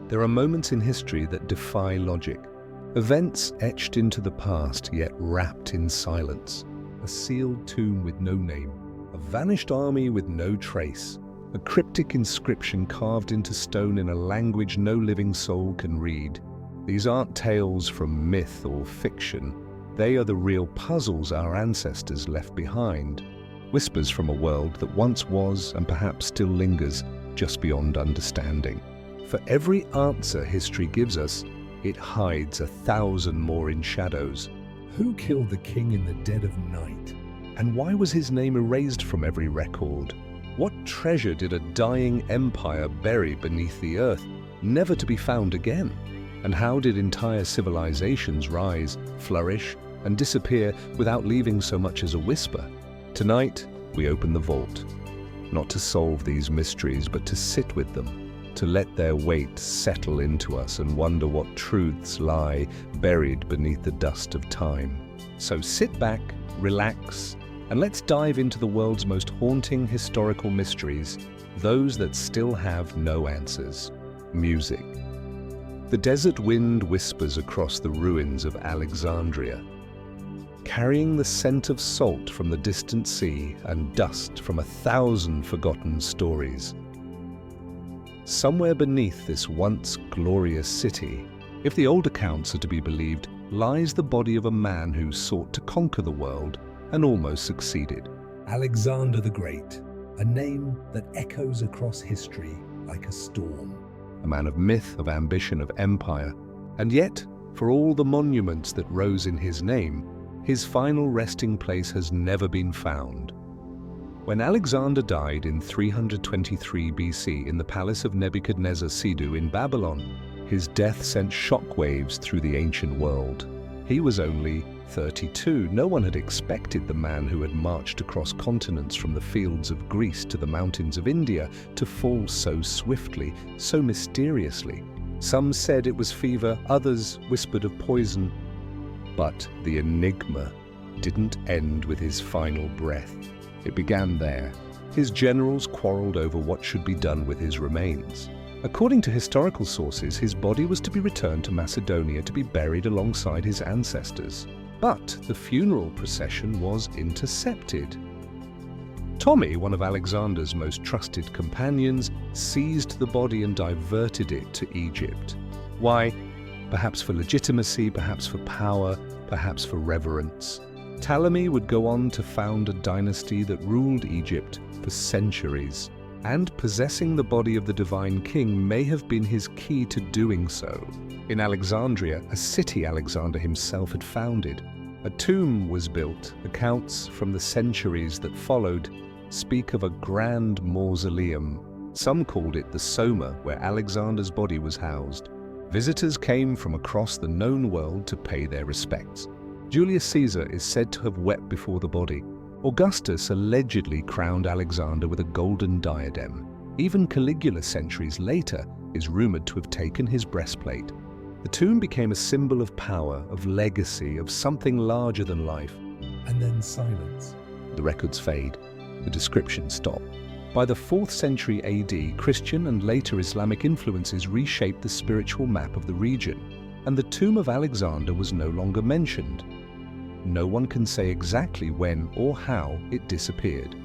There are moments in history that defy logic. Events etched into the past, yet wrapped in silence. A sealed tomb with no name. A vanished army with no trace. A cryptic inscription carved into stone in a language no living soul can read. These aren't tales from myth or fiction. They are the real puzzles our ancestors left behind. Whispers from a world that once was and perhaps still lingers just beyond understanding. For every answer history gives us, it hides 1,000 more in shadows. Who killed the king in the dead of night? And why was his name erased from every record? What treasure did a dying empire bury beneath the earth, never to be found again? And how did entire civilizations rise, flourish, and disappear without leaving so much as a whisper? Tonight, we open the vault, not to solve these mysteries, but to sit with them, to let their weight settle into us and wonder what truths lie buried beneath the dust of time. So sit back, relax, and let's dive into the world's most haunting historical mysteries, those that still have no answers. Music. The desert wind whispers across the ruins of Alexandria, carrying the scent of salt from the distant sea and dust from 1,000 forgotten stories. Somewhere beneath this once glorious city, if the old accounts are to be believed, lies the body of a man who sought to conquer the world and almost succeeded. Alexander the Great, a name that echoes across history like a storm. A man of myth, of ambition, of empire. And yet, for all the monuments that rose in his name, his final resting place has never been found. When Alexander died in 323 BC in the palace of Nebuchadnezzar Sidu in Babylon, his death sent shockwaves through the ancient world. He was only 32. No one had expected the man who had marched across continents from the fields of Greece to the mountains of India to fall so swiftly, so mysteriously. Some said it was fever, others whispered of poison. But the enigma didn't end with his final breath. It began there. His generals quarreled over what should be done with his remains. According to historical sources, his body was to be returned to Macedonia to be buried alongside his ancestors. But the funeral procession was intercepted. Ptolemy, one of Alexander's most trusted companions, seized the body and diverted it to Egypt. Why? Perhaps for legitimacy, perhaps for power, perhaps for reverence. Ptolemy would go on to found a dynasty that ruled Egypt for centuries, and possessing the body of the divine king may have been his key to doing so. In Alexandria, a city Alexander himself had founded, a tomb was built. Accounts from the centuries that followed speak of a grand mausoleum. Some called it the Soma, where Alexander's body was housed. Visitors came from across the known world to pay their respects. Julius Caesar is said to have wept before the body. Augustus allegedly crowned Alexander with a golden diadem. Even Caligula, centuries later, is rumored to have taken his breastplate. The tomb became a symbol of power, of legacy, of something larger than life. And then silence. The records fade. The descriptions stop. By the 4th century AD, Christian and later Islamic influences reshaped the spiritual map of the region, and the tomb of Alexander was no longer mentioned. No one can say exactly when or how it disappeared.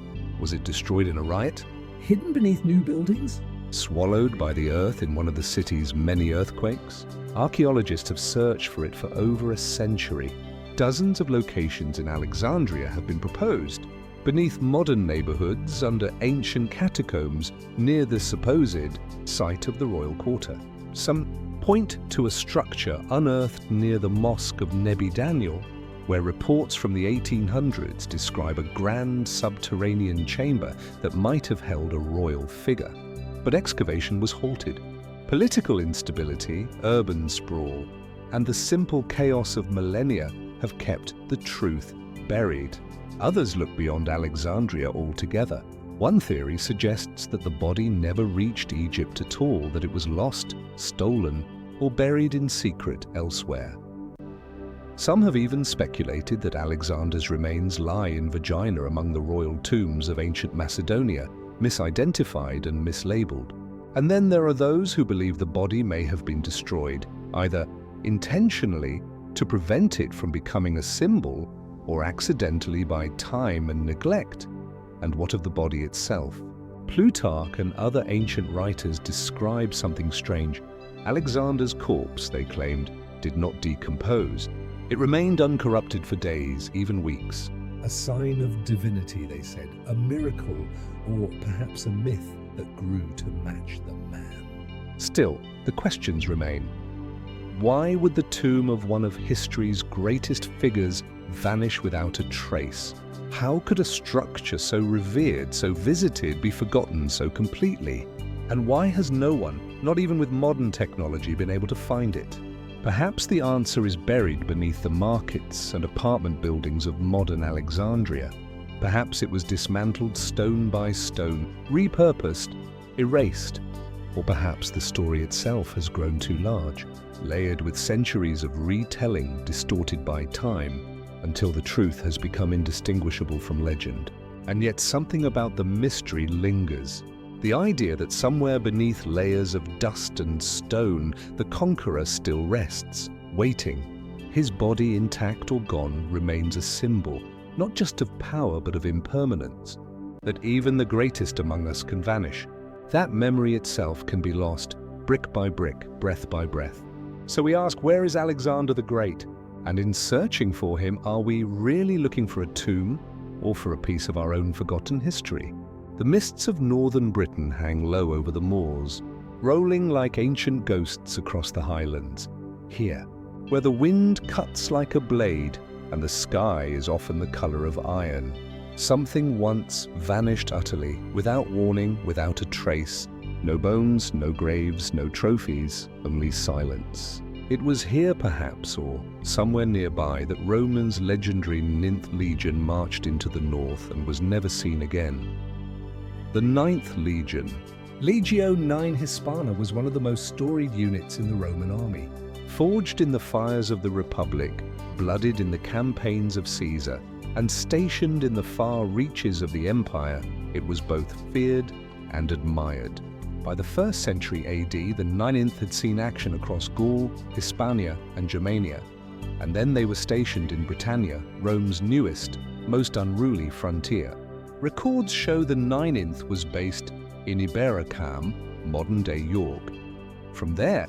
Was it destroyed in a riot? Hidden beneath new buildings? Swallowed by the earth in one of the city's many earthquakes? Archaeologists have searched for it for over a century. Dozens of locations in Alexandria have been proposed, beneath modern neighborhoods, under ancient catacombs, near the supposed site of the royal quarter. Some point to a structure unearthed near the Mosque of Nebi Daniel, where reports from the 1800s describe a grand subterranean chamber that might have held a royal figure. But excavation was halted. Political instability, urban sprawl, and the simple chaos of millennia have kept the truth buried. Others look beyond Alexandria altogether. One theory suggests that the body never reached Egypt at all, that it was lost, stolen, or buried in secret elsewhere. Some have even speculated that Alexander's remains lie in Vagina among the royal tombs of ancient Macedonia, misidentified and mislabeled. And then there are those who believe the body may have been destroyed, either intentionally to prevent it from becoming a symbol, or accidentally by time and neglect. And what of the body itself? Plutarch and other ancient writers describe something strange. Alexander's corpse, they claimed, did not decompose. It remained uncorrupted for days, even weeks. A sign of divinity, they said, a miracle, or perhaps a myth that grew to match the man. Still, the questions remain. Why would the tomb of one of history's greatest figures vanish without a trace? How could a structure so revered, so visited, be forgotten so completely? And why has no one, not even with modern technology, been able to find it? Perhaps the answer is buried beneath the markets and apartment buildings of modern Alexandria. Perhaps it was dismantled stone by stone, repurposed, erased. Or perhaps the story itself has grown too large, layered with centuries of retelling distorted by time, until the truth has become indistinguishable from legend. And yet something about the mystery lingers. The idea that somewhere beneath layers of dust and stone, the conqueror still rests, waiting. His body, intact or gone, remains a symbol, not just of power but of impermanence. That even the greatest among us can vanish. That memory itself can be lost, brick by brick, breath by breath. So we ask, where is Alexander the Great? And in searching for him, are we really looking for a tomb or for a piece of our own forgotten history? The mists of northern Britain hang low over the moors, rolling like ancient ghosts across the highlands. Here, where the wind cuts like a blade and the sky is often the color of iron, something once vanished utterly, without warning, without a trace. No bones, no graves, no trophies, only silence. It was here perhaps, or somewhere nearby, that Rome's legendary 9th Legion marched into the north and was never seen again. The 9th Legion. Legio IX Hispana was one of the most storied units in the Roman army. Forged in the fires of the Republic, blooded in the campaigns of Caesar, and stationed in the far reaches of the empire, it was both feared and admired. By the 1st century AD, the 9th had seen action across Gaul, Hispania, and Germania, and then they were stationed in Britannia, Rome's newest, most unruly frontier. Records show the 9th was based in Ibericam, modern-day York. From there,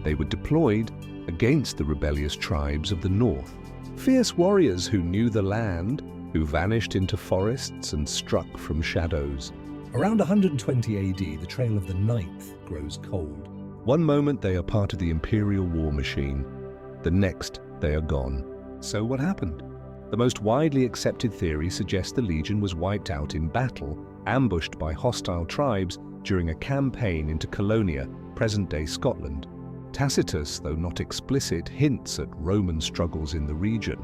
they were deployed against the rebellious tribes of the north. Fierce warriors who knew the land, who vanished into forests and struck from shadows. Around 120 AD, the trail of the 9th grows cold. One moment they are part of the imperial war machine, the next they are gone. So what happened? The most widely accepted theory suggests the legion was wiped out in battle, ambushed by hostile tribes during a campaign into Colonia, present-day Scotland. Tacitus, though not explicit, hints at Roman struggles in the region.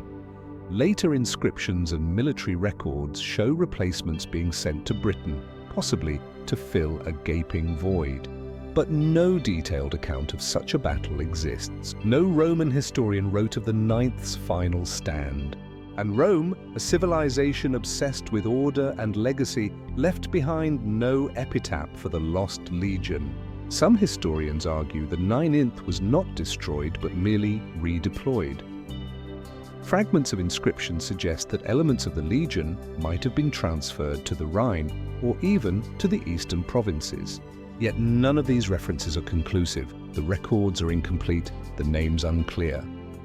Later inscriptions and military records show replacements being sent to Britain, possibly to fill a gaping void. But no detailed account of such a battle exists. No Roman historian wrote of the 9th's final stand. And Rome, a civilization obsessed with order and legacy, left behind no epitaph for the lost legion. Some historians argue the 9th was not destroyed but merely redeployed. Fragments of inscriptions suggest that elements of the legion might have been transferred to the Rhine or even to the eastern provinces. Yet none of these references are conclusive. The records are incomplete, the names unclear.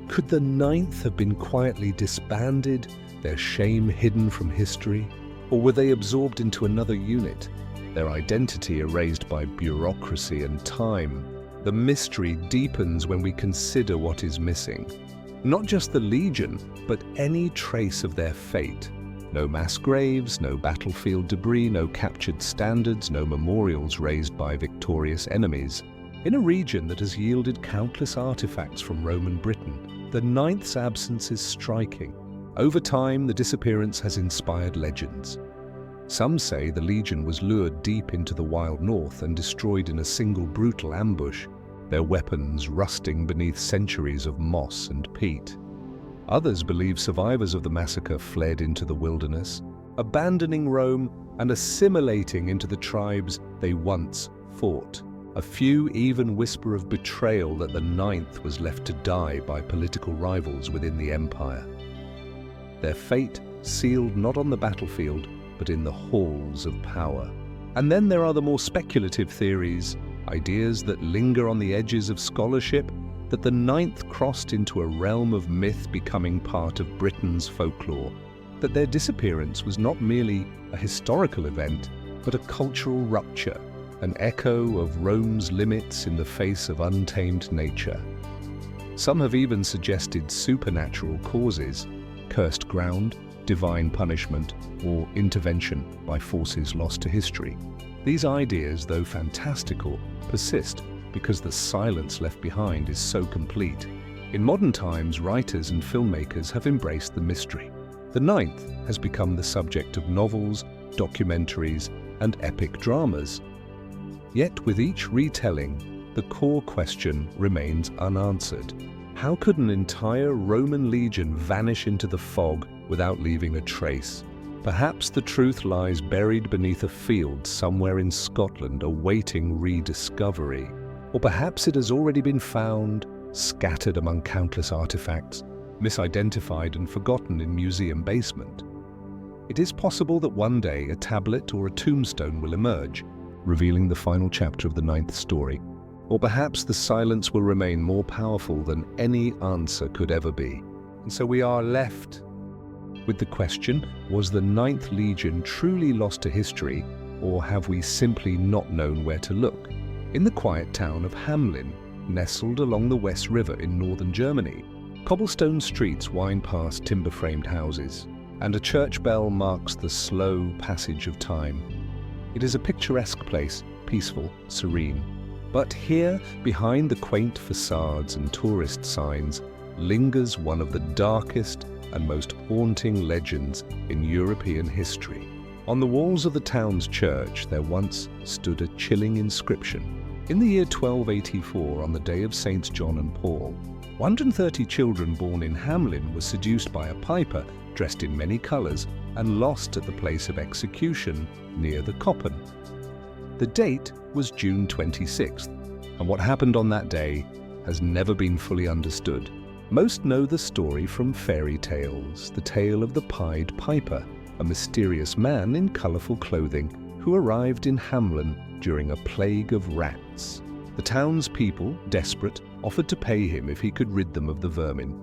Could the 9th have been quietly disbanded, their shame hidden from history? Or were they absorbed into another unit, their identity erased by bureaucracy and time? The mystery deepens when we consider what is missing. Not just the legion, but any trace of their fate. No mass graves, no battlefield debris, no captured standards, no memorials raised by victorious enemies. In a region that has yielded countless artifacts from Roman Britain, the 9th's absence is striking. Over time, the disappearance has inspired legends. Some say the legion was lured deep into the wild north and destroyed in a single brutal ambush, their weapons rusting beneath centuries of moss and peat. Others believe survivors of the massacre fled into the wilderness, abandoning Rome and assimilating into the tribes they once fought. A few even whisper of betrayal that the ninth was left to die by political rivals within the empire. Their fate sealed not on the battlefield, but in the halls of power. And then there are the more speculative theories, ideas that linger on the edges of scholarship, that the ninth crossed into a realm of myth, becoming part of Britain's folklore, that their disappearance was not merely a historical event, but a cultural rupture, an echo of Rome's limits in the face of untamed nature. Some have even suggested supernatural causes, cursed ground, divine punishment, or intervention by forces lost to history. These ideas, though fantastical, persist because the silence left behind is so complete. In modern times, writers and filmmakers have embraced the mystery. The ninth has become the subject of novels, documentaries, and epic dramas. Yet with each retelling, the core question remains unanswered. How could an entire Roman legion vanish into the fog without leaving a trace? Perhaps the truth lies buried beneath a field somewhere in Scotland awaiting rediscovery. Or perhaps it has already been found, scattered among countless artifacts, misidentified and forgotten in museum basement. It is possible that one day a tablet or a tombstone will emerge, revealing the final chapter of the ninth story. Or perhaps the silence will remain more powerful than any answer could ever be. And so we are left with the question, was the Ninth Legion truly lost to history, or have we simply not known where to look? In the quiet town of Hamelin, nestled along the West River in northern Germany, cobblestone streets wind past timber-framed houses, and a church bell marks the slow passage of time. It is a picturesque place, peaceful, serene. But here, behind the quaint facades and tourist signs, lingers one of the darkest and most haunting legends in European history. On the walls of the town's church, there once stood a chilling inscription. In the year 1284, on the day of Saints John and Paul, 130 children born in Hamelin were seduced by a piper dressed in many colours and lost at the place of execution near the Koppen. The date was June 26th, and what happened on that day has never been fully understood. Most know the story from fairy tales, the tale of the Pied Piper, a mysterious man in colourful clothing who arrived in Hamelin during a plague of rats. The townspeople, desperate, offered to pay him if he could rid them of the vermin.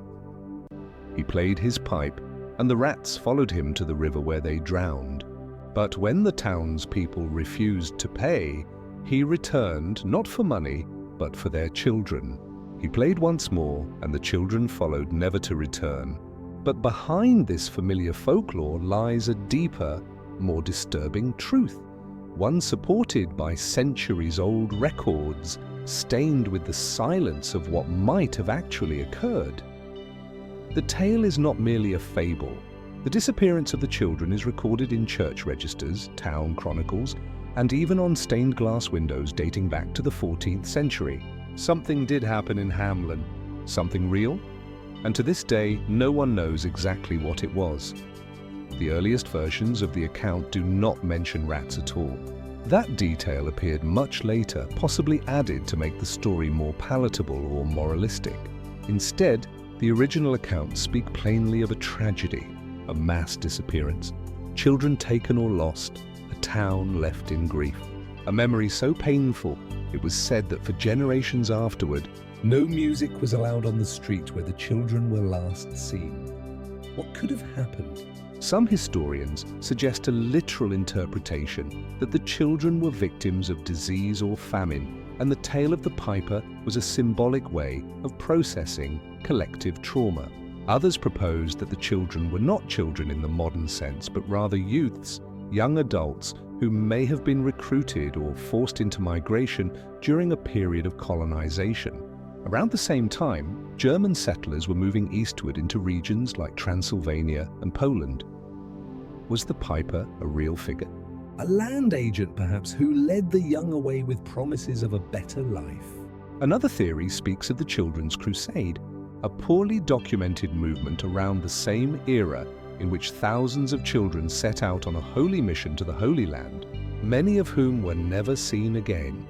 He played his pipe, and the rats followed him to the river where they drowned. But when the townspeople refused to pay, he returned not for money, but for their children. He played once more, and the children followed, never to return. But behind this familiar folklore lies a deeper, more disturbing truth, one supported by centuries-old records, stained with the silence of what might have actually occurred. The tale is not merely a fable. The disappearance of the children is recorded in church registers, town chronicles, and even on stained glass windows dating back to the 14th century. Something did happen in Hamelin, something real, and to this day no one knows exactly what it was. The earliest versions of the account do not mention rats at all. That detail appeared much later, possibly added to make the story more palatable or moralistic. Instead, the original accounts speak plainly of a tragedy, a mass disappearance, children taken or lost, a town left in grief. A memory so painful, it was said that for generations afterward, no music was allowed on the street where the children were last seen. What could have happened? Some historians suggest a literal interpretation that the children were victims of disease or famine, and the tale of the piper was a symbolic way of processing collective trauma. Others proposed that the children were not children in the modern sense, but rather youths, young adults who may have been recruited or forced into migration during a period of colonization. Around the same time, German settlers were moving eastward into regions like Transylvania and Poland. Was the piper a real figure? A land agent, perhaps, who led the young away with promises of a better life? Another theory speaks of the Children's Crusade, a poorly documented movement around the same era in which thousands of children set out on a holy mission to the Holy Land, many of whom were never seen again.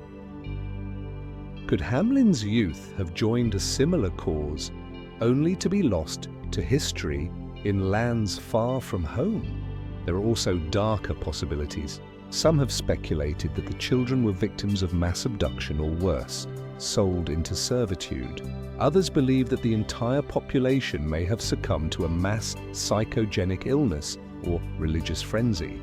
Could Hamlin's youth have joined a similar cause, only to be lost to history in lands far from home? There are also darker possibilities. Some have speculated that the children were victims of mass abduction or worse, sold into servitude. Others believe that the entire population may have succumbed to a mass psychogenic illness or religious frenzy.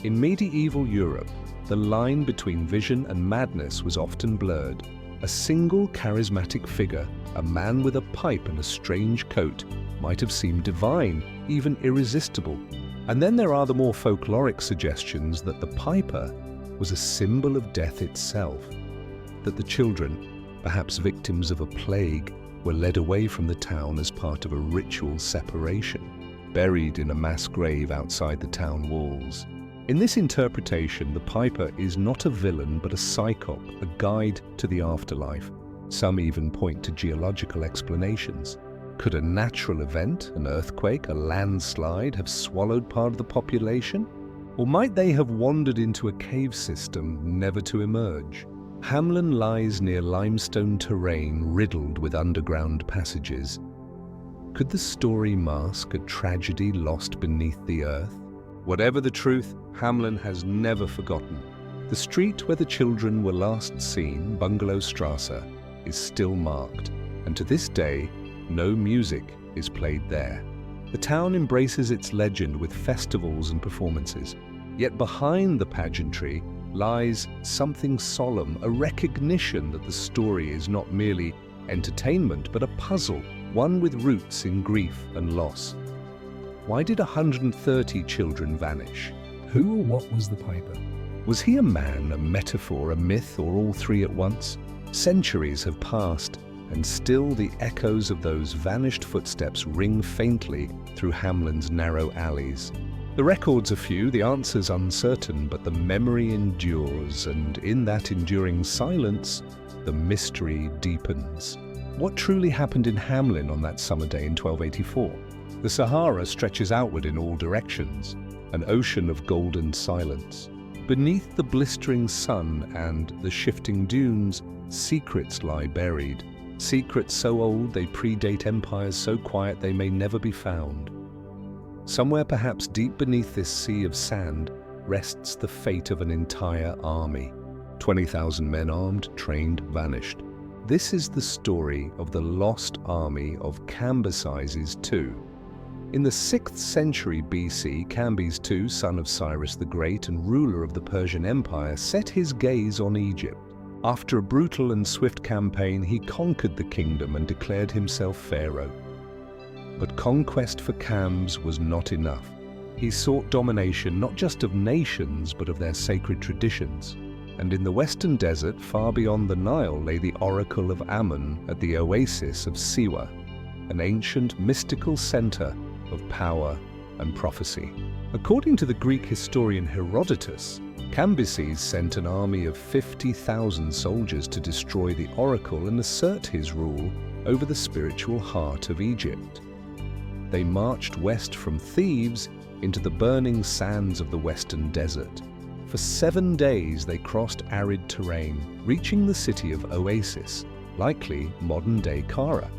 In medieval Europe, the line between vision and madness was often blurred. A single charismatic figure, a man with a pipe and a strange coat, might have seemed divine, even irresistible. And then there are the more folkloric suggestions that the piper was a symbol of death itself, that the children, perhaps victims of a plague, were led away from the town as part of a ritual separation, buried in a mass grave outside the town walls. In this interpretation, the piper is not a villain but a psychop, a guide to the afterlife. Some even point to geological explanations. Could a natural event, an earthquake, a landslide, have swallowed part of the population? Or might they have wandered into a cave system, never to emerge? Hamlin lies near limestone terrain riddled with underground passages. Could the story mask a tragedy lost beneath the earth? Whatever the truth, Hamlin has never forgotten. The street where the children were last seen, Bungalowstrasse, is still marked, and to this day, no music is played there. The town embraces its legend with festivals and performances, yet behind the pageantry lies something solemn, a recognition that the story is not merely entertainment, but a puzzle, one with roots in grief and loss. Why did 130 children vanish? Who or what was the piper? Was he a man, a metaphor, a myth, or all three at once? Centuries have passed, and still the echoes of those vanished footsteps ring faintly through Hamlin's narrow alleys. The records are few, the answers uncertain, but the memory endures, and in that enduring silence, the mystery deepens. What truly happened in Hamlin on that summer day in 1284? The Sahara stretches outward in all directions, an ocean of golden silence. Beneath the blistering sun and the shifting dunes, secrets lie buried. Secrets so old they predate empires so quiet they may never be found. Somewhere perhaps deep beneath this sea of sand rests the fate of an entire army. 20,000 men armed, trained, vanished. This is the story of the lost army of Cambyses II. In the 6th century BC, Cambyses II, son of Cyrus the Great and ruler of the Persian Empire, set his gaze on Egypt. After a brutal and swift campaign, he conquered the kingdom and declared himself pharaoh. But conquest for Cambs was not enough. He sought domination not just of nations, but of their sacred traditions. And in the western desert, far beyond the Nile, lay the oracle of Ammon at the oasis of Siwa, an ancient mystical center of power and prophecy. According to the Greek historian Herodotus, Cambyses sent an army of 50,000 soldiers to destroy the oracle and assert his rule over the spiritual heart of Egypt. They marched west from Thebes into the burning sands of the western desert. For 7 days they crossed arid terrain, reaching the city of Oasis, likely modern-day Kara.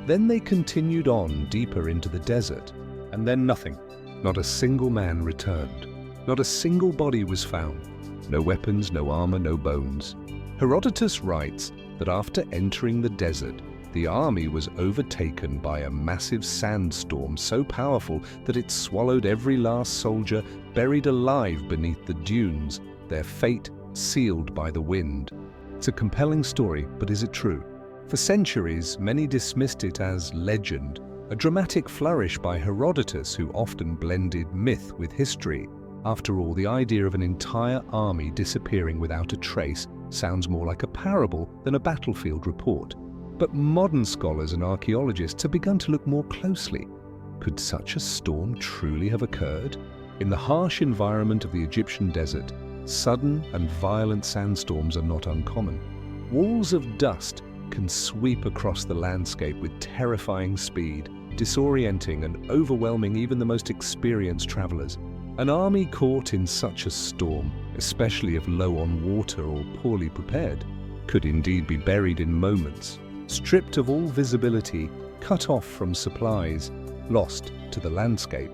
Then they continued on deeper into the desert, and then nothing. Not a single man returned. Not a single body was found. No weapons, no armor, no bones. Herodotus writes that after entering the desert, the army was overtaken by a massive sandstorm so powerful that it swallowed every last soldier buried alive beneath the dunes, their fate sealed by the wind. It's a compelling story, but is it true? For centuries, many dismissed it as legend, a dramatic flourish by Herodotus who often blended myth with history. After all, the idea of an entire army disappearing without a trace sounds more like a parable than a battlefield report. But modern scholars and archaeologists have begun to look more closely. Could such a storm truly have occurred? In the harsh environment of the Egyptian desert, sudden and violent sandstorms are not uncommon. Walls of dust can sweep across the landscape with terrifying speed, disorienting and overwhelming even the most experienced travelers. An army caught in such a storm, especially if low on water or poorly prepared, could indeed be buried in moments, stripped of all visibility, cut off from supplies, lost to the landscape.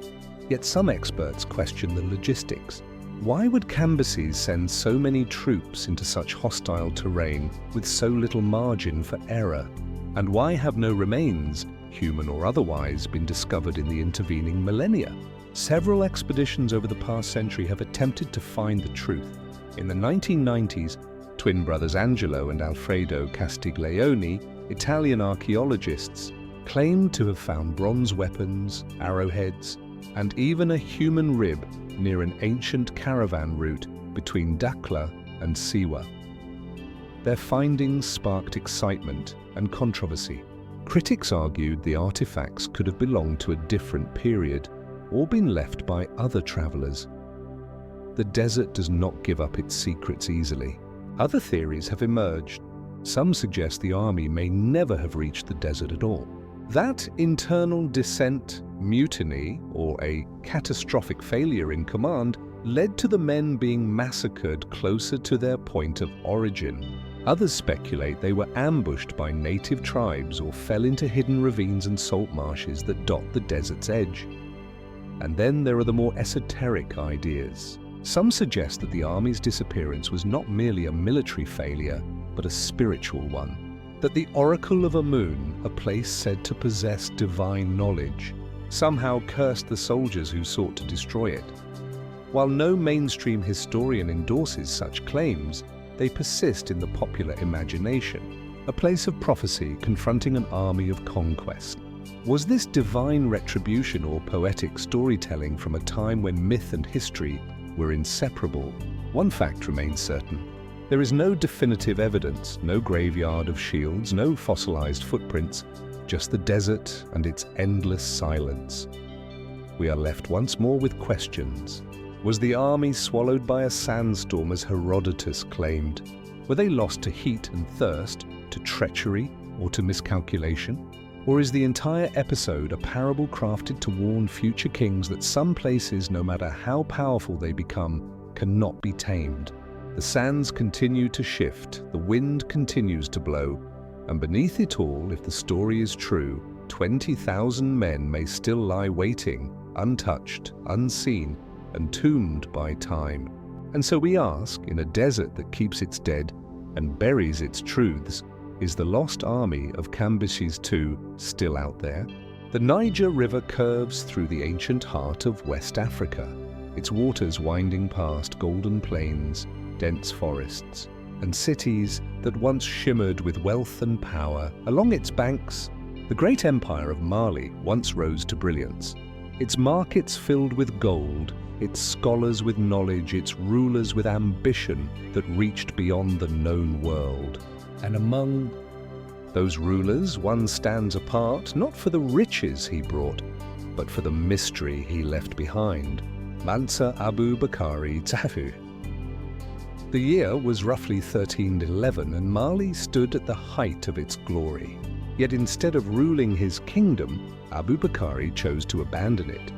Yet some experts question the logistics. Why would Cambyses send so many troops into such hostile terrain with so little margin for error? And why have no remains, human or otherwise, been discovered in the intervening millennia? Several expeditions over the past century have attempted to find the truth. In the 1990s, twin brothers Angelo and Alfredo Castiglione, Italian archaeologists, claimed to have found bronze weapons, arrowheads, and even a human rib near an ancient caravan route between Dakhla and Siwa. Their findings sparked excitement and controversy. Critics argued the artifacts could have belonged to a different period or been left by other travelers. The desert does not give up its secrets easily. Other theories have emerged. Some suggest the army may never have reached the desert at all. That internal dissent, mutiny, or a catastrophic failure in command led to the men being massacred closer to their point of origin. Others speculate they were ambushed by native tribes or fell into hidden ravines and salt marshes that dot the desert's edge. And then there are the more esoteric ideas. Some suggest that the army's disappearance was not merely a military failure, but a spiritual one. That the Oracle of Amun, a place said to possess divine knowledge, somehow cursed the soldiers who sought to destroy it. While no mainstream historian endorses such claims, they persist in the popular imagination, a place of prophecy confronting an army of conquest. Was this divine retribution or poetic storytelling from a time when myth and history were inseparable? One fact remains certain. There is no definitive evidence, no graveyard of shields, no fossilized footprints, just the desert and its endless silence. We are left once more with questions. Was the army swallowed by a sandstorm as Herodotus claimed? Were they lost to heat and thirst, to treachery, or to miscalculation? Or is the entire episode a parable crafted to warn future kings that some places, no matter how powerful they become, cannot be tamed? The sands continue to shift, the wind continues to blow, and beneath it all, if the story is true, 20,000 men may still lie waiting, untouched, unseen, and tombed by time. And so we ask, in a desert that keeps its dead and buries its truths, is the lost army of Cambyses II still out there? The Niger River curves through the ancient heart of West Africa, its waters winding past golden plains, dense forests, and cities that once shimmered with wealth and power. Along its banks, the great empire of Mali once rose to brilliance. Its markets filled with gold, its scholars with knowledge, its rulers with ambition that reached beyond the known world. And among those rulers, one stands apart, not for the riches he brought, but for the mystery he left behind. Mansa Abu Bakari Tafu. The year was roughly 1311, and Mali stood at the height of its glory. Yet instead of ruling his kingdom, Abu Bakari chose to abandon it.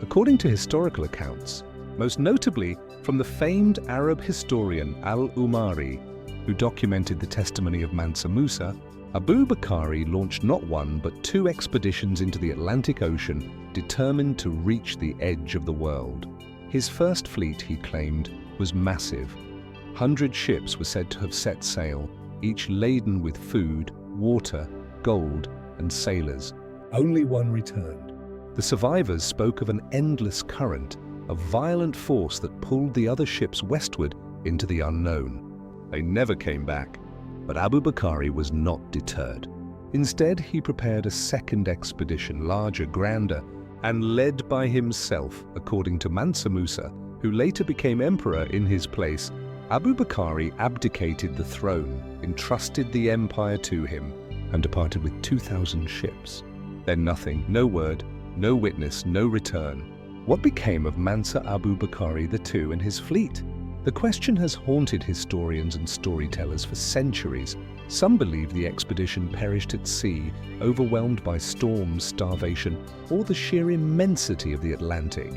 According to historical accounts, most notably from the famed Arab historian al-Umari, who documented the testimony of Mansa Musa, Abu Bakari launched not one but two expeditions into the Atlantic Ocean, determined to reach the edge of the world. His first fleet, he claimed, was massive. 100 ships were said to have set sail, each laden with food, water, gold, and sailors. Only one returned. The survivors spoke of an endless current, a violent force that pulled the other ships westward into the unknown. They never came back, but Abu Bakari was not deterred. Instead, he prepared a second expedition, larger, grander, and led by himself, according to Mansa Musa, who later became emperor in his place. Abu Bakari abdicated the throne, entrusted the empire to him, and departed with 2,000 ships. Then nothing, no word, no witness, no return. What became of Mansa Abu Bakari II and his fleet? The question has haunted historians and storytellers for centuries. Some believe the expedition perished at sea, overwhelmed by storms, starvation, or the sheer immensity of the Atlantic.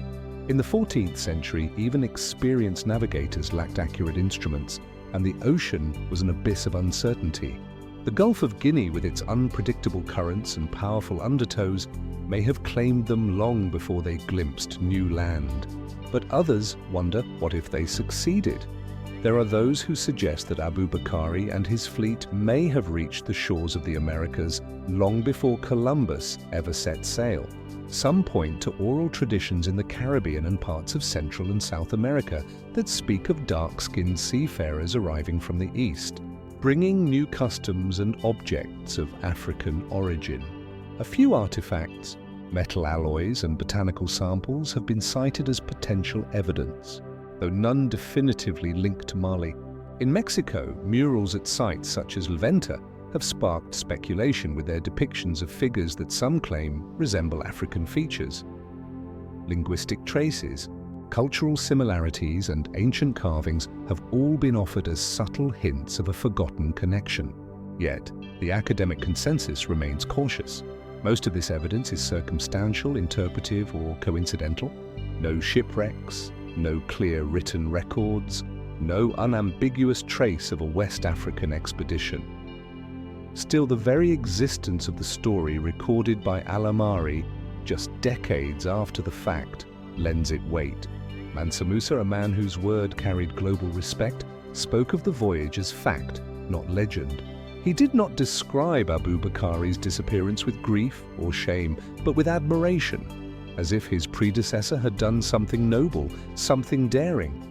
In the 14th century, even experienced navigators lacked accurate instruments, and the ocean was an abyss of uncertainty. The Gulf of Guinea, with its unpredictable currents and powerful undertows, may have claimed them long before they glimpsed new land. But others wonder, what if they succeeded? There are those who suggest that Abu Bakari and his fleet may have reached the shores of the Americas long before Columbus ever set sail. Some point to oral traditions in the Caribbean and parts of Central and South America that speak of dark-skinned seafarers arriving from the east, bringing new customs and objects of African origin. A few artifacts, metal alloys and botanical samples have been cited as potential evidence, though none definitively linked to Mali. In Mexico, murals at sites such as La Venta have sparked speculation with their depictions of figures that some claim resemble African features. Linguistic traces, cultural similarities, and ancient carvings have all been offered as subtle hints of a forgotten connection. Yet, the academic consensus remains cautious. Most of this evidence is circumstantial, interpretive, or coincidental. No shipwrecks, no clear written records, no unambiguous trace of a West African expedition. Still, the very existence of the story recorded by Al-Amari just decades after the fact lends it weight. Mansa Musa, a man whose word carried global respect, spoke of the voyage as fact, not legend. He did not describe Abu Bakari's disappearance with grief or shame, but with admiration, as if his predecessor had done something noble, something daring.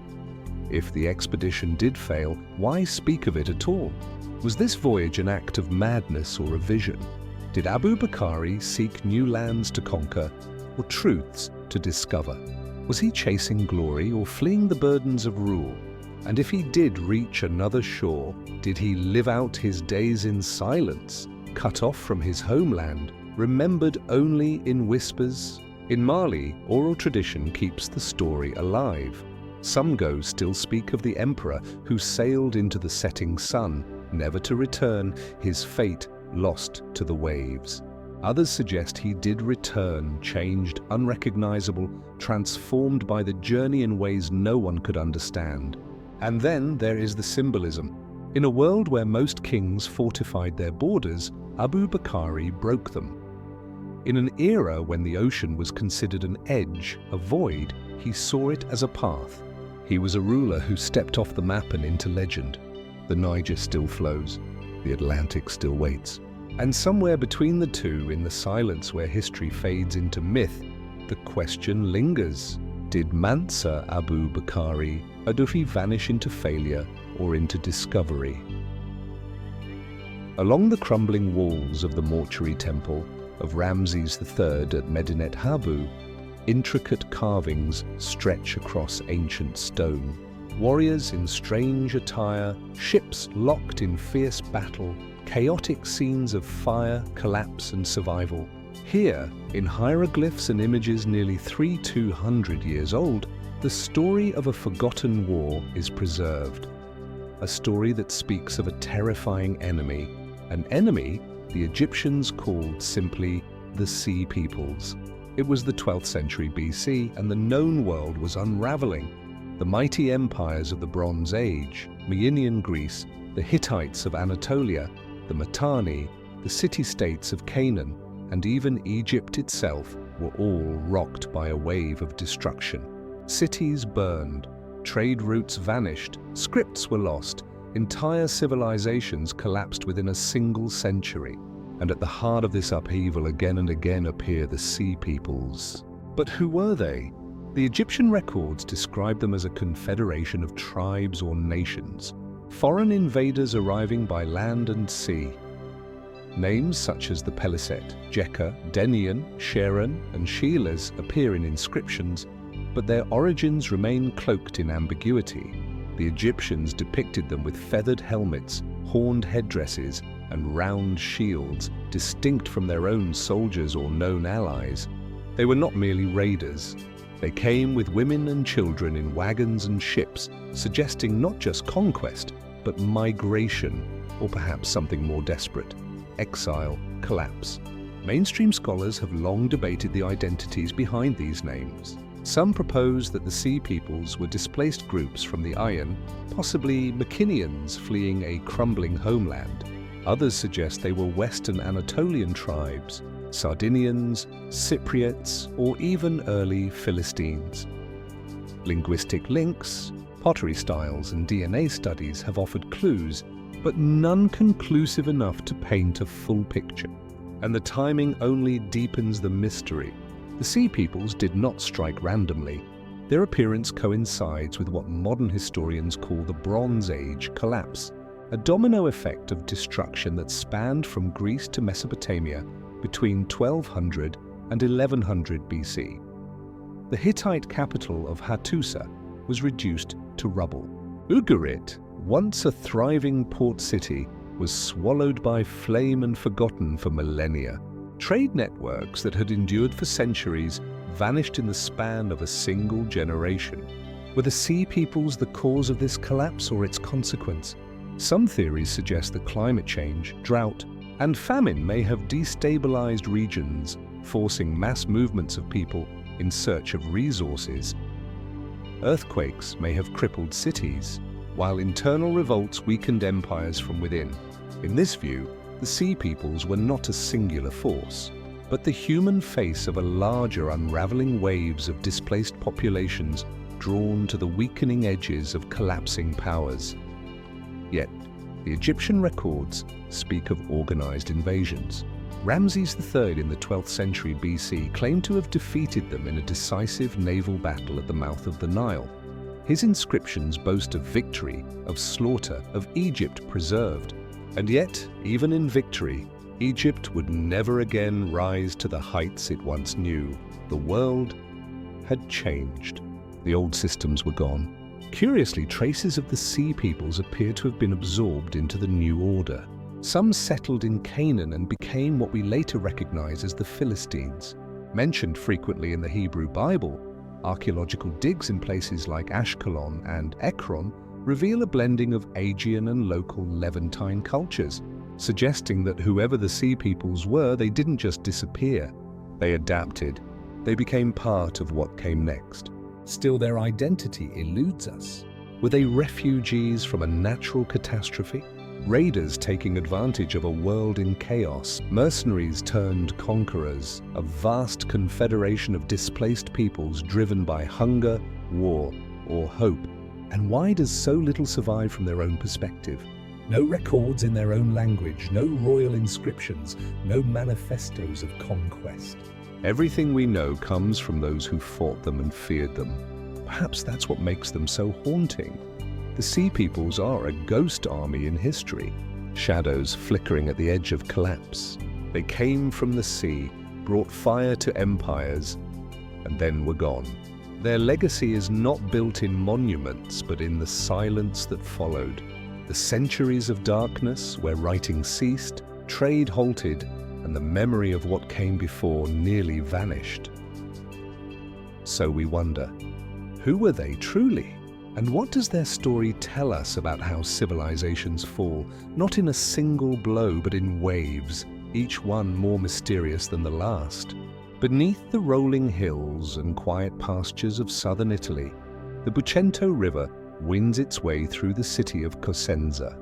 If the expedition did fail, why speak of it at all? Was this voyage an act of madness or a vision? Did Abu Bakari seek new lands to conquer or truths to discover? Was he chasing glory or fleeing the burdens of rule? And if he did reach another shore, did he live out his days in silence, cut off from his homeland, remembered only in whispers? In Mali, oral tradition keeps the story alive. Some ghosts still speak of the emperor who sailed into the setting sun, never to return, his fate lost to the waves. Others suggest he did return, changed, unrecognizable, transformed by the journey in ways no one could understand. And then there is the symbolism. In a world where most kings fortified their borders, Abu Bakari broke them. In an era when the ocean was considered an edge, a void, he saw it as a path. He was a ruler who stepped off the map and into legend. The Niger still flows, the Atlantic still waits. And somewhere between the two, in the silence where history fades into myth, the question lingers. Did Mansa Abu Bakari Defy vanish into failure or into discovery? Along the crumbling walls of the mortuary temple of Ramses III at Medinet Habu, intricate carvings stretch across ancient stone. Warriors in strange attire, ships locked in fierce battle, chaotic scenes of fire, collapse, and survival. Here, in hieroglyphs and images nearly 200 years old, the story of a forgotten war is preserved. A story that speaks of a terrifying enemy, an enemy the Egyptians called simply the Sea Peoples. It was the 12th century BC, and the known world was unraveling. The mighty empires of the Bronze Age, Mycenaean Greece, the Hittites of Anatolia, the Mitanni, the city-states of Canaan, and even Egypt itself were all rocked by a wave of destruction. Cities burned, trade routes vanished, scripts were lost, entire civilizations collapsed within a single century. And at the heart of this upheaval again and again appear the Sea Peoples. But who were they? The Egyptian records describe them as a confederation of tribes or nations, foreign invaders arriving by land and sea. Names such as the Peliset, Jekka, Denian, Sharon, and Sheilas appear in inscriptions, but their origins remain cloaked in ambiguity. The Egyptians depicted them with feathered helmets, horned headdresses, and round shields, distinct from their own soldiers or known allies. They were not merely raiders. They came with women and children in wagons and ships, suggesting not just conquest, but migration, or perhaps something more desperate: exile, collapse. Mainstream scholars have long debated the identities behind these names. Some propose that the Sea Peoples were displaced groups from the Iron, possibly Mycenaeans fleeing a crumbling homeland. Others suggest they were Western Anatolian tribes, Sardinians, Cypriots, or even early Philistines. Linguistic links, pottery styles, and DNA studies have offered clues, but none conclusive enough to paint a full picture. And the timing only deepens the mystery. The Sea Peoples did not strike randomly. Their appearance coincides with what modern historians call the Bronze Age collapse, a domino effect of destruction that spanned from Greece to Mesopotamia between 1200 and 1100 BC. The Hittite capital of Hattusa was reduced to rubble. Ugarit, once a thriving port city, was swallowed by flame and forgotten for millennia. Trade networks that had endured for centuries vanished in the span of a single generation. Were the Sea Peoples the cause of this collapse or its consequence? Some theories suggest that climate change, drought, and famine may have destabilized regions, forcing mass movements of people in search of resources. Earthquakes may have crippled cities, while internal revolts weakened empires from within. In this view, the Sea Peoples were not a singular force, but the human face of a larger unraveling waves of displaced populations drawn to the weakening edges of collapsing powers. Yet, the Egyptian records speak of organized invasions. Ramses III in the 12th century BC claimed to have defeated them in a decisive naval battle at the mouth of the Nile. His inscriptions boast of victory, of slaughter, of Egypt preserved. And yet, even in victory, Egypt would never again rise to the heights it once knew. The world had changed. The old systems were gone. Curiously, traces of the Sea Peoples appear to have been absorbed into the new order. Some settled in Canaan and became what we later recognize as the Philistines. Mentioned frequently in the Hebrew Bible, archaeological digs in places like Ashkelon and Ekron reveal a blending of Aegean and local Levantine cultures, suggesting that whoever the Sea Peoples were, they didn't just disappear. They adapted. They became part of what came next. Still, their identity eludes us. Were they refugees from a natural catastrophe? Raiders taking advantage of a world in chaos? Mercenaries turned conquerors? A vast confederation of displaced peoples driven by hunger, war, or hope? And why does so little survive from their own perspective? No records in their own language, no royal inscriptions, no manifestos of conquest. Everything we know comes from those who fought them and feared them. Perhaps that's what makes them so haunting. The Sea Peoples are a ghost army in history, shadows flickering at the edge of collapse. They came from the sea, brought fire to empires, and then were gone. Their legacy is not built in monuments, but in the silence that followed. The centuries of darkness where writing ceased, trade halted, and the memory of what came before nearly vanished. So we wonder, who were they truly? And what does their story tell us about how civilizations fall, not in a single blow, but in waves, each one more mysterious than the last? Beneath the rolling hills and quiet pastures of southern Italy, the Bucento River winds its way through the city of Cosenza.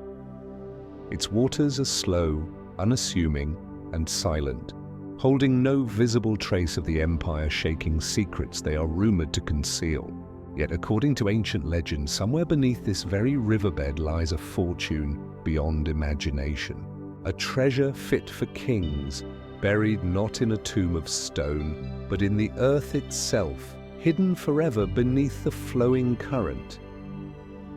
Its waters are slow, unassuming, and silent, holding no visible trace of the empire shaking secrets they are rumored to conceal. Yet according to ancient legend, somewhere beneath this very riverbed lies a fortune beyond imagination. A treasure fit for kings, buried not in a tomb of stone, but in the earth itself, hidden forever beneath the flowing current.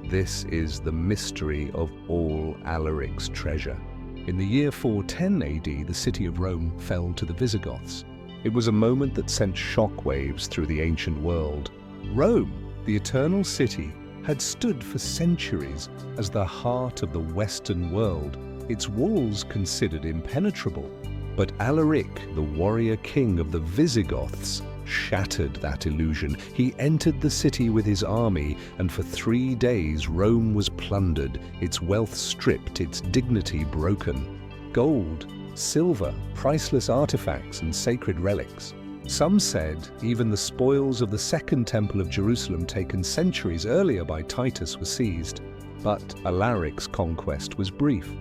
This is the mystery of all Alaric's treasure. In the year 410 AD, the city of Rome fell to the Visigoths. It was a moment that sent shockwaves through the ancient world. Rome, the eternal city, had stood for centuries as the heart of the Western world, its walls considered impenetrable. But Alaric, the warrior king of the Visigoths, shattered that illusion. He entered the city with his army, and for 3 days Rome was plundered, its wealth stripped, its dignity broken. Gold, silver, priceless artifacts, and sacred relics, Some said even the spoils of the Second Temple of Jerusalem taken centuries earlier by Titus were seized, but Alaric's conquest was brief.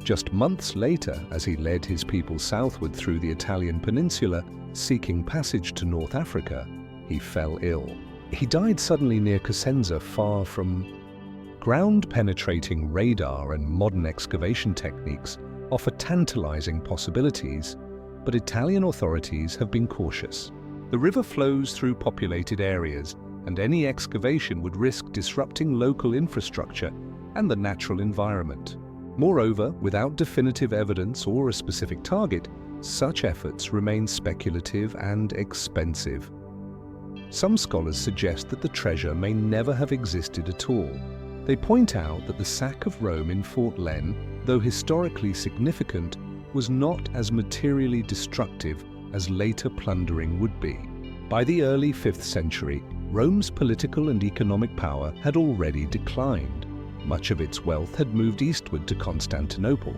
Just months later, as he led his people southward through the Italian peninsula, seeking passage to North Africa, he fell ill. He died suddenly near Cosenza, far from. Ground-penetrating radar and modern excavation techniques offer tantalizing possibilities, but Italian authorities have been cautious. The river flows through populated areas, and any excavation would risk disrupting local infrastructure and the natural environment. Moreover, without definitive evidence or a specific target, such efforts remain speculative and expensive. Some scholars suggest that the treasure may never have existed at all. They point out that the sack of Rome in Fort Len, though historically significant, was not as materially destructive as later plundering would be. By the early 5th century, Rome's political and economic power had already declined. Much of its wealth had moved eastward to Constantinople.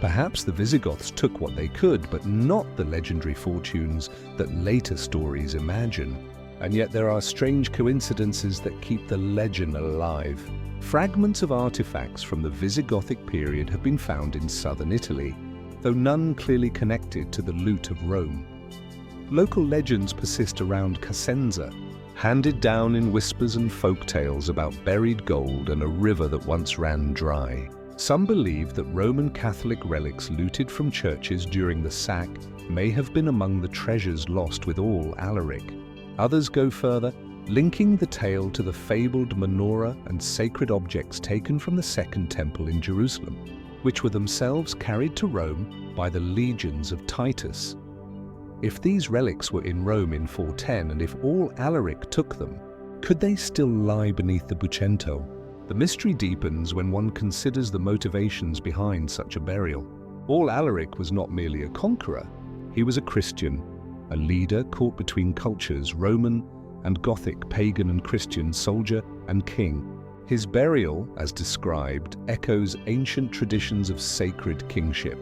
Perhaps the Visigoths took what they could, but not the legendary fortunes that later stories imagine. And yet there are strange coincidences that keep the legend alive. Fragments of artifacts from the Visigothic period have been found in southern Italy, though none clearly connected to the loot of Rome. Local legends persist around Cosenza, handed down in whispers and folk tales about buried gold and a river that once ran dry. Some believe that Roman Catholic relics looted from churches during the sack may have been among the treasures lost with all Alaric. Others go further, linking the tale to the fabled menorah and sacred objects taken from the Second Temple in Jerusalem, which were themselves carried to Rome by the legions of Titus. If these relics were in Rome in 410, and if all Alaric took them, could they still lie beneath the Bucento? The mystery deepens when one considers the motivations behind such a burial. All Alaric was not merely a conqueror. He was a Christian, a leader caught between cultures, Roman and Gothic, pagan and Christian, soldier and king. His burial, as described, echoes ancient traditions of sacred kingship.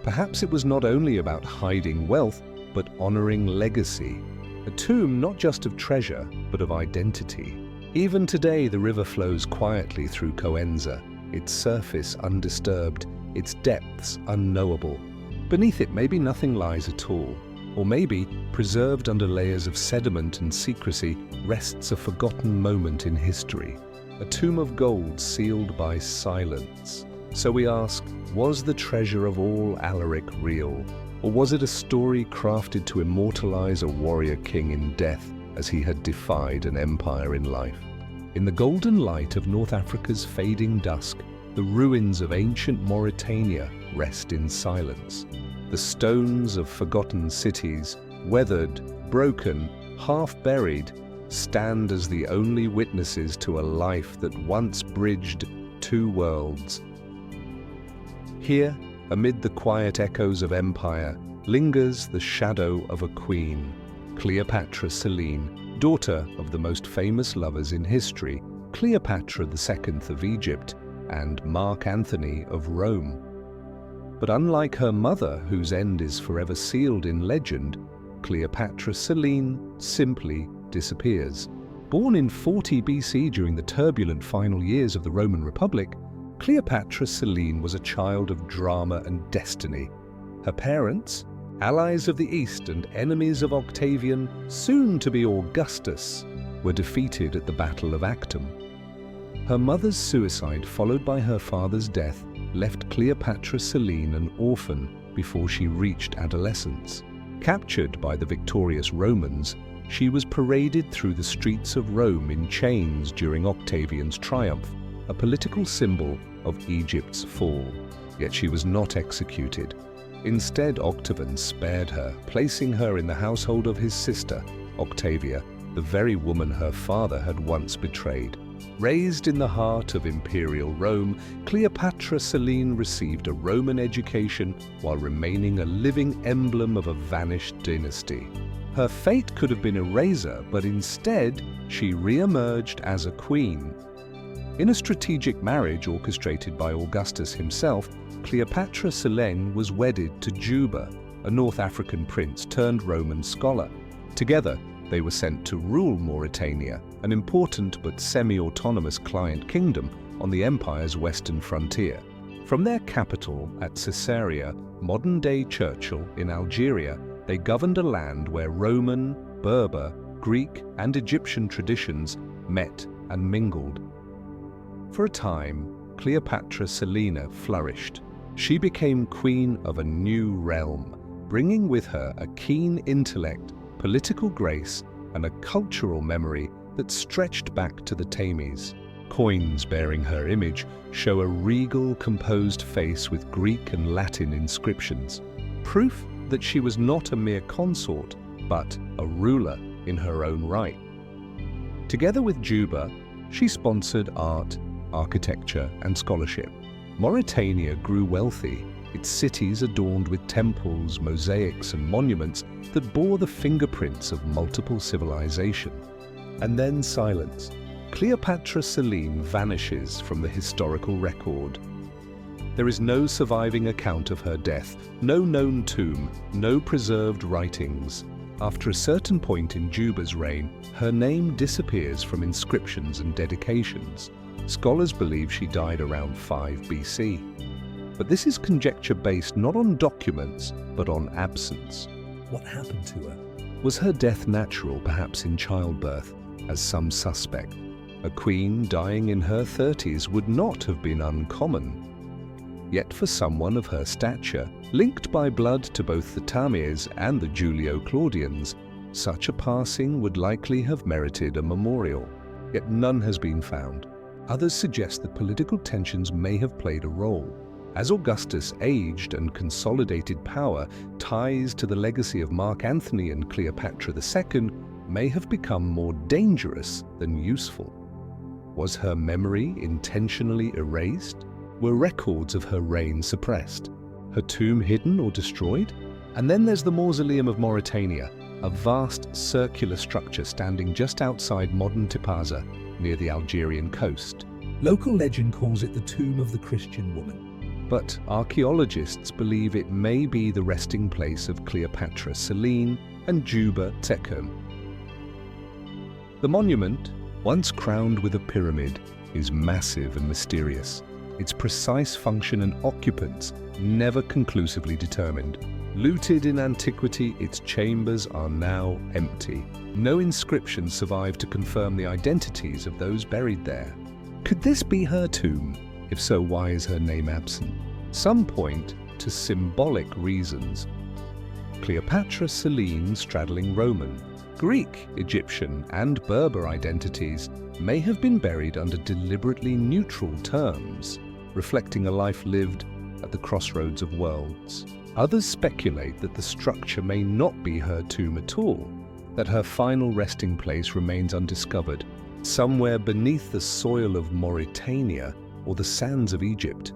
Perhaps it was not only about hiding wealth, but honoring legacy. A tomb not just of treasure, but of identity. Even today, the river flows quietly through Cosenza, its surface undisturbed, its depths unknowable. Beneath it, maybe nothing lies at all. Or maybe, preserved under layers of sediment and secrecy, rests a forgotten moment in history. A tomb of gold sealed by silence. So we ask, was the treasure of all Alaric real? Or was it a story crafted to immortalize a warrior king in death as he had defied an empire in life? In the golden light of North Africa's fading dusk, the ruins of ancient Mauritania rest in silence. The stones of forgotten cities, weathered, broken, half-buried, stand as the only witnesses to a life that once bridged two worlds. Here, amid the quiet echoes of empire, lingers the shadow of a queen, Cleopatra Selene, daughter of the most famous lovers in history, Cleopatra II of Egypt and Mark Antony of Rome. But unlike her mother, whose end is forever sealed in legend, Cleopatra Selene simply disappears. Born in 40 BC during the turbulent final years of the Roman Republic, Cleopatra Selene was a child of drama and destiny. Her parents, allies of the East and enemies of Octavian, soon to be Augustus, were defeated at the Battle of Actium. Her mother's suicide, followed by her father's death, left Cleopatra Selene an orphan before she reached adolescence. Captured by the victorious Romans, she was paraded through the streets of Rome in chains during Octavian's triumph, a political symbol of Egypt's fall. Yet she was not executed. Instead, Octavian spared her, placing her in the household of his sister, Octavia, the very woman her father had once betrayed. Raised in the heart of imperial Rome, Cleopatra Selene received a Roman education while remaining a living emblem of a vanished dynasty. Her fate could have been a razor, but instead, she re-emerged as a queen. In a strategic marriage orchestrated by Augustus himself, Cleopatra Selene was wedded to Juba, a North African prince turned Roman scholar. Together, they were sent to rule Mauritania, an important but semi-autonomous client kingdom on the empire's western frontier. From their capital at Caesarea, modern-day Churchill in Algeria, they governed a land where Roman, Berber, Greek, and Egyptian traditions met and mingled. For a time, Cleopatra Selene flourished. She became queen of a new realm, bringing with her a keen intellect, political grace, and a cultural memory that stretched back to the Ptolemies. Coins bearing her image show a regal, composed face with Greek and Latin inscriptions, proof that she was not a mere consort, but a ruler in her own right. Together with Juba, she sponsored art, architecture, and scholarship. Mauritania grew wealthy, its cities adorned with temples, mosaics, and monuments that bore the fingerprints of multiple civilizations. And then silence. Cleopatra Selene vanishes from the historical record. There is no surviving account of her death, no known tomb, no preserved writings. After a certain point in Juba's reign, her name disappears from inscriptions and dedications. Scholars believe she died around 5 BC. But this is conjecture based not on documents, but on absence. What happened to her? Was her death natural, perhaps in childbirth, as some suspect? A queen dying in her 30s would not have been uncommon. Yet for someone of her stature, linked by blood to both the Ptolemies and the Julio-Claudians, such a passing would likely have merited a memorial. Yet none has been found. Others suggest that political tensions may have played a role. As Augustus aged and consolidated power, ties to the legacy of Mark Antony and Cleopatra II may have become more dangerous than useful. Was her memory intentionally erased? Were records of her reign suppressed? Her tomb hidden or destroyed? And then there's the Mausoleum of Mauritania, a vast circular structure standing just outside modern Tipaza, near the Algerian coast. Local legend calls it the tomb of the Christian woman. But archaeologists believe it may be the resting place of Cleopatra Selene and Juba Tekum. The monument, once crowned with a pyramid, is massive and mysterious. Its precise function and occupants never conclusively determined. Looted in antiquity, its chambers are now empty. No inscriptions survive to confirm the identities of those buried there. Could this be her tomb? If so, why is her name absent? Some point to symbolic reasons. Cleopatra Selene straddling Roman, Greek, Egyptian, and Berber identities may have been buried under deliberately neutral terms, reflecting a life lived at the crossroads of worlds. Others speculate that the structure may not be her tomb at all, that her final resting place remains undiscovered, somewhere beneath the soil of Mauritania or the sands of Egypt.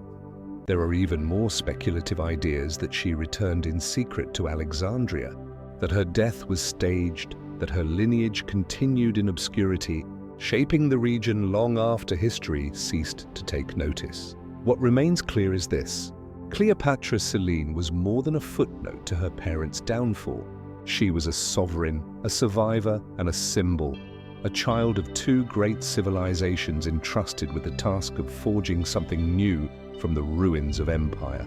There are even more speculative ideas that she returned in secret to Alexandria, that her death was staged, that her lineage continued in obscurity, shaping the region long after history ceased to take notice. What remains clear is this: Cleopatra Selene was more than a footnote to her parents' downfall. She was a sovereign, a survivor, and a symbol, a child of two great civilizations entrusted with the task of forging something new from the ruins of empire.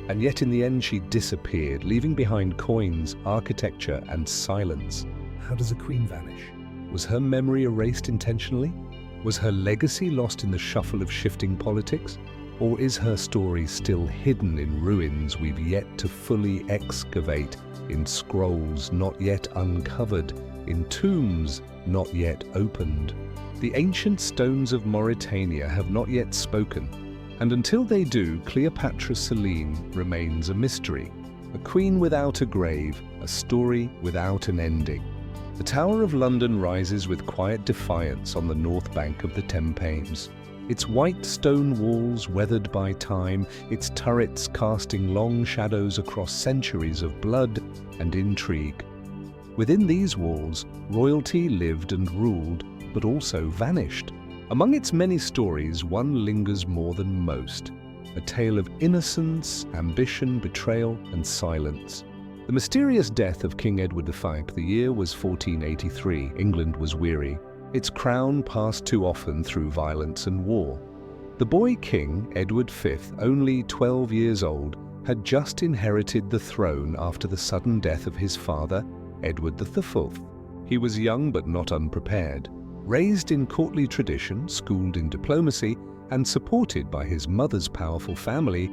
And yet in the end she disappeared, leaving behind coins, architecture, and silence. How does a queen vanish? Was her memory erased intentionally? Was her legacy lost in the shuffle of shifting politics? Or is her story still hidden in ruins we've yet to fully excavate, in scrolls not yet uncovered, in tombs not yet opened? The ancient stones of Mauritania have not yet spoken, and until they do, Cleopatra Selene remains a mystery, a queen without a grave, a story without an ending. The Tower of London rises with quiet defiance on the north bank of the Thames. Its white stone walls weathered by time, its turrets casting long shadows across centuries of blood and intrigue. Within these walls, royalty lived and ruled, but also vanished. Among its many stories, one lingers more than most, a tale of innocence, ambition, betrayal, and silence. The mysterious death of King Edward V. The year was 1483. England was weary. Its crown passed too often through violence and war. The boy king, Edward V, only 12 years old, had just inherited the throne after the sudden death of his father, Edward IV. He was young but not unprepared. Raised in courtly tradition, schooled in diplomacy, and supported by his mother's powerful family,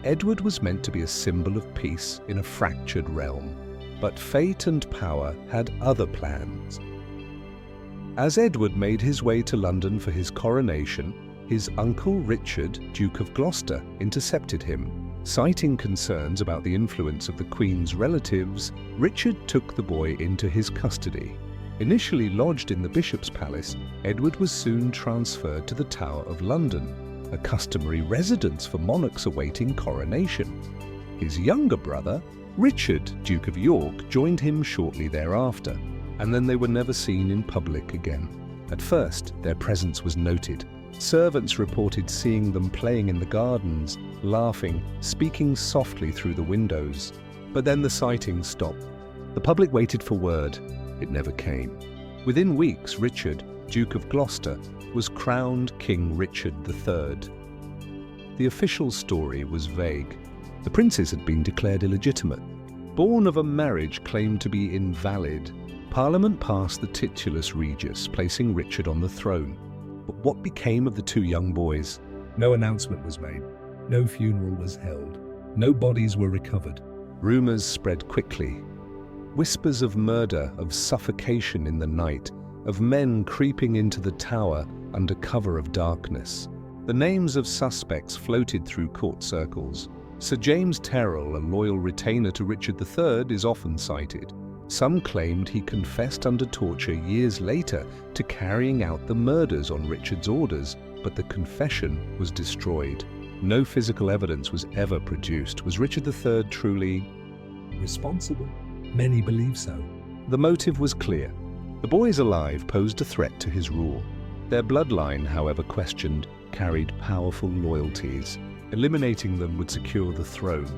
Edward was meant to be a symbol of peace in a fractured realm. But fate and power had other plans. As Edward made his way to London for his coronation, his uncle Richard, Duke of Gloucester, intercepted him. Citing concerns about the influence of the Queen's relatives, Richard took the boy into his custody. Initially lodged in the Bishop's Palace, Edward was soon transferred to the Tower of London, a customary residence for monarchs awaiting coronation. His younger brother, Richard, Duke of York, joined him shortly thereafter, and then they were never seen in public again. At first, their presence was noted. Servants reported seeing them playing in the gardens, laughing, speaking softly through the windows. But then the sightings stopped. The public waited for word. It never came. Within weeks, Richard, Duke of Gloucester, was crowned King Richard III. The official story was vague. The princes had been declared illegitimate. Born of a marriage claimed to be invalid, Parliament passed the titulus regius, placing Richard on the throne. But what became of the two young boys? No announcement was made. No funeral was held. No bodies were recovered. Rumors spread quickly. Whispers of murder, of suffocation in the night, of men creeping into the tower under cover of darkness. The names of suspects floated through court circles. Sir James Terrell, a loyal retainer to Richard III, is often cited. Some claimed he confessed under torture years later to carrying out the murders on Richard's orders, but the confession was destroyed. No physical evidence was ever produced. Was Richard III truly responsible? Many believe so. The motive was clear. The boys alive posed a threat to his rule. Their bloodline, however questioned, carried powerful loyalties. Eliminating them would secure the throne.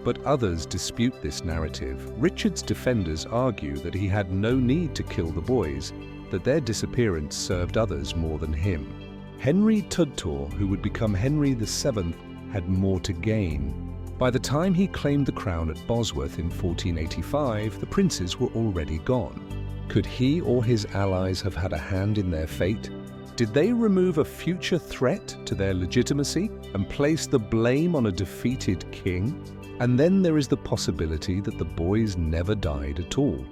But others dispute this narrative. Richard's defenders argue that he had no need to kill the boys, that their disappearance served others more than him. Henry Tudor, who would become Henry VII, had more to gain. By the time he claimed the crown at Bosworth in 1485, the princes were already gone. Could he or his allies have had a hand in their fate? Did they remove a future threat to their legitimacy and place the blame on a defeated king? And then there is the possibility that the boys never died at all.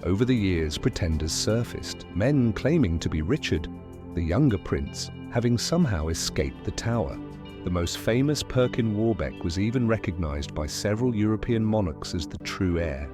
Over the years, pretenders surfaced, men claiming to be Richard, the younger prince, having somehow escaped the tower. The most famous Perkin Warbeck was even recognized by several European monarchs as the true heir.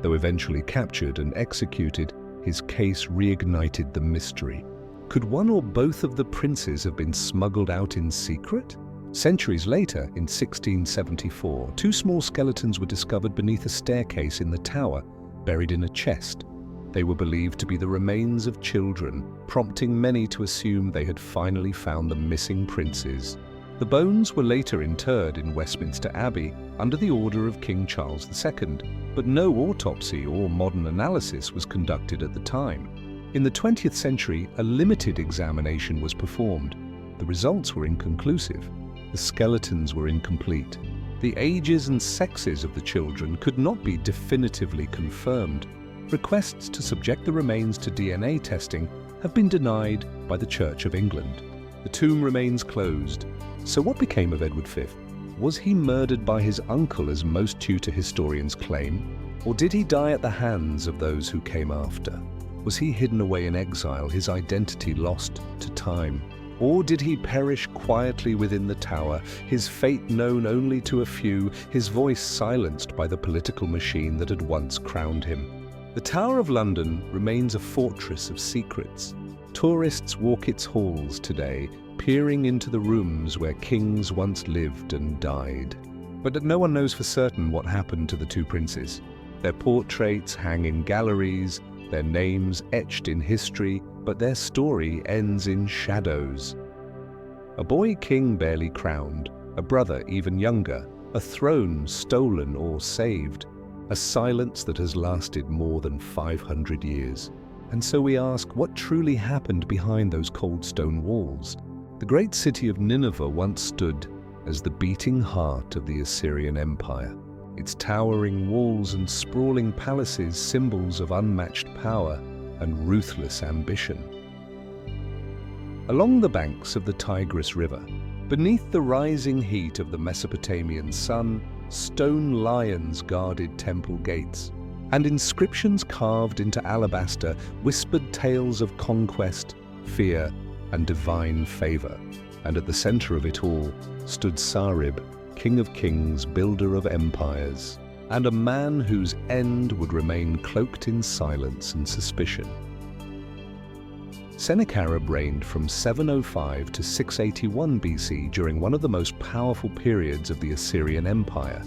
Though eventually captured and executed, his case reignited the mystery. Could one or both of the princes have been smuggled out in secret? Centuries later, in 1674, two small skeletons were discovered beneath a staircase in the tower, buried in a chest. They were believed to be the remains of children, prompting many to assume they had finally found the missing princes. The bones were later interred in Westminster Abbey under the order of King Charles II, but no autopsy or modern analysis was conducted at the time. In the 20th century, a limited examination was performed. The results were inconclusive. The skeletons were incomplete. The ages and sexes of the children could not be definitively confirmed. Requests to subject the remains to DNA testing have been denied by the Church of England. The tomb remains closed. So what became of Edward V? Was he murdered by his uncle, as most Tudor historians claim? Or did he die at the hands of those who came after? Was he hidden away in exile, his identity lost to time? Or did he perish quietly within the tower, his fate known only to a few, his voice silenced by the political machine that had once crowned him? The Tower of London remains a fortress of secrets. Tourists walk its halls today, peering into the rooms where kings once lived and died. But no one knows for certain what happened to the two princes. Their portraits hang in galleries, their names etched in history, but their story ends in shadows. A boy king barely crowned, a brother even younger, a throne stolen or saved. a silence that has lasted more than 500 years. And so we ask, what truly happened behind those cold stone walls? The great city of Nineveh once stood as the beating heart of the Assyrian Empire, its towering walls and sprawling palaces symbols of unmatched power and ruthless ambition. Along the banks of the Tigris River, beneath the rising heat of the Mesopotamian sun, stone lions guarded temple gates, and inscriptions carved into alabaster whispered tales of conquest, fear, and divine favor. And at the center of it all stood Sarib, King of Kings, builder of empires, and a man whose end would remain cloaked in silence and suspicion. Sennacherib reigned from 705 to 681 BC during one of the most powerful periods of the Assyrian Empire.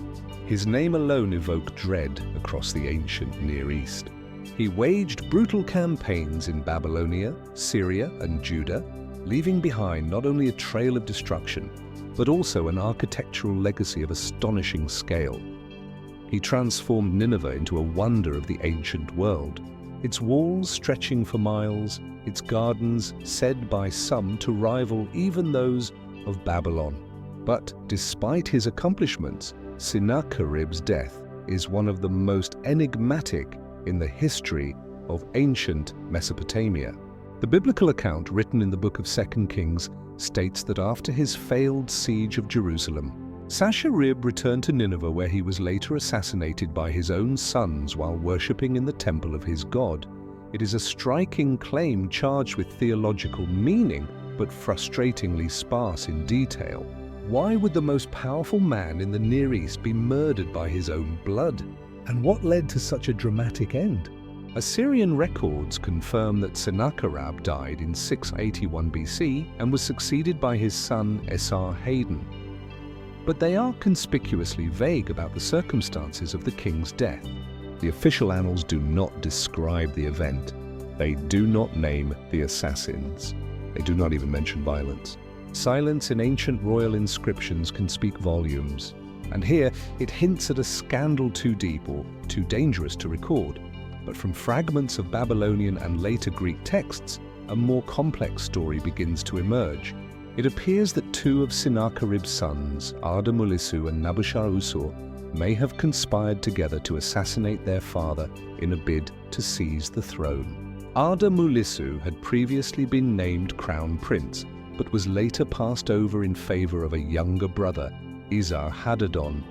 His name alone evoked dread across the ancient Near East. He waged brutal campaigns in Babylonia, Syria, and Judah, leaving behind not only a trail of destruction, but also an architectural legacy of astonishing scale. He transformed Nineveh into a wonder of the ancient world, its walls stretching for miles, its gardens said by some to rival even those of Babylon. But despite his accomplishments, Sennacherib's death is one of the most enigmatic in the history of ancient Mesopotamia. The biblical account written in the book of 2 Kings states that after his failed siege of Jerusalem, Sennacherib returned to Nineveh, where he was later assassinated by his own sons while worshipping in the temple of his god. It is a striking claim charged with theological meaning, but frustratingly sparse in detail. Why would the most powerful man in the Near East be murdered by his own blood? And what led to such a dramatic end? Assyrian records confirm that Sennacherib died in 681 BC and was succeeded by his son Esarhaddon. But they are conspicuously vague about the circumstances of the king's death. The official annals do not describe the event. They do not name the assassins. They do not even mention violence. Silence in ancient royal inscriptions can speak volumes. And here it hints at a scandal too deep or too dangerous to record. But from fragments of Babylonian and later Greek texts, a more complex story begins to emerge. It appears that two of Sennacherib's sons, Arda-Mulissu and Nabushar-Usur, may have conspired together to assassinate their father in a bid to seize the throne. Arda-Mulissu had previously been named crown prince, but was later passed over in favor of a younger brother, Esarhaddon.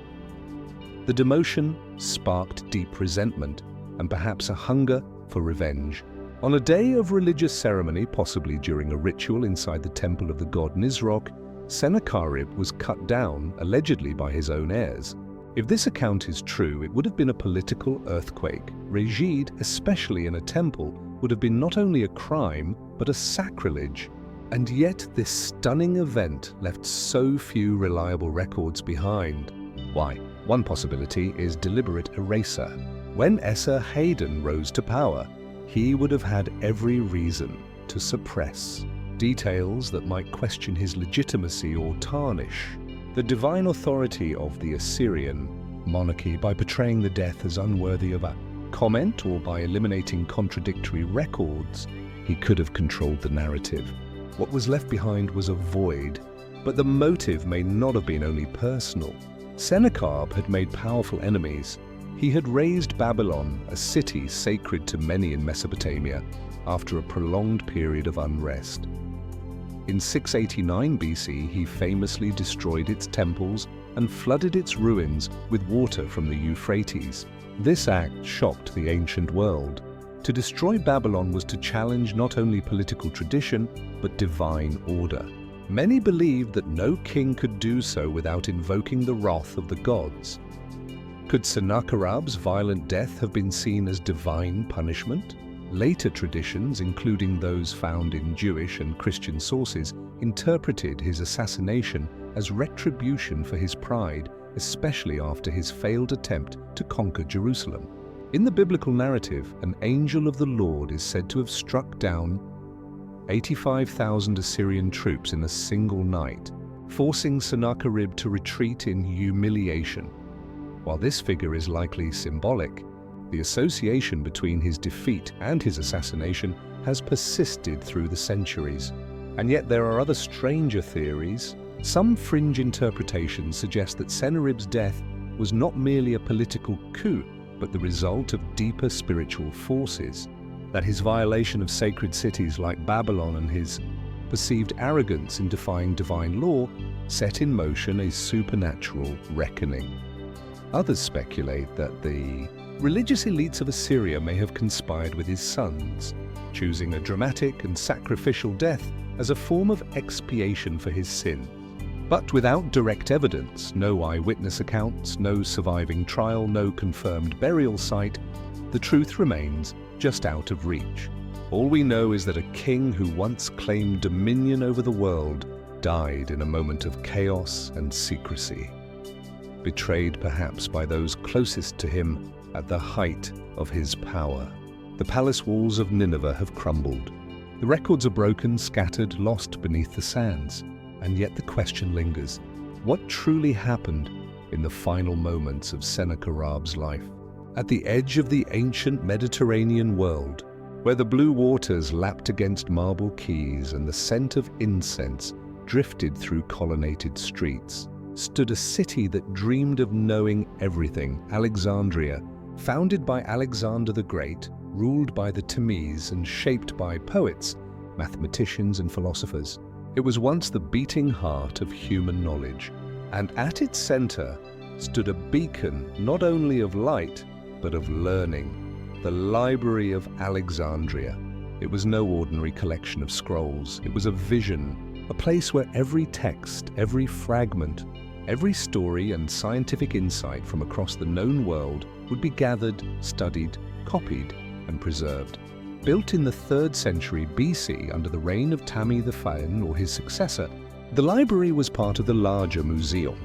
The demotion sparked deep resentment and perhaps a hunger for revenge. On a day of religious ceremony, possibly during a ritual inside the temple of the god Nisroch, Sennacherib was cut down, allegedly by his own heirs. If this account is true, it would have been a political earthquake. Regid, especially in a temple, would have been not only a crime, but a sacrilege. And yet this stunning event left so few reliable records behind. Why? One possibility is deliberate erasure. When Esarhaddon rose to power, he would have had every reason to suppress details that might question his legitimacy or tarnish the divine authority of the Assyrian monarchy by portraying the death as unworthy of a comment, or by eliminating contradictory records. He could have controlled the narrative. What was left behind was a void, but the motive may not have been only personal. Sennacherib had made powerful enemies. He had razed Babylon, a city sacred to many in Mesopotamia, after a prolonged period of unrest. In 689 BC, he famously destroyed its temples and flooded its ruins with water from the Euphrates. This act shocked the ancient world. To destroy Babylon was to challenge not only political tradition, but divine order. Many believed that no king could do so without invoking the wrath of the gods. Could Sennacherib's violent death have been seen as divine punishment? Later traditions, including those found in Jewish and Christian sources, interpreted his assassination as retribution for his pride, especially after his failed attempt to conquer Jerusalem. In the biblical narrative, an angel of the Lord is said to have struck down 85,000 Assyrian troops in a single night, forcing Sennacherib to retreat in humiliation. While this figure is likely symbolic, the association between his defeat and his assassination has persisted through the centuries. And yet there are other stranger theories. Some fringe interpretations suggest that Sennacherib's death was not merely a political coup, but the result of deeper spiritual forces, that his violation of sacred cities like Babylon and his perceived arrogance in defying divine law set in motion a supernatural reckoning. Others speculate that the religious elites of Assyria may have conspired with his sons, choosing a dramatic and sacrificial death as a form of expiation for his sin. But without direct evidence, no eyewitness accounts, no surviving trial, no confirmed burial site, the truth remains just out of reach. All we know is that a king who once claimed dominion over the world died in a moment of chaos and secrecy, betrayed perhaps by those closest to him at the height of his power. The palace walls of Nineveh have crumbled. The records are broken, scattered, lost beneath the sands. And yet the question lingers: what truly happened in the final moments of Sennacherib's life? At the edge of the ancient Mediterranean world, where the blue waters lapped against marble quays and the scent of incense drifted through colonnaded streets, stood a city that dreamed of knowing everything: Alexandria, founded by Alexander the Great, ruled by the Tamiz and shaped by poets, mathematicians and philosophers. It was once the beating heart of human knowledge, and at its center stood a beacon not only of light, but of learning, the Library of Alexandria. It was no ordinary collection of scrolls. It was a vision, a place where every text, every fragment, every story and scientific insight from across the known world would be gathered, studied, copied, and preserved. Built in the 3rd century BC under the reign of Tami the Fain or his successor, the library was part of the larger museum,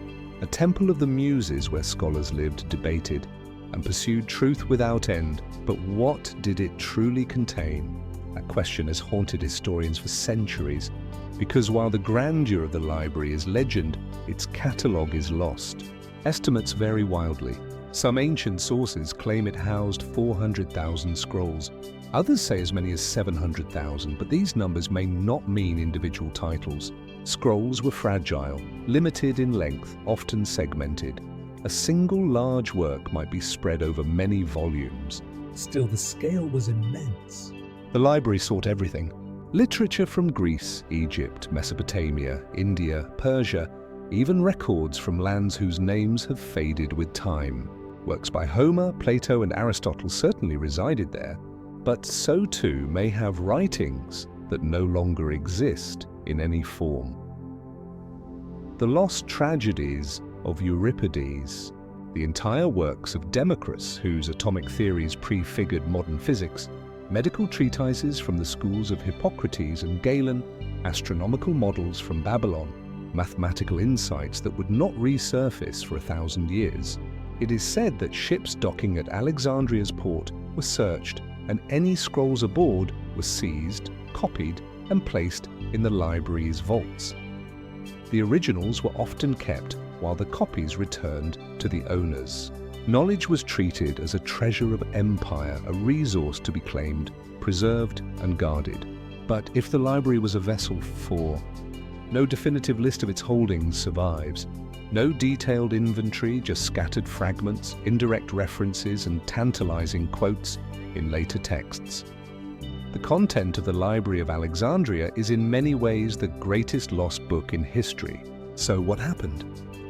a temple of the muses where scholars lived, debated, and pursued truth without end. But what did it truly contain? That question has haunted historians for centuries, because while the grandeur of the library is legend, its catalogue is lost. Estimates vary wildly. Some ancient sources claim it housed 400,000 scrolls. Others say as many as 700,000, but these numbers may not mean individual titles. Scrolls were fragile, limited in length, often segmented. A single large work might be spread over many volumes. Still, the scale was immense. The library sought everything: literature from Greece, Egypt, Mesopotamia, India, Persia, even records from lands whose names have faded with time. Works by Homer, Plato, and Aristotle certainly resided there, but so too may have writings that no longer exist in any form. The lost tragedies of Euripides, the entire works of Democritus, whose atomic theories prefigured modern physics, medical treatises from the schools of Hippocrates and Galen, astronomical models from Babylon, mathematical insights that would not resurface for 1,000 years. It is said that ships docking at Alexandria's port were searched, and any scrolls aboard were seized, copied, and placed in the library's vaults. The originals were often kept while the copies returned to the owners. Knowledge was treated as a treasure of empire, a resource to be claimed, preserved, and guarded. But if the library was a vessel for, no definitive list of its holdings survives. No detailed inventory, just scattered fragments, indirect references, and tantalizing quotes in later texts. The content of the Library of Alexandria is in many ways the greatest lost book in history. So what happened?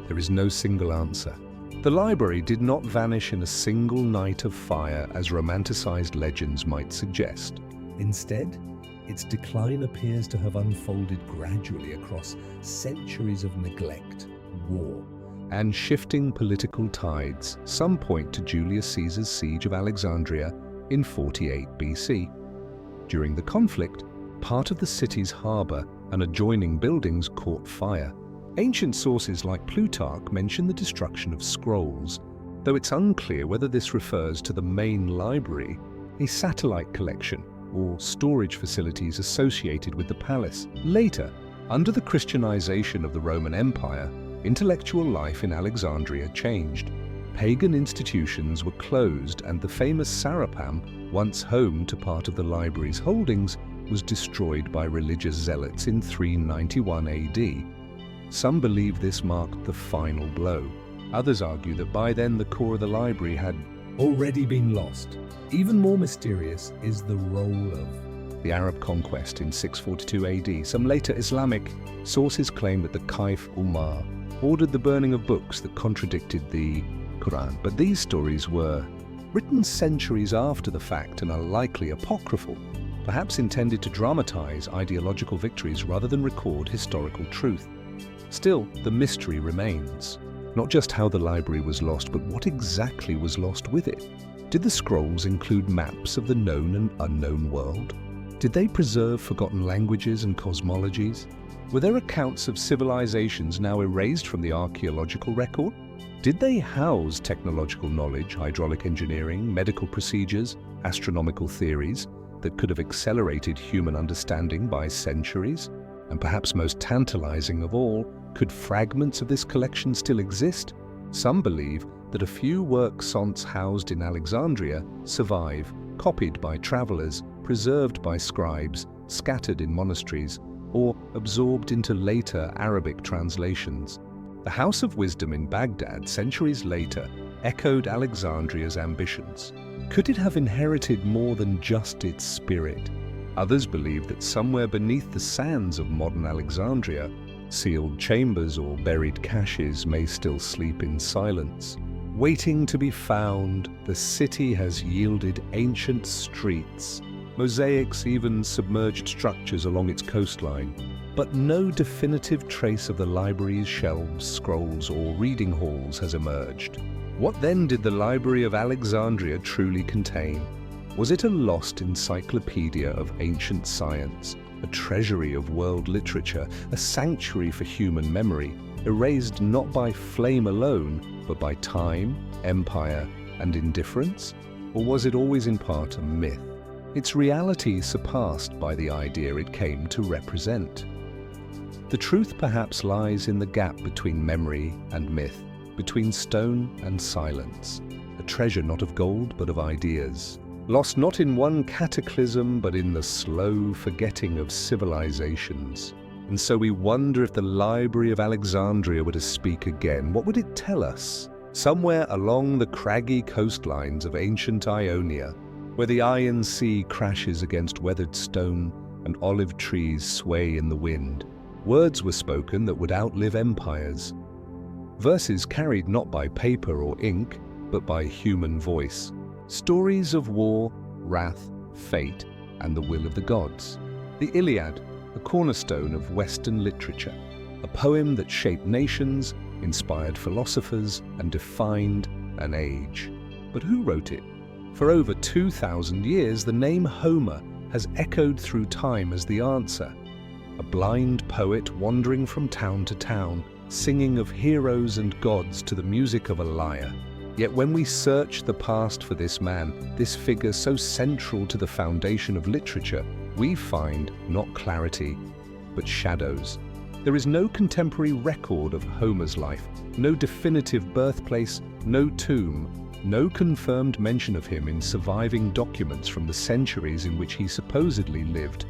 There is no single answer. The library did not vanish in a single night of fire as romanticized legends might suggest. Instead, its decline appears to have unfolded gradually across centuries of neglect, war, and shifting political tides. Some point to Julius Caesar's siege of Alexandria in 48 BC. During the conflict, part of the city's harbor and adjoining buildings caught fire. Ancient sources like Plutarch mention the destruction of scrolls, though it's unclear whether this refers to the main library, a satellite collection, or storage facilities associated with the palace. Later, under the Christianization of the Roman Empire, intellectual life in Alexandria changed. Pagan institutions were closed, and the famous Sarapam, once home to part of the library's holdings, was destroyed by religious zealots in 391 AD. Some believe this marked the final blow. Others argue that by then the core of the library had already been lost. Even more mysterious is the role of the Arab conquest in 642 AD. Some later Islamic sources claim that the Caliph Umar ordered the burning of books that contradicted the Quran, but these stories were written centuries after the fact and are likely apocryphal, perhaps intended to dramatize ideological victories rather than record historical truth. Still, the mystery remains. Not just how the library was lost, but what exactly was lost with it. Did the scrolls include maps of the known and unknown world? Did they preserve forgotten languages and cosmologies? Were there accounts of civilizations now erased from the archaeological record? Did they house technological knowledge, hydraulic engineering, medical procedures, astronomical theories that could have accelerated human understanding by centuries? And perhaps most tantalizing of all, could fragments of this collection still exist? Some believe that a few works once housed in Alexandria survive, copied by travelers, preserved by scribes, scattered in monasteries, or absorbed into later Arabic translations. The House of Wisdom in Baghdad, centuries later, echoed Alexandria's ambitions. Could it have inherited more than just its spirit? Others believe that somewhere beneath the sands of modern Alexandria, sealed chambers or buried caches may still sleep in silence. Waiting to be found, the city has yielded ancient streets, mosaics, even submerged structures along its coastline, but no definitive trace of the library's shelves, scrolls, or reading halls has emerged. What then did the Library of Alexandria truly contain? Was it a lost encyclopedia of ancient science, a treasury of world literature, a sanctuary for human memory, erased not by flame alone, but by time, empire, and indifference? Or was it always in part a myth, its reality surpassed by the idea it came to represent? The truth perhaps lies in the gap between memory and myth, between stone and silence, a treasure not of gold but of ideas, lost not in one cataclysm but in the slow forgetting of civilizations. And so we wonder, if the Library of Alexandria were to speak again, what would it tell us? Somewhere along the craggy coastlines of ancient Ionia, where the Iron Sea crashes against weathered stone and olive trees sway in the wind, words were spoken that would outlive empires. Verses carried not by paper or ink, but by human voice. Stories of war, wrath, fate, and the will of the gods. The Iliad, a cornerstone of Western literature, a poem that shaped nations, inspired philosophers, and defined an age. But who wrote it? For over 2,000 years, the name Homer has echoed through time as the answer. A blind poet wandering from town to town, singing of heroes and gods to the music of a lyre. Yet when we search the past for this man, this figure so central to the foundation of literature, we find not clarity, but shadows. There is no contemporary record of Homer's life, no definitive birthplace, no tomb, no confirmed mention of him in surviving documents from the centuries in which he supposedly lived.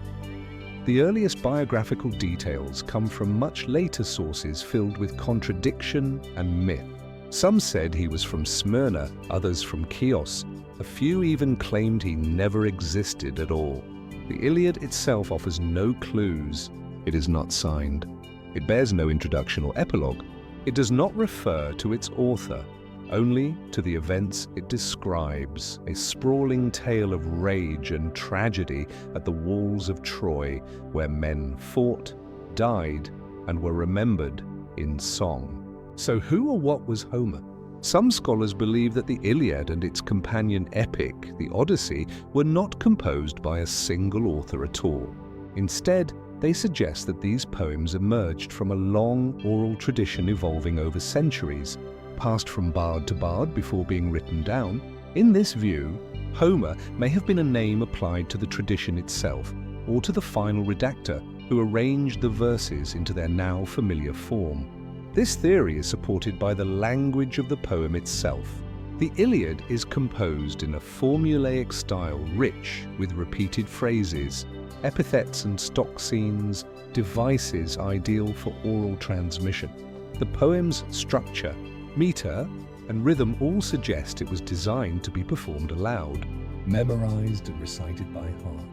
The earliest biographical details come from much later sources filled with contradiction and myth. Some said he was from Smyrna, others from Chios. A few even claimed he never existed at all. The Iliad itself offers no clues. It is not signed. It bears no introduction or epilogue. It does not refer to its author, only to the events it describes, a sprawling tale of rage and tragedy at the walls of Troy, where men fought, died, and were remembered in song. So who or what was Homer? Some scholars believe that the Iliad and its companion epic, the Odyssey, were not composed by a single author at all. Instead, they suggest that these poems emerged from a long oral tradition evolving over centuries, passed from bard to bard before being written down. In this view, Homer may have been a name applied to the tradition itself, or to the final redactor who arranged the verses into their now familiar form. This theory is supported by the language of the poem itself. The Iliad is composed in a formulaic style rich with repeated phrases, epithets and stock scenes, devices ideal for oral transmission. The poem's structure, meter, and rhythm all suggest it was designed to be performed aloud, memorized and recited by heart.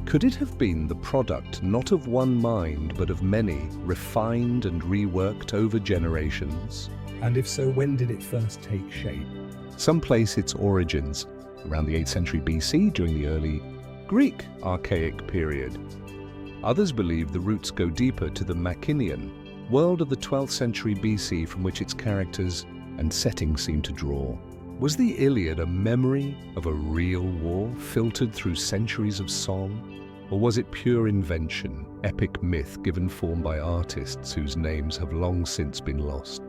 Could it have been the product not of one mind but of many, refined and reworked over generations? And if so, when did it first take shape? Some place its origins around the 8th century BC during the early Greek Archaic period. Others believe the roots go deeper to the Mycenaean world of the 12th century BC, from which its characters and setting seem to draw. Was the Iliad a memory of a real war filtered through centuries of song? Or was it pure invention, epic myth given form by artists whose names have long since been lost?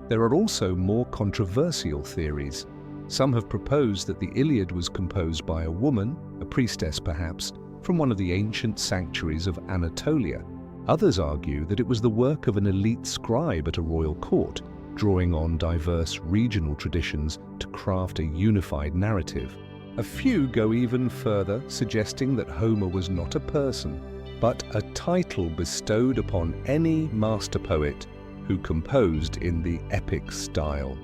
There are also more controversial theories. Some have proposed that the Iliad was composed by a woman, a priestess perhaps, from one of the ancient sanctuaries of Anatolia. Others argue that it was the work of an elite scribe at a royal court, drawing on diverse regional traditions to craft a unified narrative. A few go even further, suggesting that Homer was not a person, but a title bestowed upon any master poet who composed in the epic style.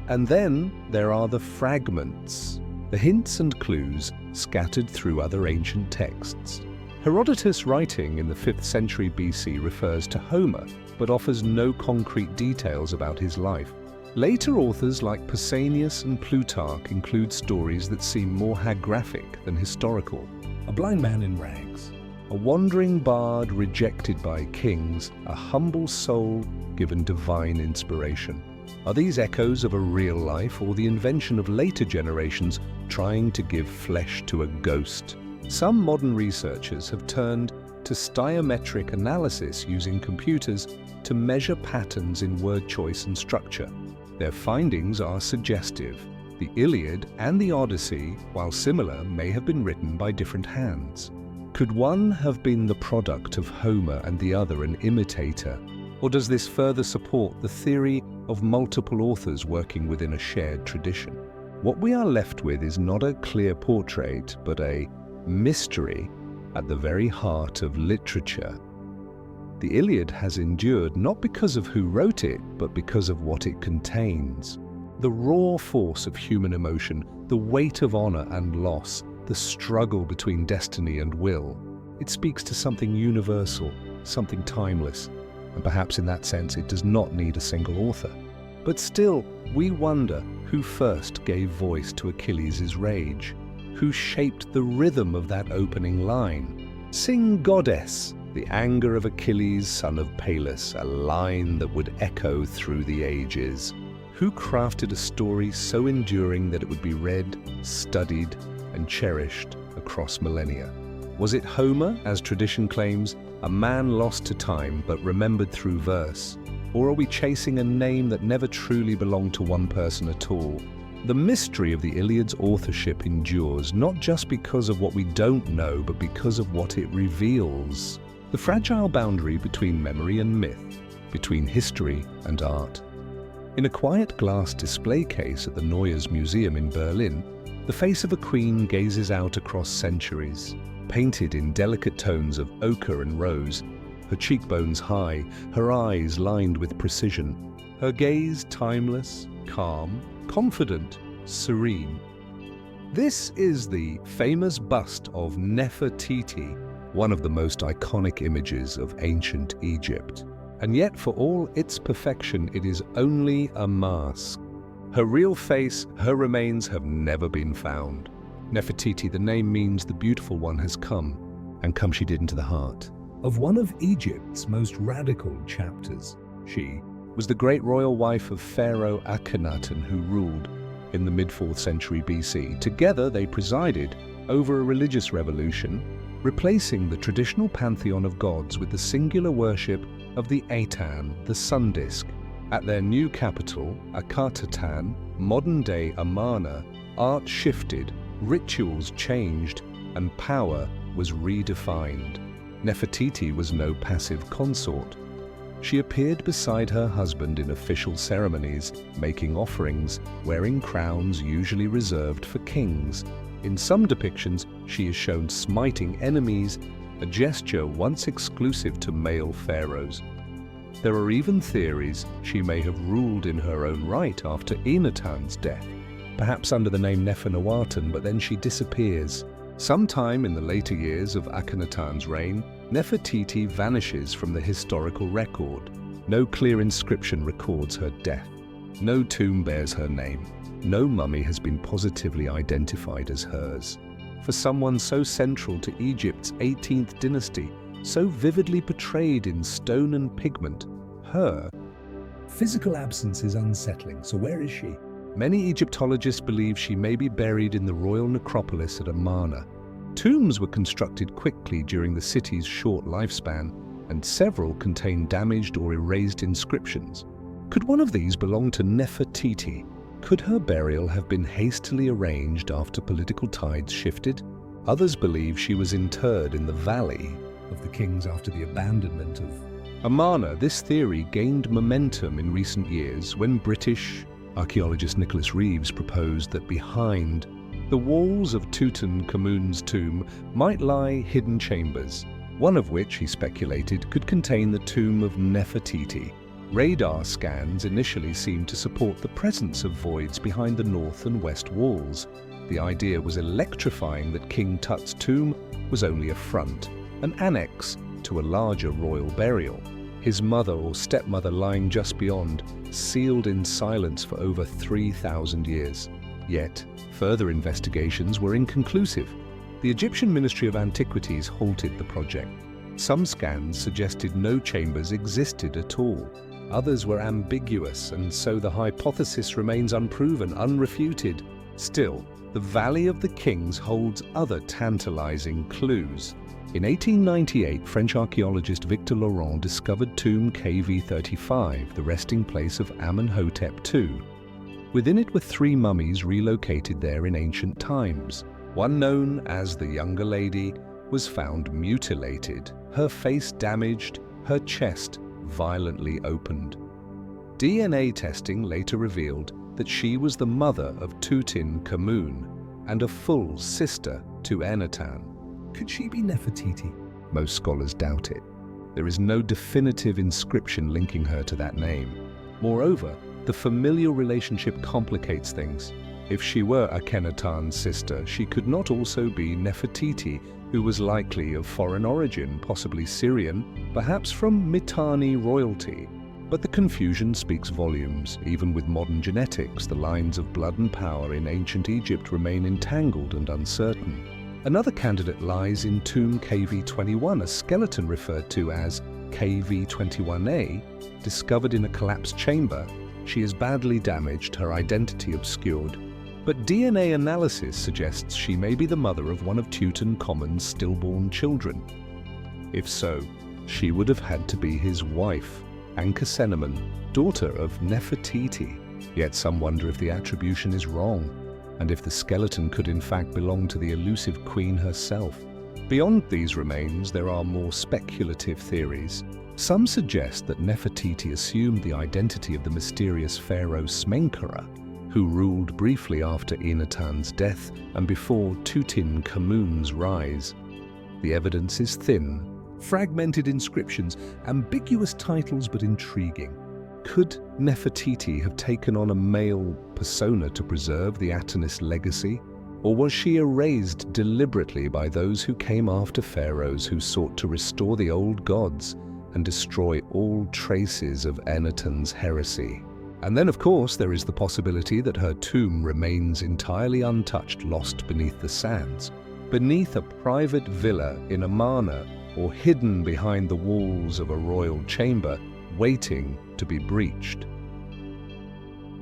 And then there are the fragments, the hints and clues scattered through other ancient texts. Herodotus' writing in the 5th century BC refers to Homer, but offers no concrete details about his life. Later authors like Pausanias and Plutarch include stories that seem more hagiographic than historical. A blind man in rags, a wandering bard rejected by kings, a humble soul given divine inspiration. Are these echoes of a real life or the invention of later generations trying to give flesh to a ghost? Some modern researchers have turned to styometric analysis using computers to measure patterns in word choice and structure. Their findings are suggestive. The Iliad and the Odyssey, while similar, may have been written by different hands. Could one have been the product of Homer and the other an imitator? Or does this further support the theory of multiple authors working within a shared tradition? What we are left with is not a clear portrait, but a mystery at the very heart of literature. The Iliad has endured not because of who wrote it, but because of what it contains. The raw force of human emotion, the weight of honor and loss, the struggle between destiny and will. It speaks to something universal, something timeless, and perhaps in that sense it does not need a single author. But still, we wonder who first gave voice to Achilles' rage, who shaped the rhythm of that opening line. Sing goddess, the anger of Achilles, son of Pallas, a line that would echo through the ages. Who crafted a story so enduring that it would be read, studied, and cherished across millennia? Was it Homer, as tradition claims, a man lost to time but remembered through verse? Or are we chasing a name that never truly belonged to one person at all? The mystery of the Iliad's authorship endures not just because of what we don't know, but because of what it reveals. The fragile boundary between memory and myth, between history and art. In a quiet glass display case at the Neues Museum in Berlin, the face of a queen gazes out across centuries, painted in delicate tones of ochre and rose, her cheekbones high, her eyes lined with precision, her gaze timeless, calm, confident, serene. This is the famous bust of Nefertiti, one of the most iconic images of ancient Egypt. And yet, for all its perfection, it is only a mask. Her real face, her remains have never been found. Nefertiti, the name means the beautiful one has come, and come she did into the heart. Of one of Egypt's most radical chapters, she was the great royal wife of Pharaoh Akhenaten, who ruled in the mid-4th century BC. Together they presided over a religious revolution, replacing the traditional pantheon of gods with the singular worship of the Aten, the sun disk. At their new capital, Akhetaten, modern-day Amarna, art shifted, rituals changed, and power was redefined. Nefertiti was no passive consort. She appeared beside her husband in official ceremonies, making offerings, wearing crowns usually reserved for kings. In some depictions, she is shown smiting enemies, a gesture once exclusive to male pharaohs. There are even theories she may have ruled in her own right after Akhenaten's death, perhaps under the name Nefertiti, but then she disappears. Sometime in the later years of Akhenaten's reign, Nefertiti vanishes from the historical record. No clear inscription records her death. No tomb bears her name. No mummy has been positively identified as hers. For someone so central to Egypt's 18th dynasty, so vividly portrayed in stone and pigment, her physical absence is unsettling, so where is she? Many Egyptologists believe she may be buried in the royal necropolis at Amarna. Tombs were constructed quickly during the city's short lifespan, and several contain damaged or erased inscriptions. Could one of these belong to Nefertiti? Could her burial have been hastily arranged after political tides shifted? Others believe she was interred in the Valley of the Kings after the abandonment of Amarna. This theory gained momentum in recent years when British archaeologist Nicholas Reeves proposed that behind the walls of Tutankhamun's tomb might lie hidden chambers, one of which, he speculated, could contain the tomb of Nefertiti. Radar scans initially seemed to support the presence of voids behind the north and west walls. The idea was electrifying that King Tut's tomb was only a front, an annex to a larger royal burial. His mother or stepmother lying just beyond, sealed in silence for over 3,000 years. Yet, further investigations were inconclusive. The Egyptian Ministry of Antiquities halted the project. Some scans suggested no chambers existed at all. Others were ambiguous, and so the hypothesis remains unproven, unrefuted. Still, the Valley of the Kings holds other tantalizing clues. In 1898, French archaeologist Victor Laurent discovered tomb KV35, the resting place of Amenhotep II. Within it were 3 mummies relocated there in ancient times. One, known as the Younger Lady, was found mutilated, her face damaged, her chest violently opened. DNA testing later revealed that she was the mother of Tutankhamun and a full sister to Akhenaten. Could she be Nefertiti? Most scholars doubt it. There is no definitive inscription linking her to that name. Moreover, the familial relationship complicates things. If she were Akhenaten's sister, she could not also be Nefertiti, who was likely of foreign origin, possibly Syrian, perhaps from Mitanni royalty. But the confusion speaks volumes. Even with modern genetics, the lines of blood and power in ancient Egypt remain entangled and uncertain. Another candidate lies in tomb KV21, a skeleton referred to as KV21A, discovered in a collapsed chamber. She is badly damaged, her identity obscured. But DNA analysis suggests she may be the mother of one of Tutankhamun's stillborn children. If so, she would have had to be his wife, Ankhesenamun, daughter of Nefertiti. Yet some wonder if the attribution is wrong, and if the skeleton could in fact belong to the elusive queen herself. Beyond these remains, there are more speculative theories. Some suggest that Nefertiti assumed the identity of the mysterious pharaoh Smenkhare, who ruled briefly after Akhenaten's death and before Tutankhamun's rise. The evidence is thin. Fragmented inscriptions, ambiguous titles but intriguing. Could Nefertiti have taken on a male persona to preserve the Atenist legacy? Or was she erased deliberately by those who came after pharaohs who sought to restore the old gods and destroy all traces of Akhenaten's heresy? And then, of course, there is the possibility that her tomb remains entirely untouched, lost beneath the sands, beneath a private villa in Amarna, or hidden behind the walls of a royal chamber, waiting to be breached.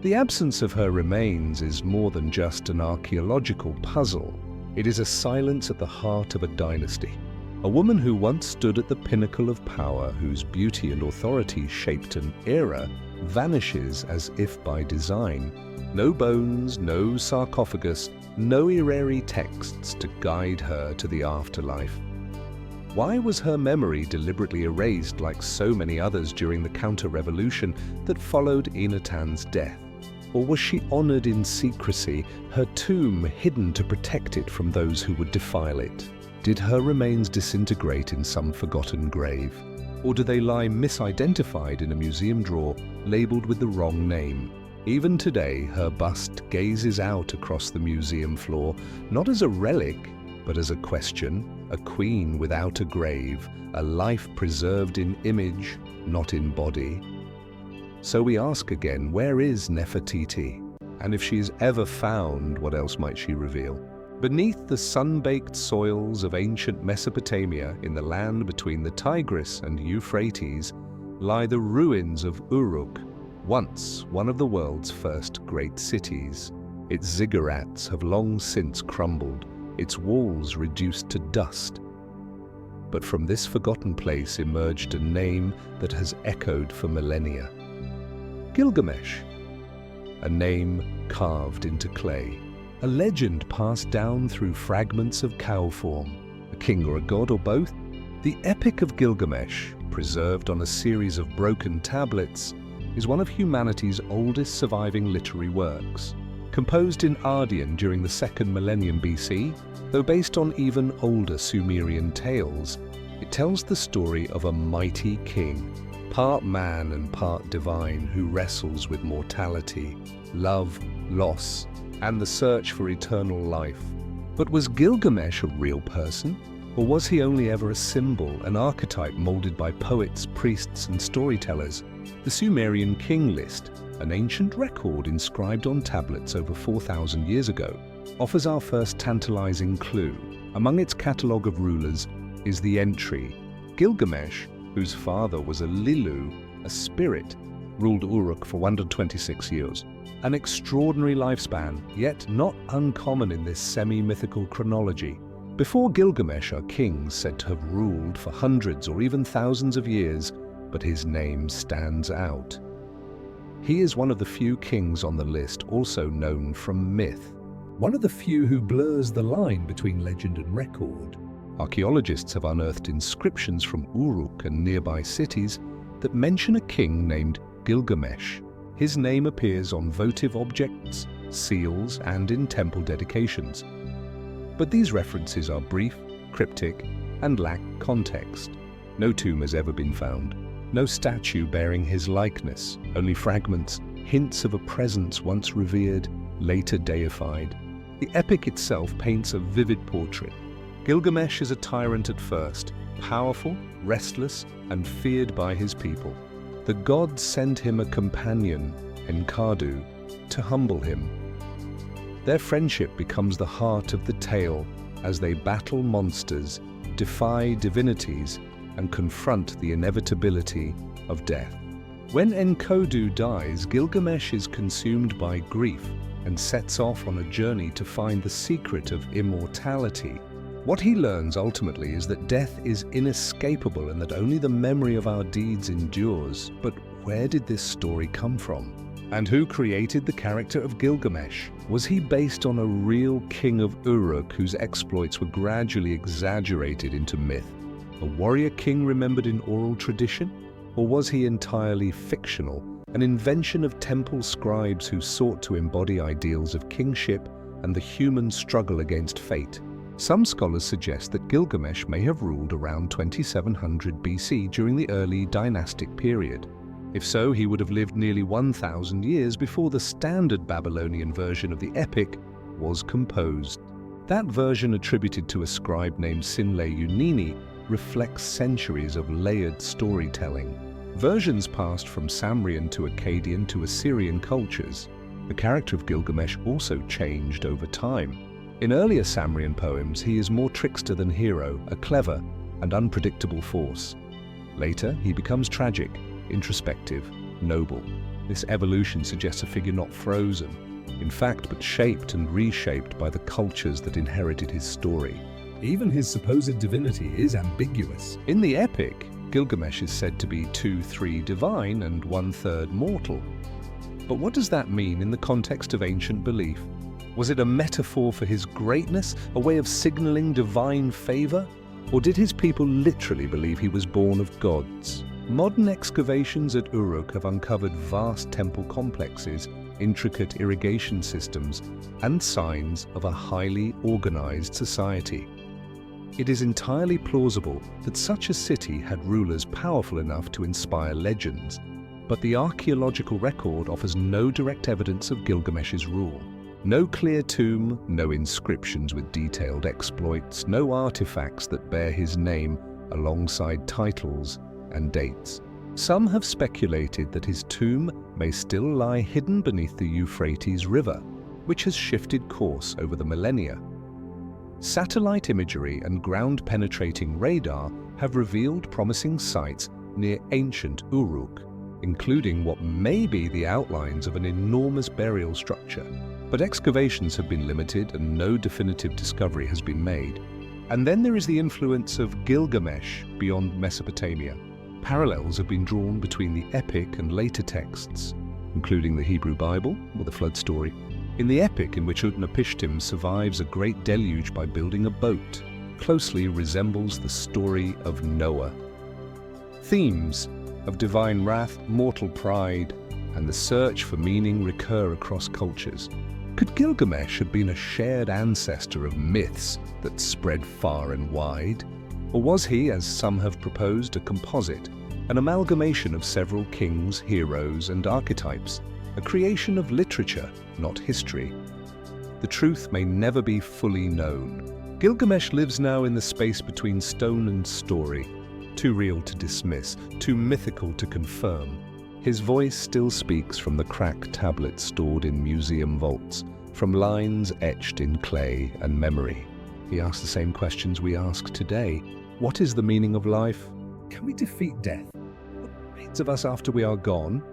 The absence of her remains is more than just an archaeological puzzle. It is a silence at the heart of a dynasty. A woman who once stood at the pinnacle of power, whose beauty and authority shaped an era, vanishes as if by design. No bones, no sarcophagus, no eerie texts to guide her to the afterlife. Why was her memory deliberately erased like so many others during the counter-revolution that followed Enatan's death? Or was she honored in secrecy, her tomb hidden to protect it from those who would defile it? Did her remains disintegrate in some forgotten grave? Or do they lie misidentified in a museum drawer, labeled with the wrong name? Even today, her bust gazes out across the museum floor, not as a relic, but as a question, a queen without a grave, a life preserved in image, not in body. So we ask again, where is Nefertiti? And if she is ever found, what else might she reveal? Beneath the sun-baked soils of ancient Mesopotamia, in the land between the Tigris and Euphrates, lie the ruins of Uruk, once one of the world's first great cities. Its ziggurats have long since crumbled, its walls reduced to dust. But from this forgotten place emerged a name that has echoed for millennia. Gilgamesh, a name carved into clay, a legend passed down through fragments of cow form, a king or a god or both. The Epic of Gilgamesh, preserved on a series of broken tablets, is one of humanity's oldest surviving literary works. Composed in Ardean during the 2nd millennium BC, though based on even older Sumerian tales, it tells the story of a mighty king, part man and part divine, who wrestles with mortality, love, loss, and the search for eternal life. But was Gilgamesh a real person? Or was he only ever a symbol, an archetype molded by poets, priests, and storytellers? The Sumerian king list, an ancient record inscribed on tablets over 4,000 years ago, offers our first tantalizing clue. Among its catalogue of rulers is the entry, Gilgamesh, whose father was a Lilu, a spirit, ruled Uruk for 126 years. An extraordinary lifespan, yet not uncommon in this semi-mythical chronology. Before Gilgamesh are kings said to have ruled for hundreds or even thousands of years, but his name stands out. He is one of the few kings on the list also known from myth. One of the few who blurs the line between legend and record. Archaeologists have unearthed inscriptions from Uruk and nearby cities that mention a king named Gilgamesh. His name appears on votive objects, seals, and in temple dedications. But these references are brief, cryptic, and lack context. No tomb has ever been found. No statue bearing his likeness, only fragments, hints of a presence once revered, later deified. The epic itself paints a vivid portrait. Gilgamesh is a tyrant at first, powerful, restless, and feared by his people. The gods send him a companion, Enkidu, to humble him. Their friendship becomes the heart of the tale as they battle monsters, defy divinities, and confront the inevitability of death. When Enkidu dies, Gilgamesh is consumed by grief and sets off on a journey to find the secret of immortality. What he learns ultimately is that death is inescapable and that only the memory of our deeds endures. But where did this story come from? And who created the character of Gilgamesh? Was he based on a real king of Uruk whose exploits were gradually exaggerated into myth? A warrior king remembered in oral tradition? Or was he entirely fictional, an invention of temple scribes who sought to embody ideals of kingship and the human struggle against fate? Some scholars suggest that Gilgamesh may have ruled around 2700 BC during the early dynastic period. If so, he would have lived nearly 1,000 years before the standard Babylonian version of the epic was composed. That version, attributed to a scribe named Sinle-Unini, reflects centuries of layered storytelling. Versions passed from Samrian to Akkadian to Assyrian cultures. The character of Gilgamesh also changed over time. In earlier Samrian poems, he is more trickster than hero, a clever and unpredictable force. Later, he becomes tragic, introspective, noble. This evolution suggests a figure not frozen, in fact, but shaped and reshaped by the cultures that inherited his story. Even his supposed divinity is ambiguous. In the epic, Gilgamesh is said to be 2/3 divine and 1/3 mortal. But what does that mean in the context of ancient belief? Was it a metaphor for his greatness, a way of signaling divine favor? Or did his people literally believe he was born of gods? Modern excavations at Uruk have uncovered vast temple complexes, intricate irrigation systems, and signs of a highly organized society. It is entirely plausible that such a city had rulers powerful enough to inspire legends, but the archaeological record offers no direct evidence of Gilgamesh's rule. No clear tomb, no inscriptions with detailed exploits, no artifacts that bear his name alongside titles and dates. Some have speculated that his tomb may still lie hidden beneath the Euphrates River, which has shifted course over the millennia. Satellite imagery and ground-penetrating radar have revealed promising sites near ancient Uruk, including what may be the outlines of an enormous burial structure. But excavations have been limited and no definitive discovery has been made. And then there is the influence of Gilgamesh beyond Mesopotamia. Parallels have been drawn between the epic and later texts, including the Hebrew Bible or the flood story. In the epic, in which Utnapishtim survives a great deluge by building a boat, closely resembles the story of Noah. Themes of divine wrath, mortal pride, and the search for meaning recur across cultures. Could Gilgamesh have been a shared ancestor of myths that spread far and wide? Or was he, as some have proposed, a composite, an amalgamation of several kings, heroes, and archetypes, a creation of literature, not history? The truth may never be fully known. Gilgamesh lives now in the space between stone and story, too real to dismiss, too mythical to confirm. His voice still speaks from the cracked tablets stored in museum vaults, from lines etched in clay and memory. He asks the same questions we ask today. What is the meaning of life? Can we defeat death? What remains of us after we are gone?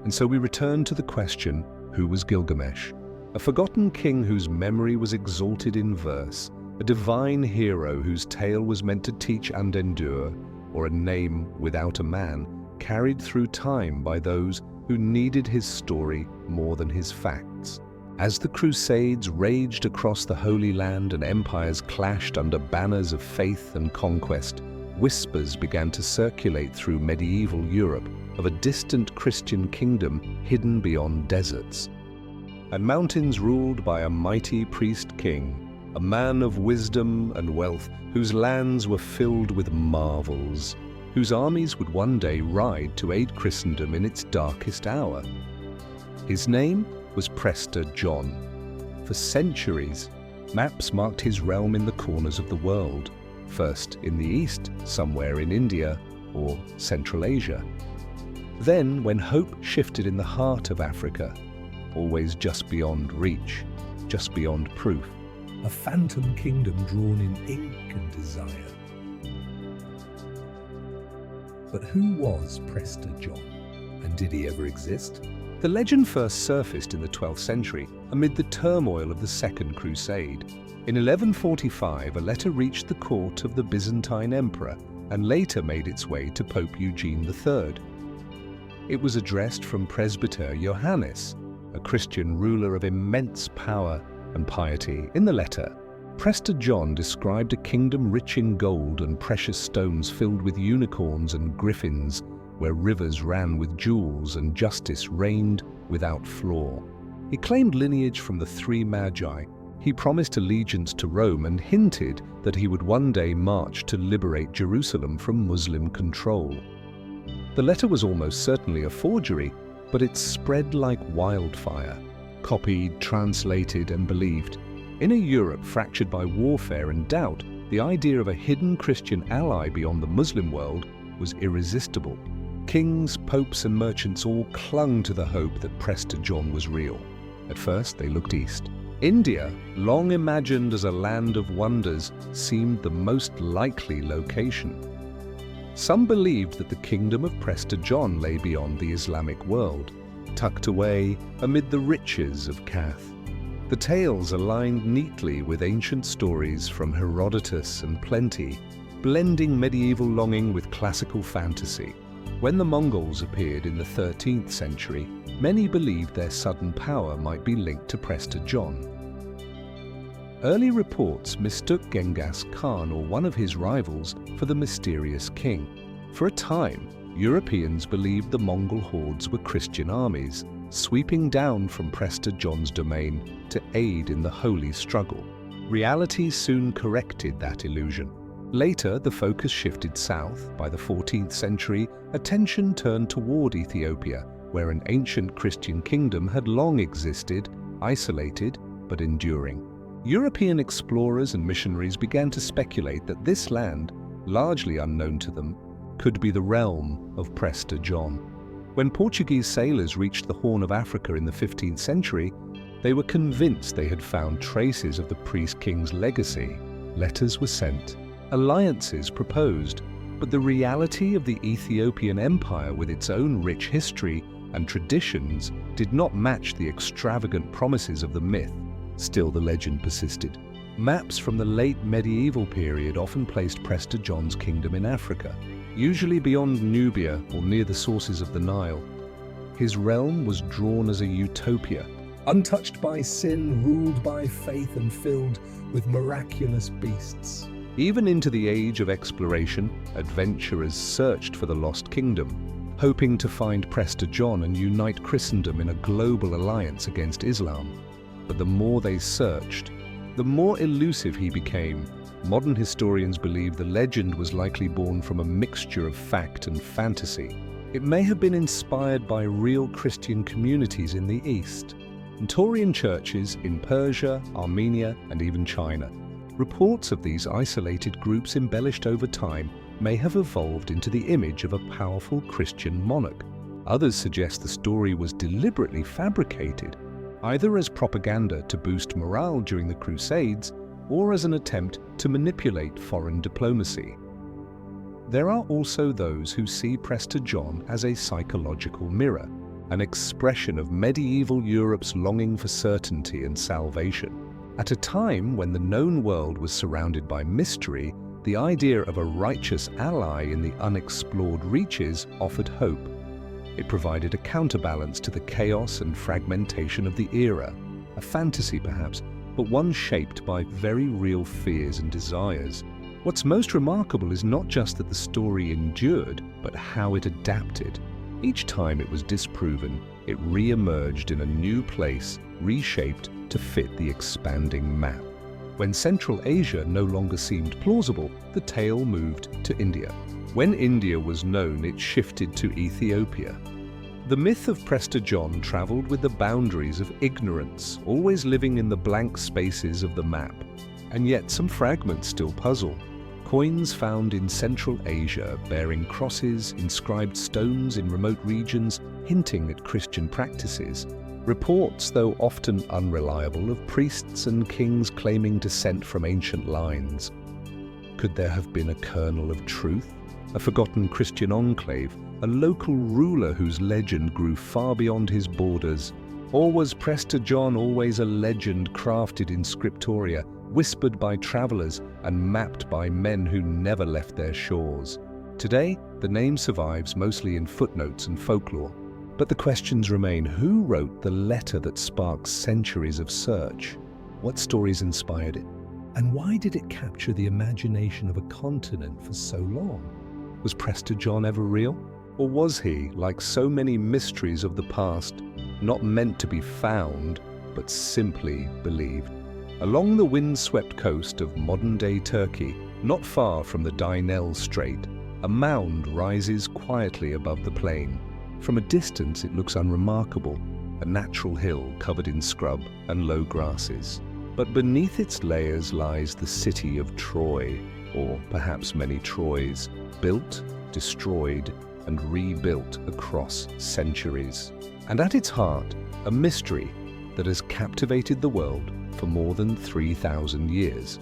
And so we return to the question, who was Gilgamesh? A forgotten king whose memory was exalted in verse, a divine hero whose tale was meant to teach and endure, or a name without a man, carried through time by those who needed his story more than his facts. As the Crusades raged across the Holy Land and empires clashed under banners of faith and conquest, whispers began to circulate through medieval Europe of a distant Christian kingdom hidden beyond deserts, and mountains ruled by a mighty priest king, a man of wisdom and wealth whose lands were filled with marvels, whose armies would one day ride to aid Christendom in its darkest hour. His name was Prester John. For centuries, maps marked his realm in the corners of the world, first in the east, somewhere in India or Central Asia. Then, when hope shifted in the heart of Africa, always just beyond reach, just beyond proof, a phantom kingdom drawn in ink and desire. But who was Prester John, and did he ever exist? The legend first surfaced in the 12th century amid the turmoil of the Second Crusade. In 1145, a letter reached the court of the Byzantine emperor and later made its way to Pope Eugene III. It was addressed from Presbyter Johannes, a Christian ruler of immense power and piety. In the letter, Prester John described a kingdom rich in gold and precious stones filled with unicorns and griffins, where rivers ran with jewels and justice reigned without flaw. He claimed lineage from the three Magi. He promised allegiance to Rome and hinted that he would one day march to liberate Jerusalem from Muslim control. The letter was almost certainly a forgery, but it spread like wildfire, copied, translated, and believed. In a Europe fractured by warfare and doubt, the idea of a hidden Christian ally beyond the Muslim world was irresistible. Kings, popes, and merchants all clung to the hope that Prester John was real. At first, they looked east. India, long imagined as a land of wonders, seemed the most likely location. Some believed that the kingdom of Prester John lay beyond the Islamic world, tucked away amid the riches of Kath. The tales aligned neatly with ancient stories from Herodotus and Plenty, blending medieval longing with classical fantasy. When the Mongols appeared in the 13th century, many believed their sudden power might be linked to Prester John. Early reports mistook Genghis Khan or one of his rivals for the mysterious king. For a time, Europeans believed the Mongol hordes were Christian armies, sweeping down from Prester John's domain to aid in the holy struggle. Reality soon corrected that illusion. Later, the focus shifted south. By the 14th century, attention turned toward Ethiopia, where an ancient Christian kingdom had long existed, isolated but enduring. European explorers and missionaries began to speculate that this land, largely unknown to them, could be the realm of Prester John. When Portuguese sailors reached the Horn of Africa in the 15th century, they were convinced they had found traces of the priest-king's legacy. Letters were sent, alliances proposed, but the reality of the Ethiopian Empire with its own rich history and traditions did not match the extravagant promises of the myth. Still, the legend persisted. Maps from the late medieval period often placed Prester John's kingdom in Africa, usually beyond Nubia or near the sources of the Nile. His realm was drawn as a utopia, untouched by sin, ruled by faith, and filled with miraculous beasts. Even into the age of exploration, adventurers searched for the lost kingdom, hoping to find Prester John and unite Christendom in a global alliance against Islam. But the more they searched, the more elusive he became. Modern historians believe the legend was likely born from a mixture of fact and fantasy. It may have been inspired by real Christian communities in the East, and Taurian churches in Persia, Armenia, and even China. Reports of these isolated groups embellished over time may have evolved into the image of a powerful Christian monarch. Others suggest the story was deliberately fabricated, either as propaganda to boost morale during the Crusades or as an attempt to manipulate foreign diplomacy. There are also those who see Prester John as a psychological mirror, an expression of medieval Europe's longing for certainty and salvation. At a time when the known world was surrounded by mystery, the idea of a righteous ally in the unexplored reaches offered hope. It provided a counterbalance to the chaos and fragmentation of the era, a fantasy perhaps, but one shaped by very real fears and desires. What's most remarkable is not just that the story endured, but how it adapted. Each time it was disproven, it re-emerged in a new place, reshaped to fit the expanding map. When Central Asia no longer seemed plausible, the tale moved to India. When India was known, it shifted to Ethiopia. The myth of Prester John traveled with the boundaries of ignorance, always living in the blank spaces of the map. And yet some fragments still puzzle. Coins found in Central Asia bearing crosses, inscribed stones in remote regions hinting at Christian practices. Reports, though often unreliable, of priests and kings claiming descent from ancient lines. Could there have been a kernel of truth? A forgotten Christian enclave, a local ruler whose legend grew far beyond his borders? Or was Prester John always a legend crafted in scriptoria, whispered by travelers and mapped by men who never left their shores? Today, the name survives mostly in footnotes and folklore. But the questions remain: who wrote the letter that sparked centuries of search? What stories inspired it? And why did it capture the imagination of a continent for so long? Was Prester John ever real? Or was he, like so many mysteries of the past, not meant to be found, but simply believed? Along the wind-swept coast of modern-day Turkey, not far from the Dinel Strait, a mound rises quietly above the plain. From a distance it looks unremarkable, a natural hill covered in scrub and low grasses. But beneath its layers lies the city of Troy, or perhaps many Troys, built, destroyed, and rebuilt across centuries. And at its heart, a mystery that has captivated the world for more than 3,000 years.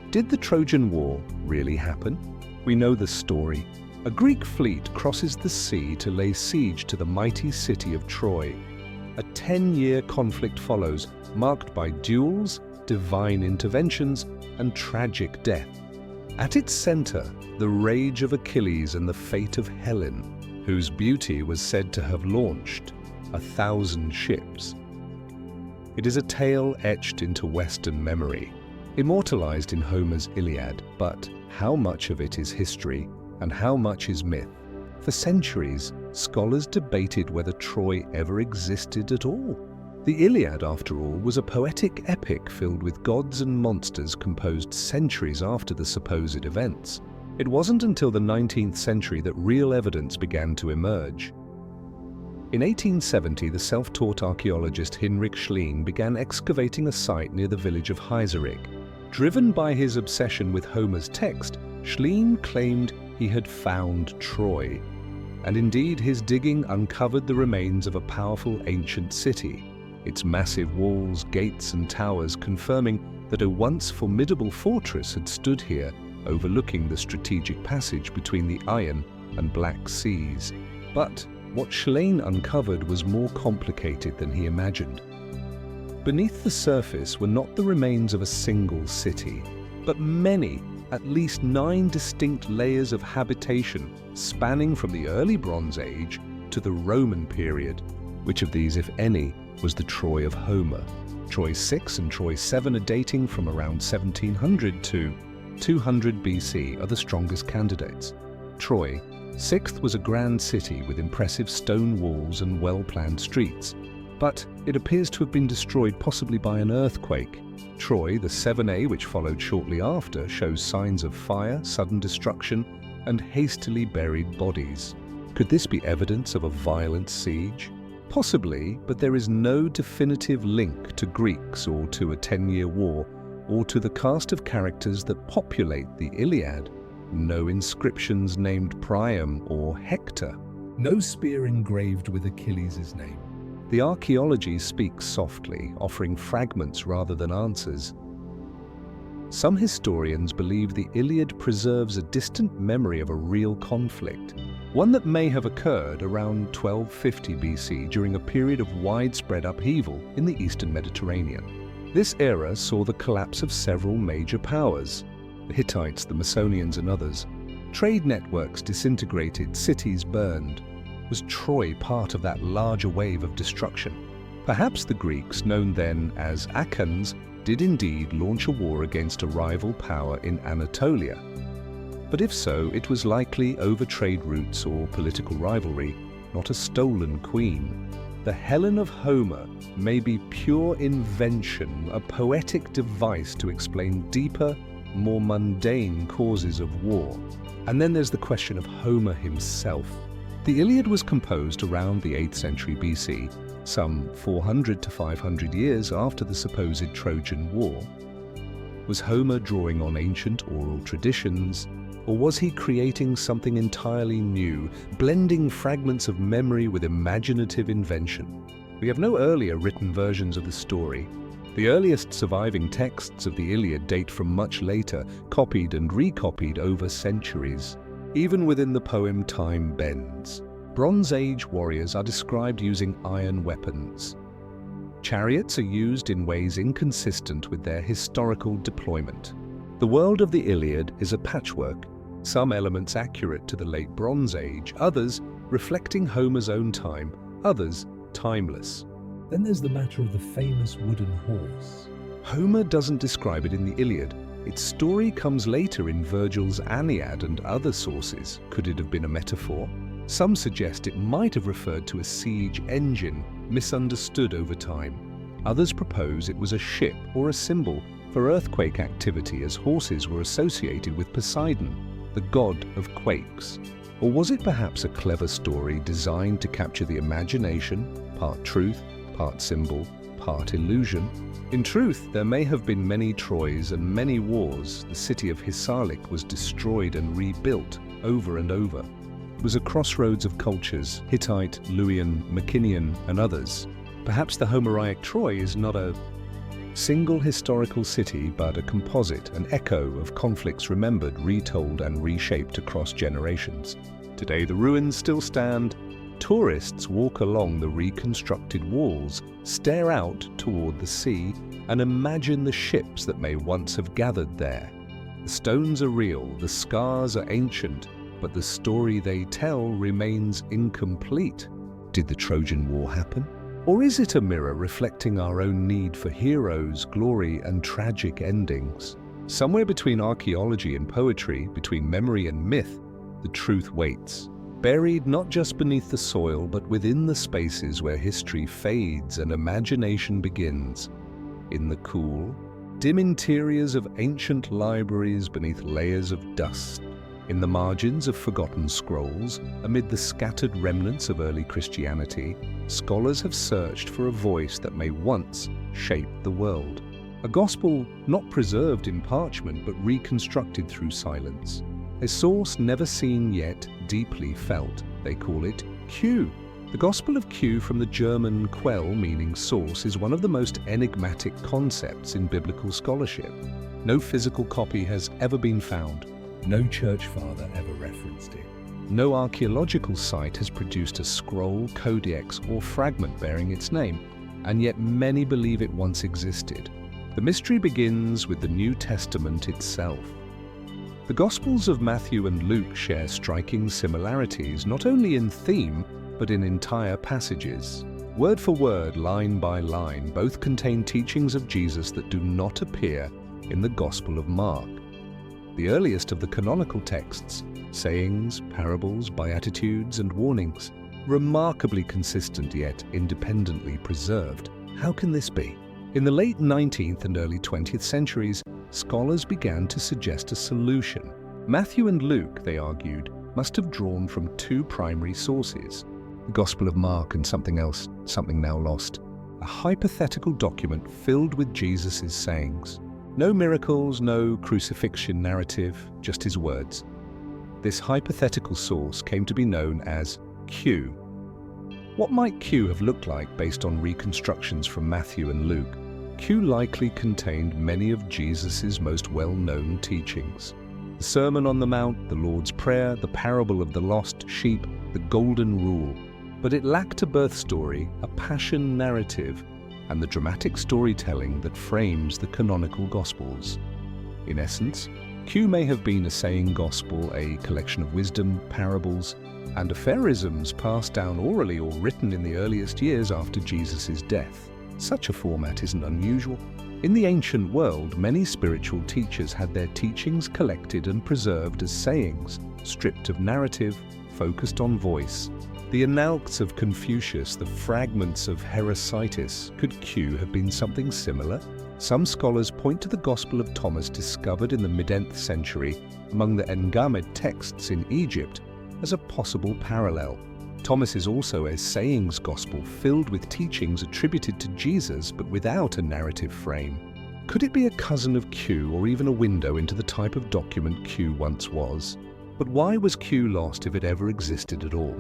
Did the Trojan War really happen? We know the story. A Greek fleet crosses the sea to lay siege to the mighty city of Troy. A 10-year conflict follows, marked by duels, divine interventions, and tragic death. At its center, the rage of Achilles and the fate of Helen, whose beauty was said to have launched 1,000 ships. It is a tale etched into Western memory, immortalized in Homer's Iliad, but how much of it is history and how much is myth? For centuries, scholars debated whether Troy ever existed at all. The Iliad, after all, was a poetic epic filled with gods and monsters composed centuries after the supposed events. It wasn't until the 19th century that real evidence began to emerge. In 1870, the self-taught archaeologist Heinrich Schlien began excavating a site near the village of Heiserig. Driven by his obsession with Homer's text, Schlien claimed he had found Troy. And indeed, his digging uncovered the remains of a powerful ancient city, its massive walls, gates and towers confirming that a once formidable fortress had stood here, overlooking the strategic passage between the Iron and Black Seas. But what Schlien uncovered was more complicated than he imagined. Beneath the surface were not the remains of a single city, but many, at least 9 distinct layers of habitation spanning from the early Bronze Age to the Roman period. Which of these, if any, was the Troy of Homer? Troy 6 and Troy 7 are dating from around 1700 to 200 BC are the strongest candidates. Troy 6th was a grand city with impressive stone walls and well-planned streets, but it appears to have been destroyed possibly by an earthquake. Troy, the 7a, which followed shortly after, shows signs of fire, sudden destruction, and hastily buried bodies. Could this be evidence of a violent siege? Possibly, but there is no definitive link to Greeks or to a 10-year war or to the cast of characters that populate the Iliad. No inscriptions named Priam or Hector. No spear engraved with Achilles' name. The archaeology speaks softly, offering fragments rather than answers. Some historians believe the Iliad preserves a distant memory of a real conflict, one that may have occurred around 1250 BC during a period of widespread upheaval in the Eastern Mediterranean. This era saw the collapse of several major powers, the Hittites, the Macedonians and others. Trade networks disintegrated, cities burned. Was Troy part of that larger wave of destruction? Perhaps the Greeks, known then as Achans, did indeed launch a war against a rival power in Anatolia. But if so, it was likely over trade routes or political rivalry, not a stolen queen. The Helen of Homer may be pure invention, a poetic device to explain deeper, more mundane causes of war. And then there's the question of Homer himself. The Iliad was composed around the 8th century BC, some 400 to 500 years after the supposed Trojan War. Was Homer drawing on ancient oral traditions, or was he creating something entirely new, blending fragments of memory with imaginative invention? We have no earlier written versions of the story. The earliest surviving texts of the Iliad date from much later, copied and recopied over centuries. Even within the poem, time bends. Bronze Age warriors are described using iron weapons. Chariots are used in ways inconsistent with their historical deployment. The world of the Iliad is a patchwork, some elements accurate to the late Bronze Age, others reflecting Homer's own time, others timeless. Then there's the matter of the famous wooden horse. Homer doesn't describe it in the Iliad. Its story comes later in Virgil's Aeneid and other sources. Could it have been a metaphor? Some suggest it might have referred to a siege engine, misunderstood over time. Others propose it was a ship or a symbol for earthquake activity, as horses were associated with Poseidon, the god of quakes. Or was it perhaps a clever story designed to capture the imagination, part truth, part symbol, part illusion? In truth, there may have been many Troys and many wars. The city of Hisarlik was destroyed and rebuilt over and over. It was a crossroads of cultures, Hittite, Luwian, Mycenaean, and others. Perhaps the Homeric Troy is not a single historical city, but a composite, an echo of conflicts remembered, retold, and reshaped across generations. Today, the ruins still stand. Tourists walk along the reconstructed walls, stare out toward the sea, and imagine the ships that may once have gathered there. The stones are real, the scars are ancient, but the story they tell remains incomplete. Did the Trojan War happen? Or is it a mirror reflecting our own need for heroes, glory, and tragic endings? Somewhere between archaeology and poetry, between memory and myth, the truth waits. Buried not just beneath the soil, but within the spaces where history fades and imagination begins. In the cool, dim interiors of ancient libraries beneath layers of dust. In the margins of forgotten scrolls, amid the scattered remnants of early Christianity, scholars have searched for a voice that may once shape the world. A gospel not preserved in parchment but reconstructed through silence. A source never seen yet deeply felt. They call it Q. The Gospel of Q, from the German Quell meaning source, is one of the most enigmatic concepts in biblical scholarship. No physical copy has ever been found. No church father ever referenced it. No archaeological site has produced a scroll, codex, or fragment bearing its name, and yet many believe it once existed. The mystery begins with the New Testament itself. The Gospels of Matthew and Luke share striking similarities, not only in theme, but in entire passages. Word for word, line by line, both contain teachings of Jesus that do not appear in the Gospel of Mark. The earliest of the canonical texts, sayings, parables, beatitudes, and warnings, remarkably consistent yet independently preserved. How can this be? In the late 19th and early 20th centuries, scholars began to suggest a solution. Matthew and Luke, they argued, must have drawn from two primary sources: the Gospel of Mark and something else, something now lost. A hypothetical document filled with Jesus' sayings. No miracles, no crucifixion narrative, just his words. This hypothetical source came to be known as Q. What might Q have looked like based on reconstructions from Matthew and Luke? Q likely contained many of Jesus' most well-known teachings. The Sermon on the Mount, the Lord's Prayer, the parable of the lost sheep, the Golden Rule. But it lacked a birth story, a passion narrative, and the dramatic storytelling that frames the canonical Gospels. In essence, Q may have been a saying gospel, a collection of wisdom, parables, and aphorisms passed down orally or written in the earliest years after Jesus' death. Such a format isn't unusual. In the ancient world, many spiritual teachers had their teachings collected and preserved as sayings, stripped of narrative, focused on voice. The Analects of Confucius, the fragments of Heraclitus, could Q have been something similar? Some scholars point to the Gospel of Thomas discovered in the mid-10th century among the Engamed texts in Egypt as a possible parallel. Thomas is also a sayings gospel filled with teachings attributed to Jesus but without a narrative frame. Could it be a cousin of Q, or even a window into the type of document Q once was? But why was Q lost if it ever existed at all?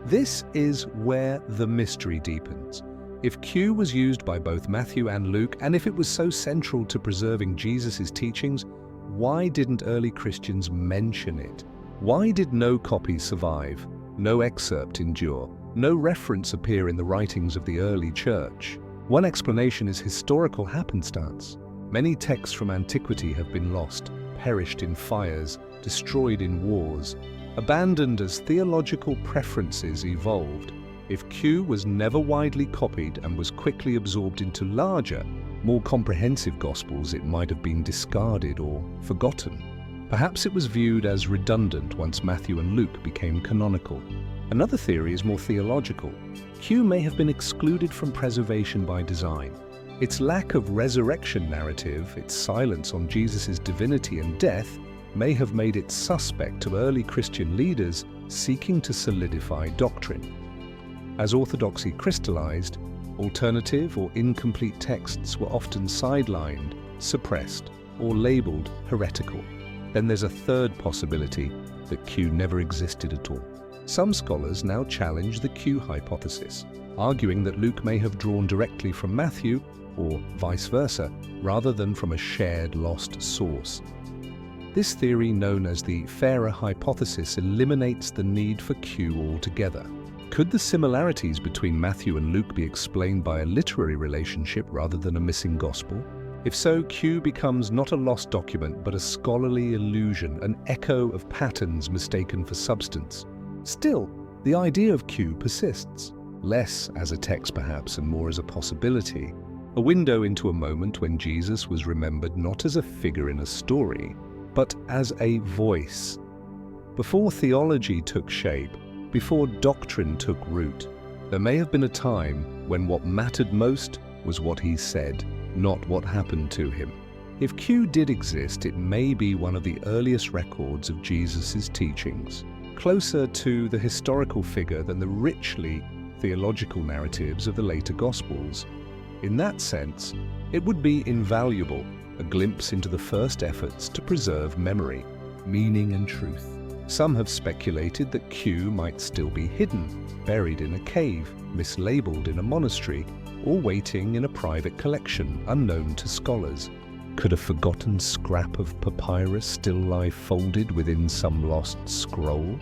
This is where the mystery deepens. If Q was used by both Matthew and Luke, and if it was so central to preserving Jesus' teachings, why didn't early Christians mention it? Why did no copy survive, no excerpt endure, no reference appear in the writings of the early church? One explanation is historical happenstance. Many texts from antiquity have been lost, perished in fires, destroyed in wars, abandoned as theological preferences evolved. If Q was never widely copied and was quickly absorbed into larger, more comprehensive Gospels, it might have been discarded or forgotten. Perhaps it was viewed as redundant once Matthew and Luke became canonical. Another theory is more theological. Q may have been excluded from preservation by design. Its lack of resurrection narrative, its silence on Jesus' divinity and death, may have made it suspect to early Christian leaders seeking to solidify doctrine. As orthodoxy crystallized, alternative or incomplete texts were often sidelined, suppressed, or labeled heretical. Then there's a third possibility, that Q never existed at all. Some scholars now challenge the Q hypothesis, arguing that Luke may have drawn directly from Matthew, or vice versa, rather than from a shared lost source. This theory, known as the Fairer hypothesis, eliminates the need for Q altogether. Could the similarities between Matthew and Luke be explained by a literary relationship rather than a missing gospel? If so, Q becomes not a lost document but a scholarly illusion, an echo of patterns mistaken for substance. Still, the idea of Q persists. less as a text perhaps and more as a possibility, a window into a moment when Jesus was remembered not as a figure in a story, but as a voice. Before theology took shape, before doctrine took root, there may have been a time when what mattered most was what he said, not what happened to him. If Q did exist, it may be one of the earliest records of Jesus' teachings, closer to the historical figure than the richly theological narratives of the later Gospels. In that sense, it would be invaluable, a glimpse into the first efforts to preserve memory, meaning and truth. Some have speculated that Q might still be hidden, buried in a cave, mislabeled in a monastery, or waiting in a private collection unknown to scholars. Could a forgotten scrap of papyrus still lie folded within some lost scroll?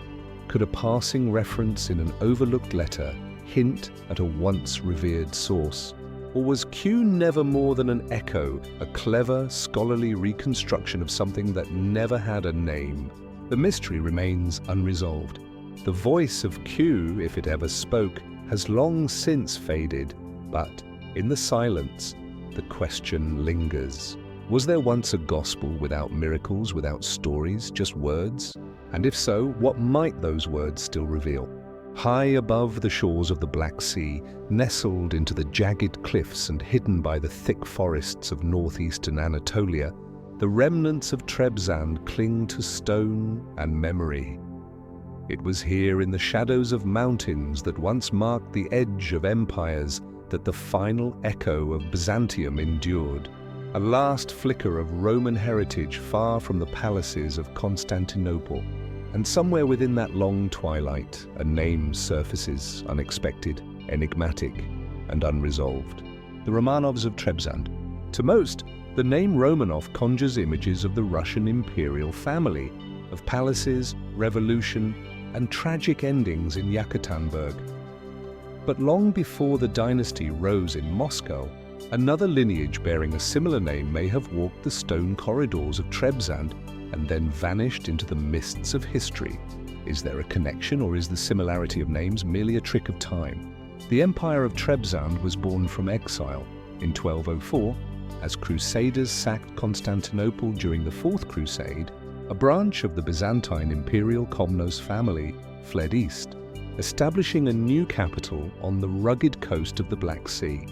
Could a passing reference in an overlooked letter hint at a once revered source? Or was Q never more than an echo, a clever, scholarly reconstruction of something that never had a name? The mystery remains unresolved. The voice of Q, if it ever spoke, has long since faded, but in the silence, the question lingers. Was there once a gospel without miracles, without stories, just words? And if so, what might those words still reveal? High above the shores of the Black Sea, nestled into the jagged cliffs and hidden by the thick forests of northeastern Anatolia, the remnants of Trebizond cling to stone and memory. It was here in the shadows of mountains that once marked the edge of empires that the final echo of Byzantium endured. A last flicker of Roman heritage far from the palaces of Constantinople. And somewhere within that long twilight, a name surfaces, unexpected, enigmatic, and unresolved. The Romanovs of Trebizond. To most, the name Romanov conjures images of the Russian imperial family, of palaces, revolution, and tragic endings in Yekaterinburg. But long before the dynasty rose in Moscow, another lineage bearing a similar name may have walked the stone corridors of Trebizond and then vanished into the mists of history. Is there a connection, or is the similarity of names merely a trick of time? The Empire of Trebizond was born from exile in 1204. As Crusaders sacked Constantinople during the Fourth Crusade, a branch of the Byzantine imperial Komnenos family fled east, establishing a new capital on the rugged coast of the Black Sea.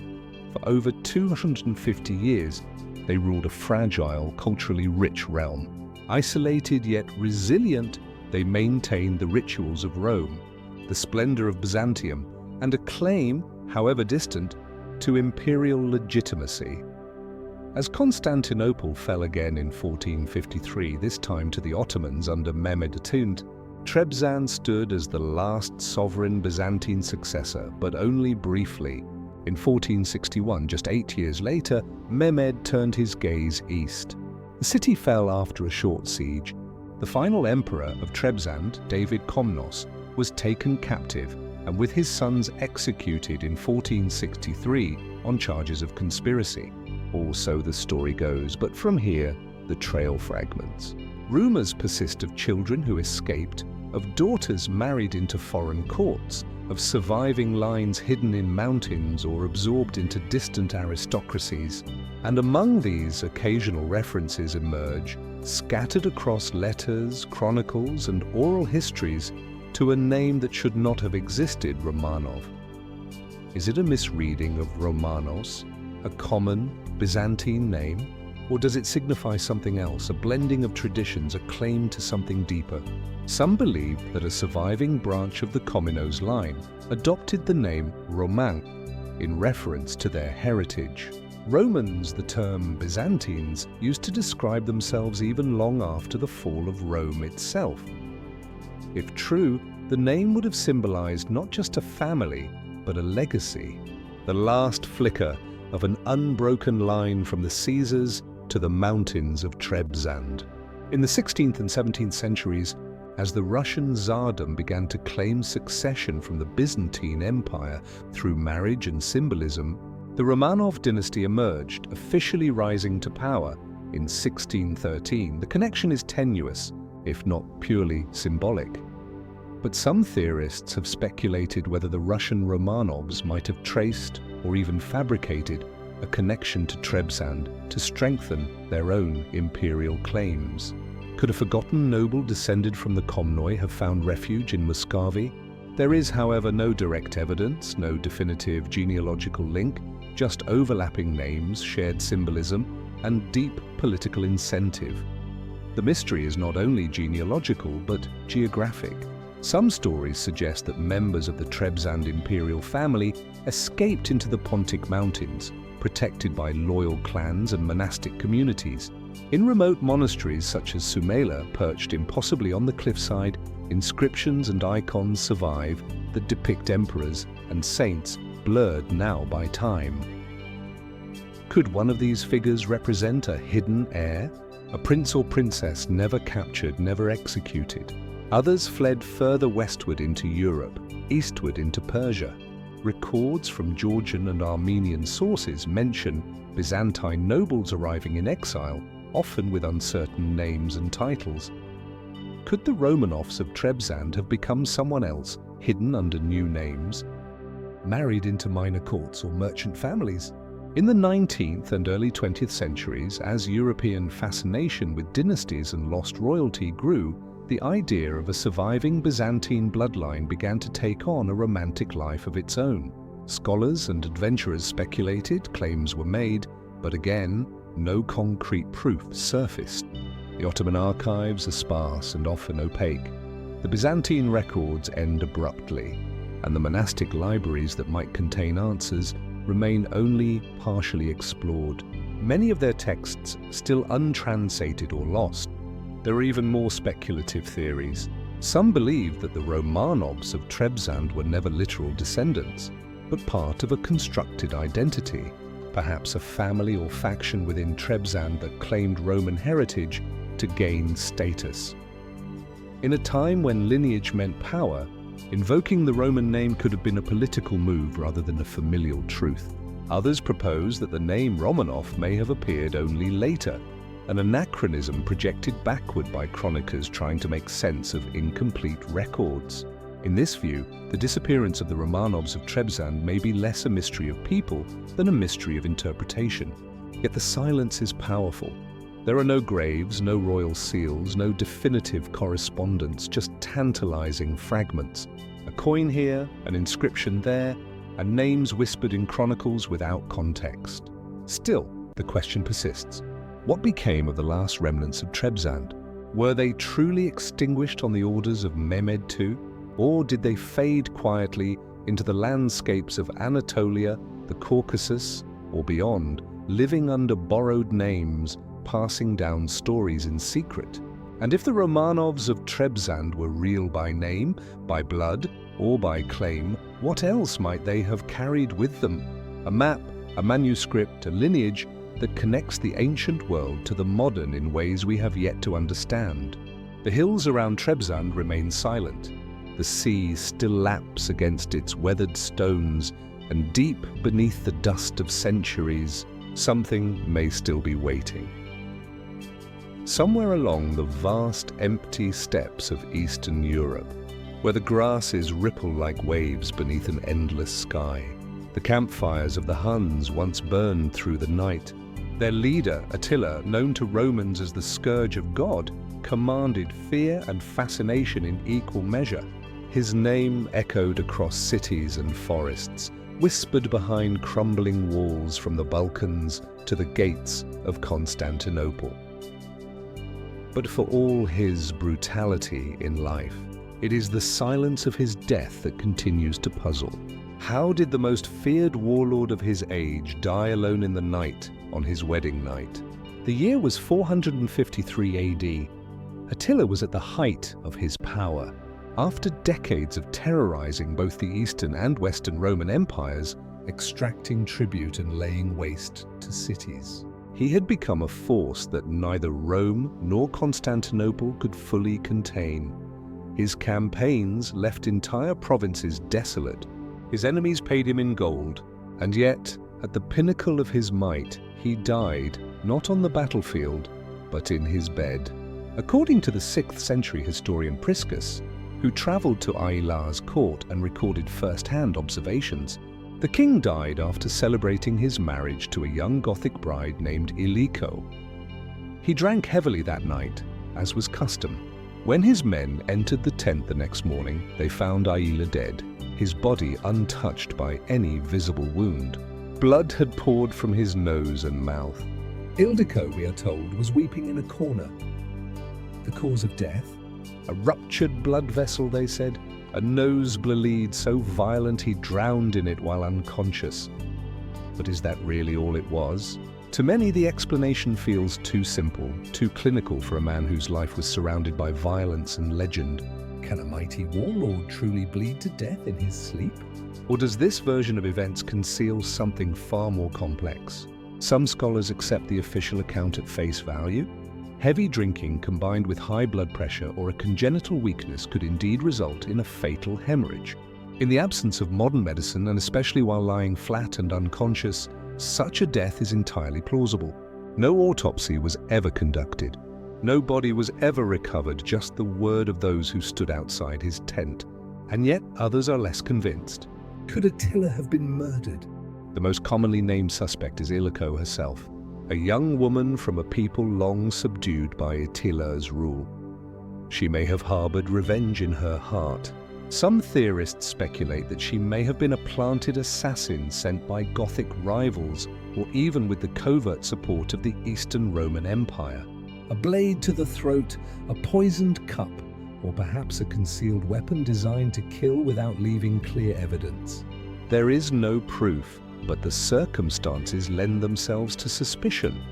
For over 250 years, they ruled a fragile, culturally rich realm. Isolated yet resilient, they maintained the rituals of Rome, the splendor of Byzantium, and a claim, however distant, to imperial legitimacy. As Constantinople fell again in 1453, this time to the Ottomans under Mehmed II, Trebizond stood as the last sovereign Byzantine successor, but only briefly. In 1461, just 8 years later, Mehmed turned his gaze east. The city fell after a short siege. The final emperor of Trebizond, David Komnenos, was taken captive and with his sons executed in 1463 on charges of conspiracy. Or so the story goes, but from here, the trail fragments. Rumors persist of children who escaped, of daughters married into foreign courts, of surviving lines hidden in mountains or absorbed into distant aristocracies. And among these, occasional references emerge, scattered across letters, chronicles, and oral histories, to a name that should not have existed, Romanov. Is it a misreading of Romanos, a common Byzantine name? Or does it signify something else, a blending of traditions, a claim to something deeper? Some believe that a surviving branch of the Komnenos line adopted the name Roman in reference to their heritage. Romans, the term Byzantines, used to describe themselves even long after the fall of Rome itself. If true, the name would have symbolized not just a family, but a legacy, the last flicker of an unbroken line from the Caesars to the mountains of Trebizond. In the 16th and 17th centuries, as the Russian Tsardom began to claim succession from the Byzantine Empire through marriage and symbolism, the Romanov dynasty emerged, officially rising to power in 1613. The connection is tenuous, if not purely symbolic. But some theorists have speculated whether the Russian Romanovs might have traced or even fabricated a connection to Trebizond to strengthen their own imperial claims. Could a forgotten noble descended from the Komnoi have found refuge in Muscovy? There is, however, no direct evidence, no definitive genealogical link, just overlapping names, shared symbolism, and deep political incentive. The mystery is not only genealogical, but geographic. Some stories suggest that members of the Trebizond imperial family escaped into the Pontic Mountains, protected by loyal clans and monastic communities. In remote monasteries such as Sumela, perched impossibly on the cliffside, inscriptions and icons survive that depict emperors and saints blurred now by time. Could one of these figures represent a hidden heir? A prince or princess never captured, never executed. Others fled further westward into Europe, eastward into Persia. Records from Georgian and Armenian sources mention Byzantine nobles arriving in exile, often with uncertain names and titles. Could the Romanovs of Trebizond have become someone else, hidden under new names? Married into minor courts or merchant families? In the 19th and early 20th centuries, as European fascination with dynasties and lost royalty grew, the idea of a surviving Byzantine bloodline began to take on a romantic life of its own. Scholars and adventurers speculated, claims were made, but again, no concrete proof surfaced. The Ottoman archives are sparse and often opaque. The Byzantine records end abruptly, and the monastic libraries that might contain answers remain only partially explored. Many of their texts still untranslated or lost. There are even more speculative theories. Some believe that the Romanovs of Trebizond were never literal descendants, but part of a constructed identity, perhaps a family or faction within Trebizond that claimed Roman heritage to gain status. In a time when lineage meant power, invoking the Roman name could have been a political move rather than a familial truth. Others propose that the name Romanov may have appeared only later, an anachronism projected backward by chroniclers trying to make sense of incomplete records. In this view, the disappearance of the Romanovs of Trebizond may be less a mystery of people than a mystery of interpretation. Yet the silence is powerful. There are no graves, no royal seals, no definitive correspondence, just tantalizing fragments. A coin here, an inscription there, and names whispered in chronicles without context. Still, the question persists. What became of the last remnants of Trebizond? Were they truly extinguished on the orders of Mehmed II? Or did they fade quietly into the landscapes of Anatolia, the Caucasus, or beyond, living under borrowed names, passing down stories in secret? And if the Romanovs of Trebizond were real by name, by blood, or by claim, what else might they have carried with them? A map, a manuscript, a lineage that connects the ancient world to the modern in ways we have yet to understand. The hills around Trebizond remain silent. The sea still laps against its weathered stones, and deep beneath the dust of centuries, something may still be waiting. Somewhere along the vast empty steppes of Eastern Europe, where the grasses ripple like waves beneath an endless sky, the campfires of the Huns once burned through the night. Their leader, Attila, known to Romans as the Scourge of God, commanded fear and fascination in equal measure. His name echoed across cities and forests, whispered behind crumbling walls from the Balkans to the gates of Constantinople. But for all his brutality in life, it is the silence of his death that continues to puzzle. How did the most feared warlord of his age die alone in the night on his wedding night? The year was 453 AD. Attila was at the height of his power. After decades of terrorizing both the Eastern and Western Roman empires, extracting tribute and laying waste to cities, he had become a force that neither Rome nor Constantinople could fully contain. His campaigns left entire provinces desolate. His enemies paid him in gold, and yet, at the pinnacle of his might, he died not on the battlefield, but in his bed. According to the 6th century historian Priscus, who travelled to Aila's court and recorded first-hand observations. The king died after celebrating his marriage to a young Gothic bride named Illico. He drank heavily that night, as was custom. When his men entered the tent the next morning, they found Aila dead, his body untouched by any visible wound. Blood had poured from his nose and mouth. Ildico, we are told, was weeping in a corner. The cause of death? A ruptured blood vessel, they said, a nosebleed so violent he drowned in it while unconscious. But is that really all it was? To many, the explanation feels too simple, too clinical for a man whose life was surrounded by violence and legend. Can a mighty warlord truly bleed to death in his sleep? Or does this version of events conceal something far more complex? Some scholars accept the official account at face value. Heavy drinking combined with high blood pressure or a congenital weakness could indeed result in a fatal hemorrhage. In the absence of modern medicine, and especially while lying flat and unconscious, such a death is entirely plausible. No autopsy was ever conducted. No body was ever recovered, just the word of those who stood outside his tent. And yet others are less convinced. Could Attila have been murdered? The most commonly named suspect is Illico herself, a young woman from a people long subdued by Attila's rule. She may have harbored revenge in her heart. Some theorists speculate that she may have been a planted assassin sent by Gothic rivals, or even with the covert support of the Eastern Roman Empire. A blade to the throat, a poisoned cup, or perhaps a concealed weapon designed to kill without leaving clear evidence. There is no proof, but the circumstances lend themselves to suspicion.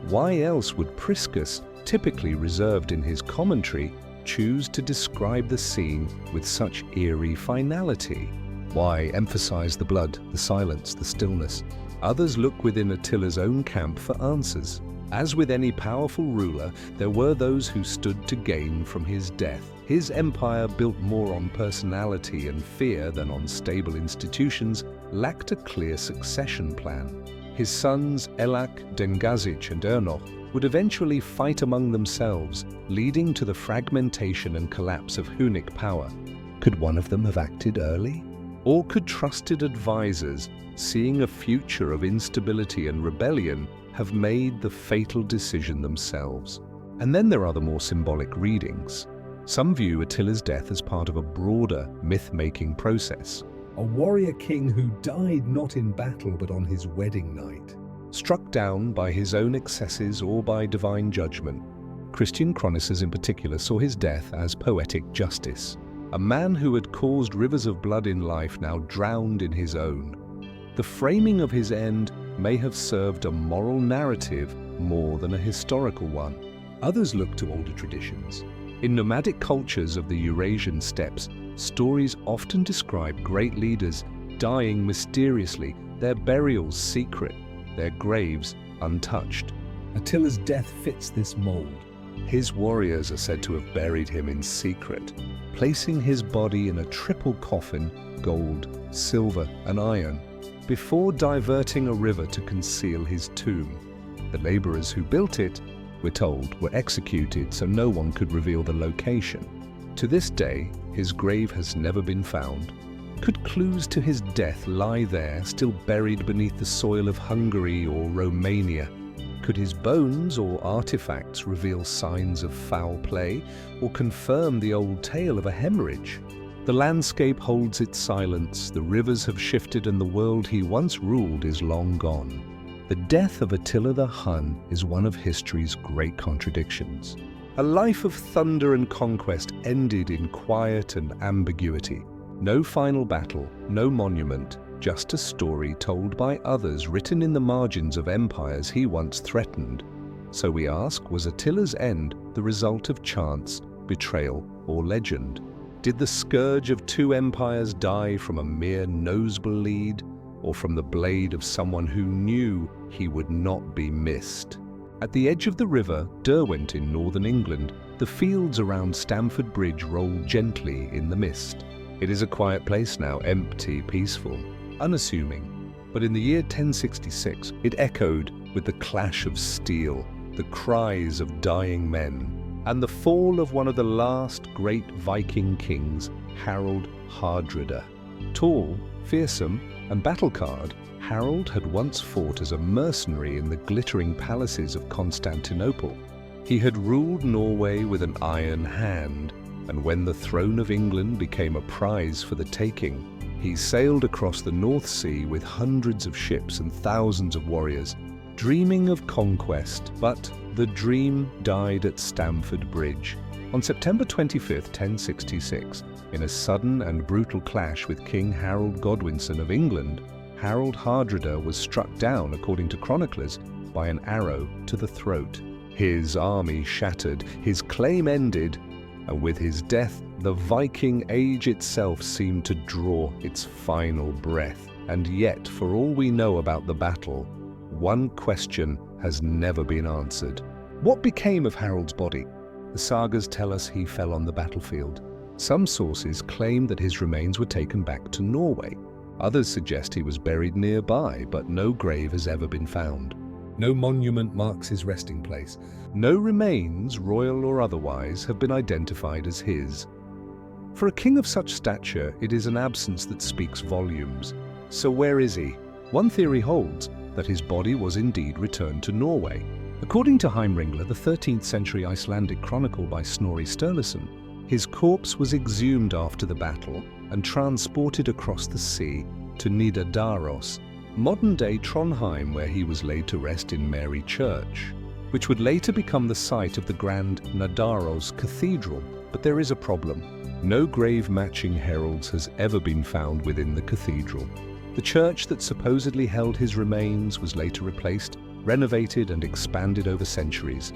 Why else would Priscus, typically reserved in his commentary, choose to describe the scene with such eerie finality? Why emphasize the blood, the silence, the stillness? Others look within Attila's own camp for answers. As with any powerful ruler, there were those who stood to gain from his death. His empire, built more on personality and fear than on stable institutions, lacked a clear succession plan. His sons Elak, Dengazic and Ernoch would eventually fight among themselves, leading to the fragmentation and collapse of Hunnic power. Could one of them have acted early? Or could trusted advisors, seeing a future of instability and rebellion, have made the fatal decision themselves? And then there are the more symbolic readings. Some view Attila's death as part of a broader myth-making process. A warrior king who died not in battle but on his wedding night. Struck down by his own excesses or by divine judgment, Christian chroniclers in particular saw his death as poetic justice. A man who had caused rivers of blood in life now drowned in his own. The framing of his end may have served a moral narrative more than a historical one. Others look to older traditions. In nomadic cultures of the Eurasian steppes, stories often describe great leaders dying mysteriously, their burials secret, their graves untouched. Attila's death fits this mold. His warriors are said to have buried him in secret, placing his body in a triple coffin, gold, silver and iron, before diverting a river to conceal his tomb. The laborers who built it, we're told, were executed so no one could reveal the location. To this day, his grave has never been found. Could clues to his death lie there, still buried beneath the soil of Hungary or Romania? Could his bones or artifacts reveal signs of foul play, or confirm the old tale of a hemorrhage? The landscape holds its silence, the rivers have shifted, and the world he once ruled is long gone. The death of Attila the Hun is one of history's great contradictions. A life of thunder and conquest ended in quiet and ambiguity. No final battle, no monument, just a story told by others, written in the margins of empires he once threatened. So we ask, was Attila's end the result of chance, betrayal, or legend? Did the scourge of two empires die from a mere nosebleed, or from the blade of someone who knew he would not be missed? At the edge of the river Derwent in northern England, the fields around Stamford Bridge roll gently in the mist. It is a quiet place now, empty, peaceful, unassuming. But in the year 1066, it echoed with the clash of steel, the cries of dying men. and the fall of one of the last great Viking kings, Harald Hardrada. Tall, fearsome, and battle-scarred, Harald had once fought as a mercenary in the glittering palaces of Constantinople. He had ruled Norway with an iron hand, and when the throne of England became a prize for the taking, he sailed across the North Sea with hundreds of ships and thousands of warriors, dreaming of conquest. But the dream died at Stamford Bridge. On September 25, 1066, in a sudden and brutal clash with King Harold Godwinson of England, Harald Hardrada was struck down, according to chroniclers, by an arrow to the throat. His army shattered, his claim ended, and with his death, the Viking age itself seemed to draw its final breath. And yet, for all we know about the battle, one question has never been answered. What became of Harold's body? The sagas tell us he fell on the battlefield. Some sources claim that his remains were taken back to Norway. Others suggest he was buried nearby, but no grave has ever been found. No monument marks his resting place. No remains, royal or otherwise, have been identified as his. For a king of such stature, it is an absence that speaks volumes. So where is he? One theory holds that his body was indeed returned to Norway. According to Heimringla, the 13th century Icelandic chronicle by Snorri Sturluson, his corpse was exhumed after the battle and transported across the sea to Nidaros, modern-day Trondheim, where he was laid to rest in Mary Church, which would later become the site of the Grand Nidaros Cathedral. But there is a problem. No grave matching heralds has ever been found within the cathedral. The church that supposedly held his remains was later replaced, renovated and expanded over centuries,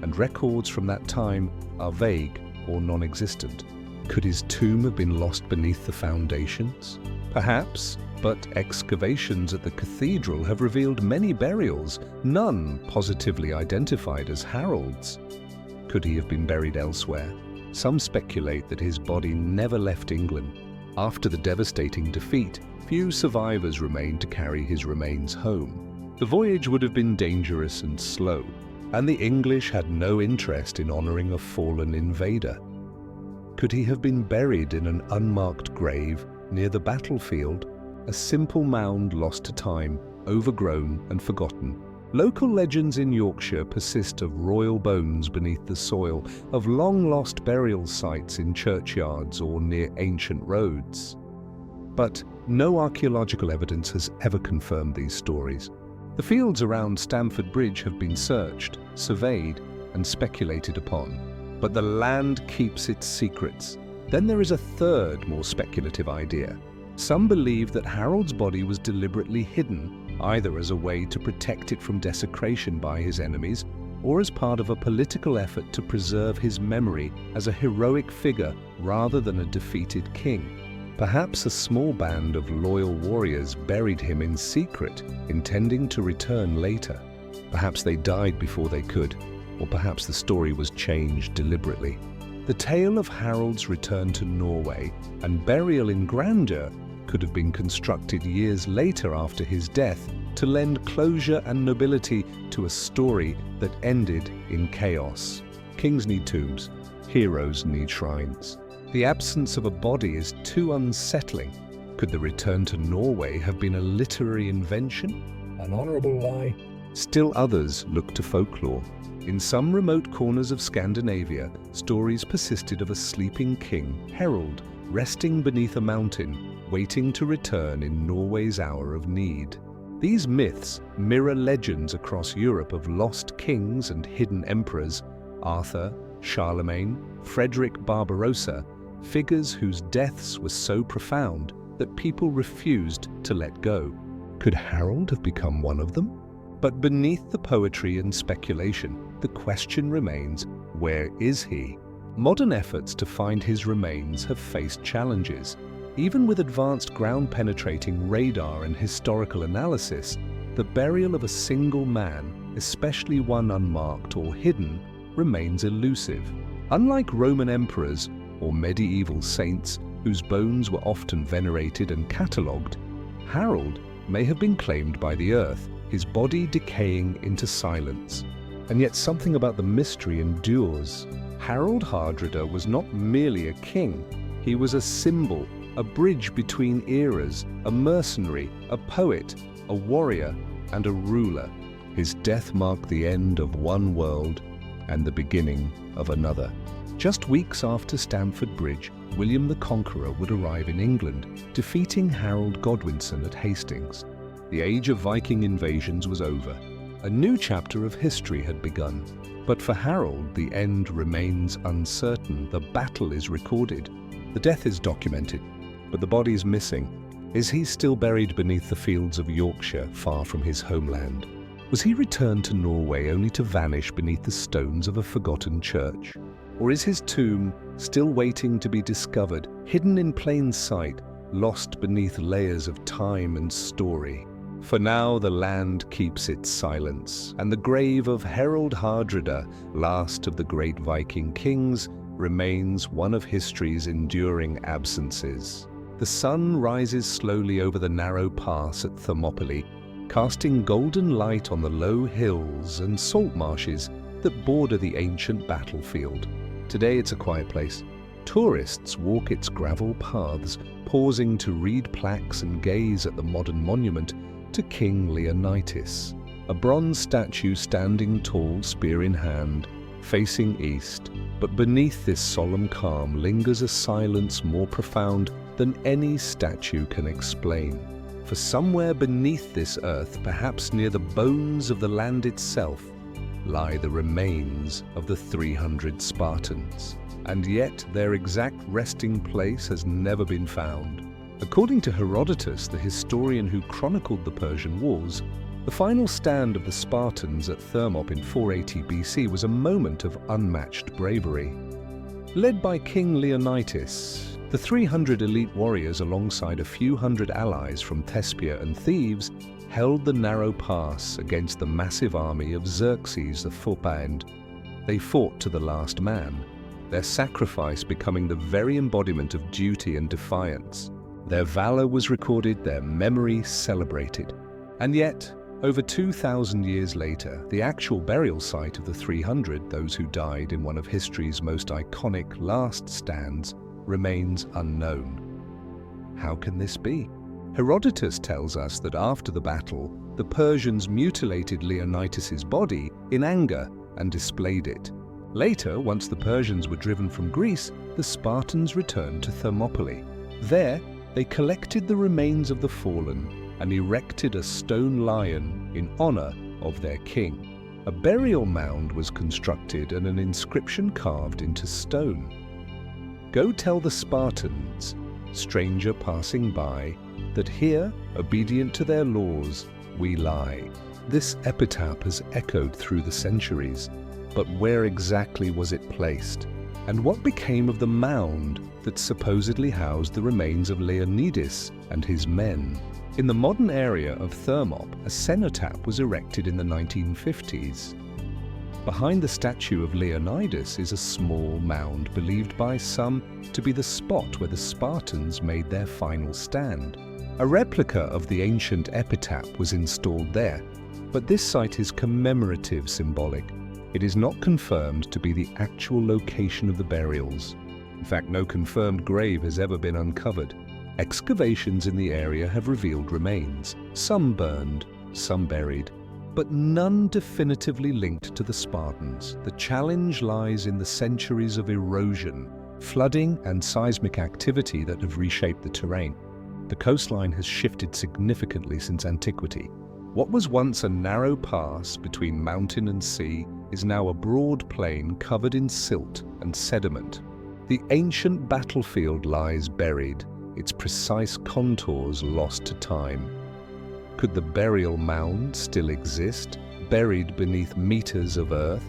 and records from that time are vague or non-existent. Could his tomb have been lost beneath the foundations? Perhaps, but excavations at the cathedral have revealed many burials, none positively identified as Harold's. Could he have been buried elsewhere? Some speculate that his body never left England. After the devastating defeat, few survivors remained to carry his remains home. The voyage would have been dangerous and slow, and the English had no interest in honoring a fallen invader. Could he have been buried in an unmarked grave near the battlefield? A simple mound lost to time, overgrown and forgotten. Local legends in Yorkshire persist of royal bones beneath the soil, of long-lost burial sites in churchyards or near ancient roads. But no archaeological evidence has ever confirmed these stories. The fields around Stamford Bridge have been searched, surveyed, and speculated upon. But the land keeps its secrets. Then there is a third, more speculative idea. Some believe that Harold's body was deliberately hidden, either as a way to protect it from desecration by his enemies, or as part of a political effort to preserve his memory as a heroic figure rather than a defeated king. Perhaps a small band of loyal warriors buried him in secret, intending to return later. Perhaps they died before they could, or perhaps the story was changed deliberately. The tale of Harold's return to Norway and burial in grandeur could have been constructed years later after his death to lend closure and nobility to a story that ended in chaos. Kings need tombs, heroes need shrines. The absence of a body is too unsettling. Could the return to Norway have been a literary invention? An honourable lie? Still others look to folklore. In some remote corners of Scandinavia, stories persisted of a sleeping king, Harold, resting beneath a mountain, waiting to return in Norway's hour of need. These myths mirror legends across Europe of lost kings and hidden emperors, Arthur, Charlemagne, Frederick Barbarossa, figures whose deaths were so profound that people refused to let go. Could Harold have become one of them? But beneath the poetry and speculation, the question remains, where is he? Modern efforts to find his remains have faced challenges. Even with advanced ground-penetrating radar and historical analysis, the burial of a single man, especially one unmarked or hidden, remains elusive. Unlike Roman emperors or medieval saints whose bones were often venerated and catalogued, Harold may have been claimed by the earth, his body decaying into silence. And yet something about the mystery endures. Harold Hardrada was not merely a king, he was a symbol, a bridge between eras, a mercenary, a poet, a warrior, and a ruler. His death marked the end of one world and the beginning of another. Just weeks after Stamford Bridge, William the Conqueror would arrive in England, defeating Harold Godwinson at Hastings. The age of Viking invasions was over. A new chapter of history had begun. But for Harold, the end remains uncertain. The battle is recorded. The death is documented, but the body is missing. Is he still buried beneath the fields of Yorkshire, far from his homeland? Was he returned to Norway only to vanish beneath the stones of a forgotten church? Or is his tomb still waiting to be discovered, hidden in plain sight, lost beneath layers of time and story? For now the land keeps its silence, and the grave of Harold Hardrada, last of the great Viking kings, remains one of history's enduring absences. The sun rises slowly over the narrow pass at Thermopylae, casting golden light on the low hills and salt marshes that border the ancient battlefield. Today it's a quiet place. Tourists walk its gravel paths, pausing to read plaques and gaze at the modern monument to King Leonidas, a bronze statue standing tall, spear in hand, facing east. But beneath this solemn calm lingers a silence more profound than any statue can explain. For somewhere beneath this earth, perhaps near the bones of the land itself, lie the remains of the 300 Spartans. And yet their exact resting place has never been found. According to Herodotus, the historian who chronicled the Persian Wars, the final stand of the Spartans at Thermop in 480 BC was a moment of unmatched bravery. Led by King Leonidas, the 300 elite warriors alongside a few hundred allies from Thespia and Thebes held the narrow pass against the massive army of Xerxes the Phocæan. They fought to the last man, their sacrifice becoming the very embodiment of duty and defiance. Their valor was recorded, their memory celebrated. And yet, over 2,000 years later, the actual burial site of the 300, those who died in one of history's most iconic last stands, remains unknown. How can this be? Herodotus tells us that after the battle, the Persians mutilated Leonidas's body in anger and displayed it. Later, once the Persians were driven from Greece, the Spartans returned to Thermopylae. There, they collected the remains of the fallen and erected a stone lion in honor of their king. A burial mound was constructed and an inscription carved into stone. Go tell the Spartans, stranger passing by, that here, obedient to their laws, we lie. This epitaph has echoed through the centuries, but where exactly was it placed? And what became of the mound that supposedly housed the remains of Leonidas and his men? In the modern area of Thermop, a cenotaph was erected in the 1950s. Behind the statue of Leonidas is a small mound believed by some to be the spot where the Spartans made their final stand. A replica of the ancient epitaph was installed there, but this site is commemorative symbolic. It is not confirmed to be the actual location of the burials. In fact, no confirmed grave has ever been uncovered. Excavations in the area have revealed remains, some burned, some buried, but none definitively linked to the Spartans. The challenge lies in the centuries of erosion, flooding, and seismic activity that have reshaped the terrain. The coastline has shifted significantly since antiquity. What was once a narrow pass between mountain and sea is now a broad plain covered in silt and sediment. The ancient battlefield lies buried, its precise contours lost to time. Could the burial mound still exist, buried beneath meters of earth?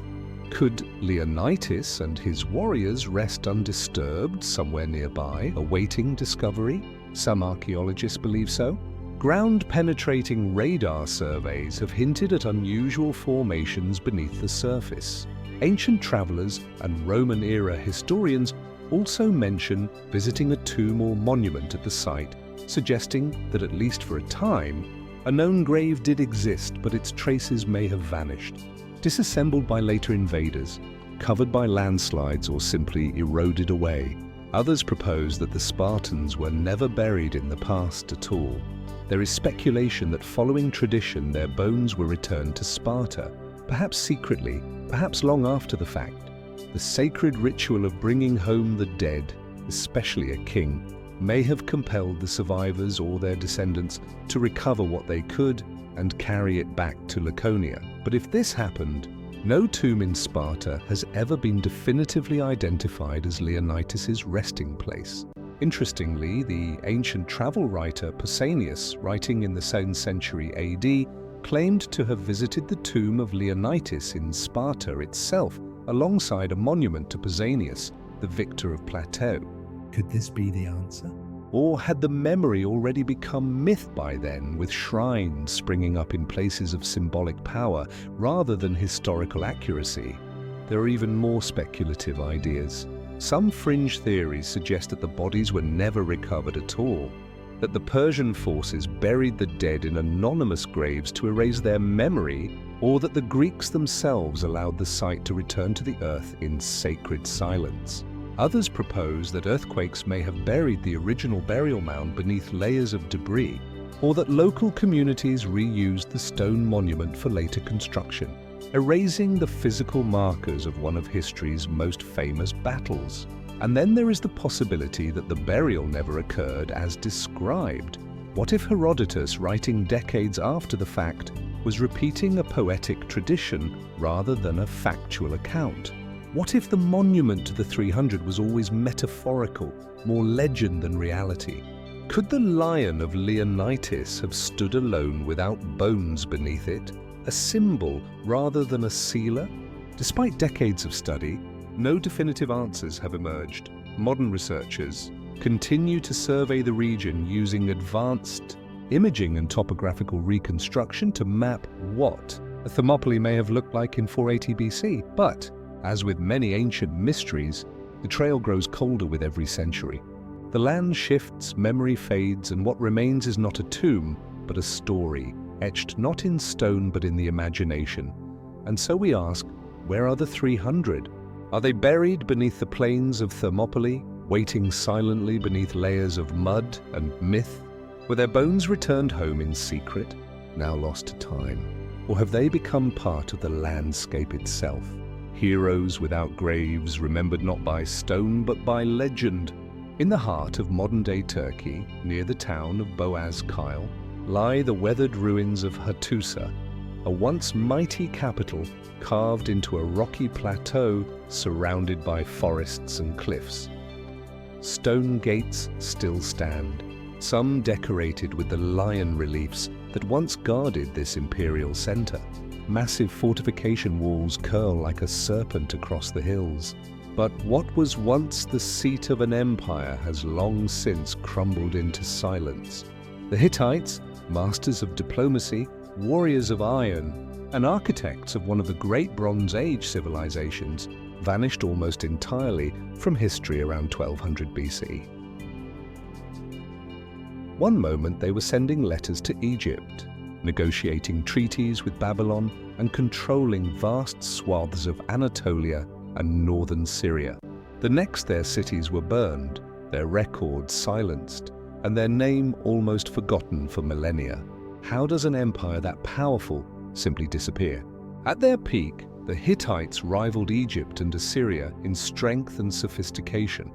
Could Leonidas and his warriors rest undisturbed somewhere nearby, awaiting discovery? Some archaeologists believe so. Ground-penetrating radar surveys have hinted at unusual formations beneath the surface. Ancient travelers and Roman-era historians also mention visiting a tomb or monument at the site, suggesting that at least for a time, a known grave did exist, but its traces may have vanished, disassembled by later invaders. covered by landslides or simply eroded away. Others propose that the Spartans were never buried in the past at all. There is speculation that following tradition their bones were returned to Sparta, perhaps secretly, perhaps long after the fact. The sacred ritual of bringing home the dead, especially a king, may have compelled the survivors or their descendants to recover what they could and carry it back to Laconia. But if this happened, no tomb in Sparta has ever been definitively identified as Leonidas' resting place. Interestingly, the ancient travel writer Pausanias, writing in the 2nd century AD, claimed to have visited the tomb of Leonidas in Sparta itself, alongside a monument to Pausanias, the victor of Plateau. Could this be the answer? Or had the memory already become myth by then, with shrines springing up in places of symbolic power rather than historical accuracy? There are even more speculative ideas. Some fringe theories suggest that the bodies were never recovered at all, that the Persian forces buried the dead in anonymous graves to erase their memory, or that the Greeks themselves allowed the site to return to the earth in sacred silence. Others propose that earthquakes may have buried the original burial mound beneath layers of debris, or that local communities reused the stone monument for later construction, erasing the physical markers of one of history's most famous battles. And then there is the possibility that the burial never occurred as described. What if Herodotus, writing decades after the fact, was repeating a poetic tradition rather than a factual account? What if the monument to the 300 was always metaphorical, more legend than reality? Could the lion of Leonidas have stood alone without bones beneath it, a symbol rather than a sealer? Despite decades of study, no definitive answers have emerged. Modern researchers continue to survey the region using advanced imaging and topographical reconstruction to map what a Thermopylae may have looked like in 480 BC. But, as with many ancient mysteries, the trail grows colder with every century. The land shifts, memory fades, and what remains is not a tomb, but a story, etched not in stone but in the imagination. And so we ask, where are the 300? Are they buried beneath the plains of Thermopylae, waiting silently beneath layers of mud and myth? Were their bones returned home in secret, now lost to time? Or have they become part of the landscape itself? Heroes without graves, remembered not by stone but by legend. In the heart of modern-day Turkey, near the town of Boğaz-Kyle, lie the weathered ruins of Hattusa, a once mighty capital carved into a rocky plateau surrounded by forests and cliffs. Stone gates still stand, some decorated with the lion reliefs that once guarded this imperial center. Massive fortification walls curl like a serpent across the hills. But what was once the seat of an empire has long since crumbled into silence. The Hittites, masters of diplomacy, warriors of iron, and architects of one of the great Bronze Age civilizations, vanished almost entirely from history around 1200 BC. One moment they were sending letters to Egypt, negotiating treaties with Babylon, and controlling vast swaths of Anatolia and northern Syria. The next their cities were burned, their records silenced, and their name almost forgotten for millennia. How does an empire that powerful simply disappear? At their peak, the Hittites rivaled Egypt and Assyria in strength and sophistication.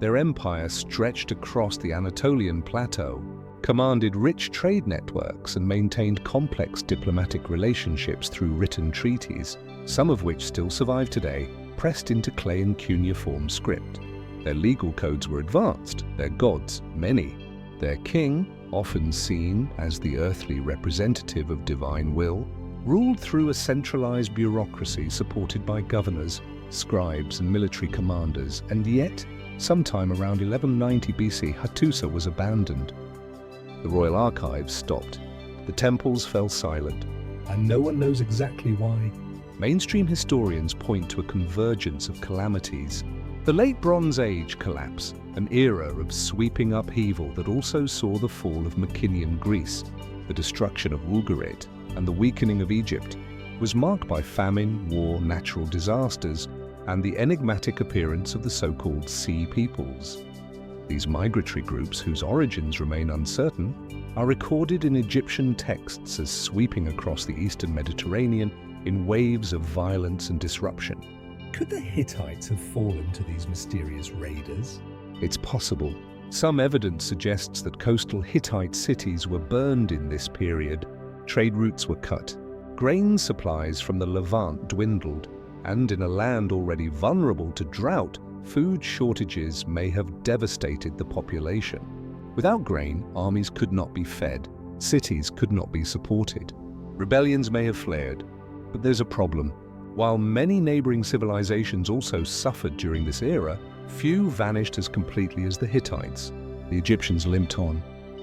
Their empire stretched across the Anatolian plateau, commanded rich trade networks, and maintained complex diplomatic relationships through written treaties, some of which still survive today, pressed into clay and cuneiform script. Their legal codes were advanced, their gods many. Their king, often seen as the earthly representative of divine will, ruled through a centralized bureaucracy supported by governors, scribes, and military commanders, and yet, sometime around 1190 BC, Hattusa was abandoned. The royal archives stopped. The temples fell silent. And no one knows exactly why. Mainstream historians point to a convergence of calamities. The late Bronze Age collapse, an era of sweeping upheaval that also saw the fall of Mycenaean Greece, the destruction of Ugarit, and the weakening of Egypt. was marked by famine, war, natural disasters, and the enigmatic appearance of the so-called Sea Peoples. These migratory groups, whose origins remain uncertain, are recorded in Egyptian texts as sweeping across the eastern Mediterranean in waves of violence and disruption. Could the Hittites have fallen to these mysterious raiders? It's possible. Some evidence suggests that coastal Hittite cities were burned in this period, trade routes were cut, grain supplies from the Levant dwindled, and in a land already vulnerable to drought, food shortages may have devastated the population. Without grain, armies could not be fed, cities could not be supported. Rebellions may have flared, but there's a problem. While many neighboring civilizations also suffered during this era, few vanished as completely as the Hittites. The Egyptians limped on.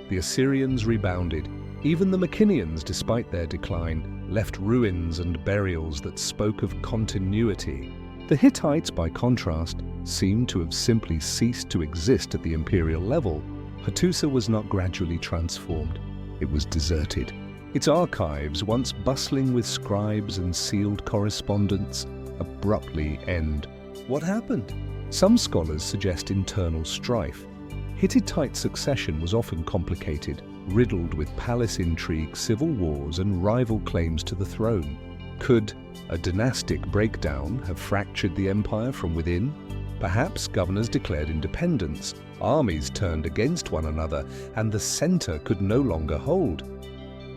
The Assyrians rebounded. Even the Mycenaeans, despite their decline, left ruins and burials that spoke of continuity. The Hittites, by contrast, seem to have simply ceased to exist at the imperial level. Hattusa was not gradually transformed. It was deserted. Its archives, once bustling with scribes and sealed correspondence, abruptly end. What happened? Some scholars suggest internal strife. Hittite succession was often complicated, riddled with palace intrigue, civil wars, and rival claims to the throne. Could a dynastic breakdown have fractured the empire from within? Perhaps governors declared independence, armies turned against one another, and the center could no longer hold.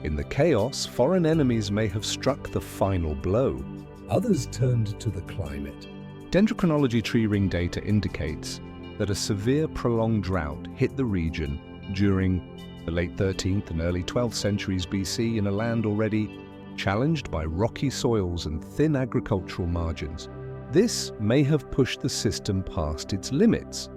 In the chaos, foreign enemies may have struck the final blow. Others turned to the climate. Dendrochronology tree ring data indicates that a severe prolonged drought hit the region during the late 13th and early 12th centuries BC in a land already challenged by rocky soils and thin agricultural margins. This may have pushed the system past its limits.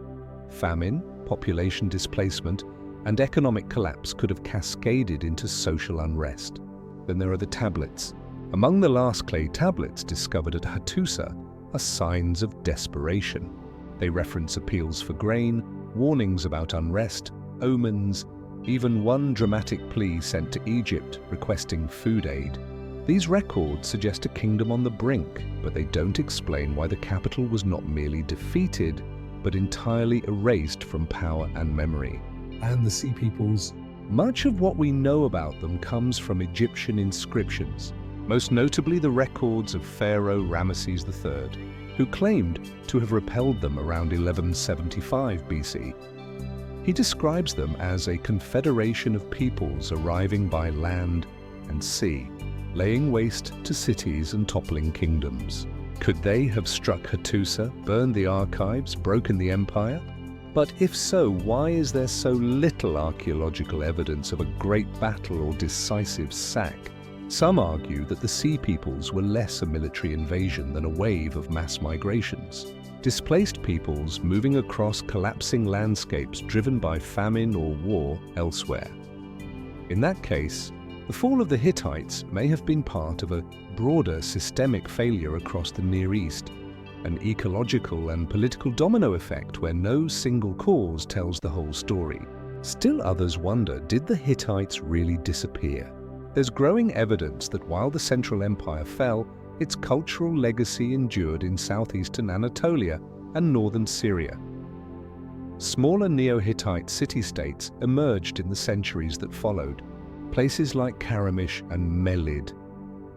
Famine, population displacement, and economic collapse could have cascaded into social unrest. Then there are the tablets. Among the last clay tablets discovered at Hattusa are signs of desperation. They reference appeals for grain, warnings about unrest, omens, even one dramatic plea sent to Egypt requesting food aid. These records suggest a kingdom on the brink, but they don't explain why the capital was not merely defeated, but entirely erased from power and memory. And the Sea Peoples? Much of what we know about them comes from Egyptian inscriptions, most notably the records of Pharaoh Ramesses III, who claimed to have repelled them around 1175 BC. He describes them as a confederation of peoples arriving by land and sea, laying waste to cities and toppling kingdoms. Could they have struck Hattusa, burned the archives, broken the empire? But if so, why is there so little archaeological evidence of a great battle or decisive sack? Some argue that the Sea Peoples were less a military invasion than a wave of mass migrations. Displaced peoples moving across collapsing landscapes driven by famine or war elsewhere. In that case, the fall of the Hittites may have been part of a broader systemic failure across the Near East, an ecological and political domino effect where no single cause tells the whole story. Still others wonder, did the Hittites really disappear? There's growing evidence that while the Central Empire fell, its cultural legacy endured in southeastern Anatolia and northern Syria. Smaller Neo-Hittite city-states emerged in the centuries that followed, places like Karamish and Melid.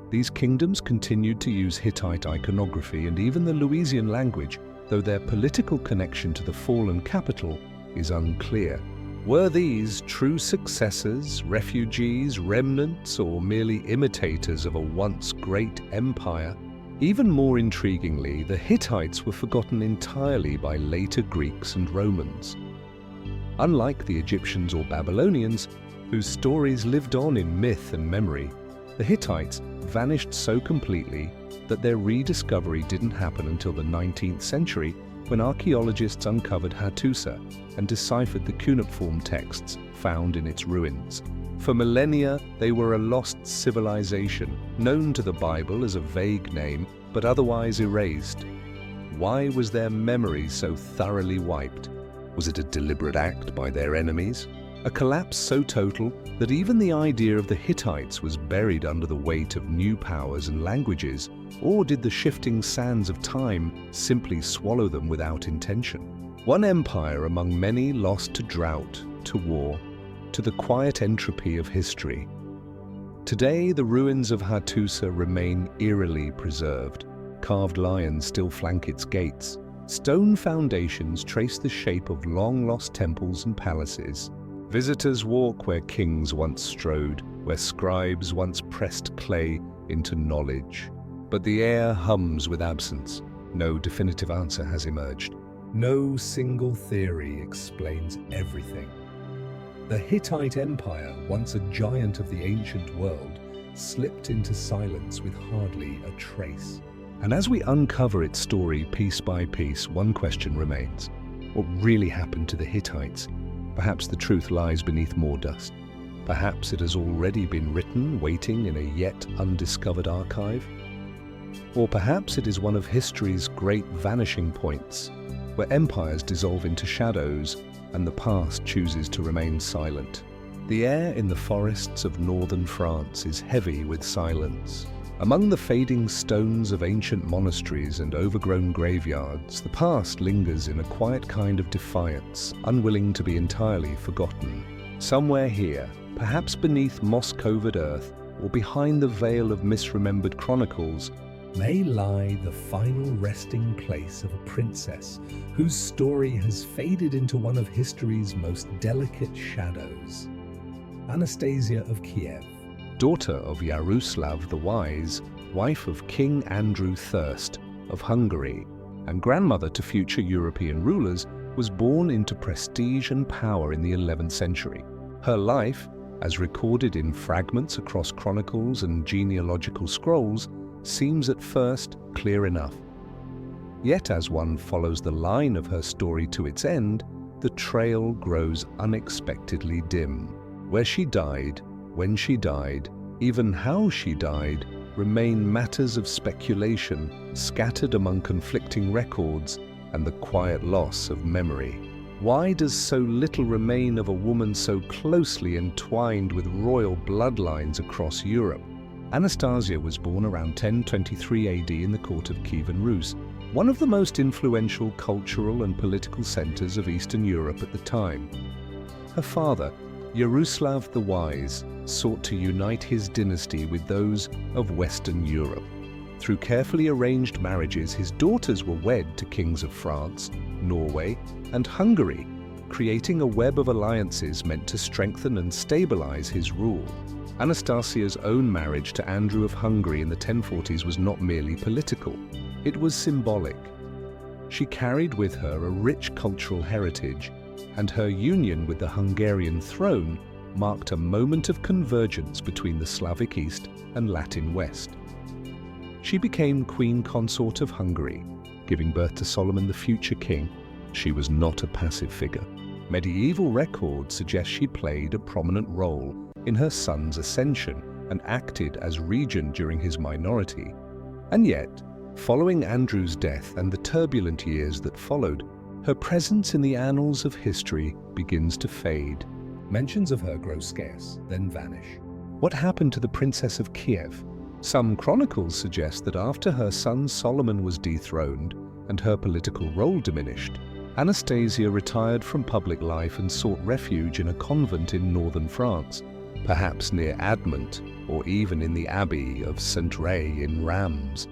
These kingdoms continued to use Hittite iconography and even the Louisian language, though their political connection to the fallen capital is unclear. Were these true successors, refugees, remnants, or merely imitators of a once great empire? Even more intriguingly, the Hittites were forgotten entirely by later Greeks and Romans. Unlike the Egyptians or Babylonians, whose stories lived on in myth and memory, the Hittites vanished so completely that their rediscovery didn't happen until the 19th century, when archaeologists uncovered Hattusa and deciphered the cuneiform texts found in its ruins. For millennia, they were a lost civilization, known to the Bible as a vague name, but otherwise erased. Why was their memory so thoroughly wiped? Was it a deliberate act by their enemies? A collapse so total that even the idea of the Hittites was buried under the weight of new powers and languages, or did the shifting sands of time simply swallow them without intention? One empire among many lost to drought, to war, to the quiet entropy of history. Today, the ruins of Hattusa remain eerily preserved. Carved lions still flank its gates. Stone foundations trace the shape of long-lost temples and palaces. Visitors walk where kings once strode, where scribes once pressed clay into knowledge. But the air hums with absence. No definitive answer has emerged. No single theory explains everything. The Hittite Empire, once a giant of the ancient world, slipped into silence with hardly a trace. And as we uncover its story piece by piece, one question remains. What really happened to the Hittites? Perhaps the truth lies beneath more dust. Perhaps it has already been written, waiting in a yet undiscovered archive. Or perhaps it is one of history's great vanishing points, where empires dissolve into shadows and the past chooses to remain silent. The air in the forests of northern France is heavy with silence. Among the fading stones of ancient monasteries and overgrown graveyards, the past lingers in a quiet kind of defiance, unwilling to be entirely forgotten. Somewhere here, perhaps beneath moss-covered earth or behind the veil of misremembered chronicles, may lie the final resting place of a princess whose story has faded into one of history's most delicate shadows. Anastasia of Kiev, daughter of Yaroslav the Wise, wife of King Andrew Thirst of Hungary, and grandmother to future European rulers, was born into prestige and power in the 11th century. Her life, as recorded in fragments across chronicles and genealogical scrolls, seems at first clear enough. Yet as one follows the line of her story to its end, the trail grows unexpectedly dim. Where she died, when she died, even how she died, remain matters of speculation, scattered among conflicting records and the quiet loss of memory. Why does so little remain of a woman so closely entwined with royal bloodlines across Europe? Anastasia was born around 1023 AD in the court of Kievan Rus, one of the most influential cultural and political centers of Eastern Europe at the time. Her father, Yaroslav the Wise, sought to unite his dynasty with those of Western Europe. Through carefully arranged marriages, his daughters were wed to kings of France, Norway, and Hungary, creating a web of alliances meant to strengthen and stabilize his rule. Anastasia's own marriage to Andrew of Hungary in the 1040s was not merely political, it was symbolic. She carried with her a rich cultural heritage, and her union with the Hungarian throne marked a moment of convergence between the Slavic East and Latin West. She became Queen Consort of Hungary, giving birth to Solomon, the future king. She was not a passive figure. Medieval records suggest she played a prominent role in her son's ascension and acted as regent during his minority. And yet, following Andrew's death and the turbulent years that followed, her presence in the annals of history begins to fade. Mentions of her grow scarce, then vanish. What happened to the Princess of Kiev? Some chronicles suggest that after her son Solomon was dethroned and her political role diminished, Anastasia retired from public life and sought refuge in a convent in northern France, perhaps near Admont, or even in the Abbey of St. Ray in Rheims.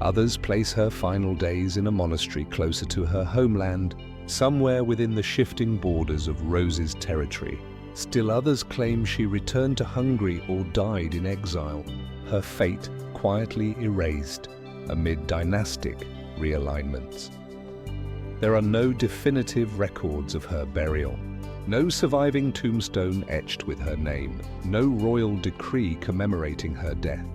Others place her final days in a monastery closer to her homeland, somewhere within the shifting borders of Rose's territory. Still others claim she returned to Hungary or died in exile, her fate quietly erased amid dynastic realignments. There are no definitive records of her burial. No surviving tombstone etched with her name, no royal decree commemorating her death,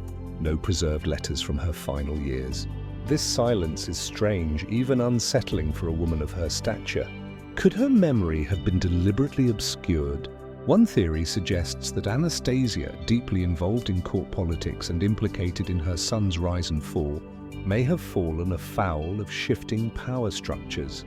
no preserved letters from her final years. This silence is strange, even unsettling for a woman of her stature. Could her memory have been deliberately obscured? One theory suggests that Anastasia, deeply involved in court politics and implicated in her son's rise and fall, may have fallen afoul of shifting power structures.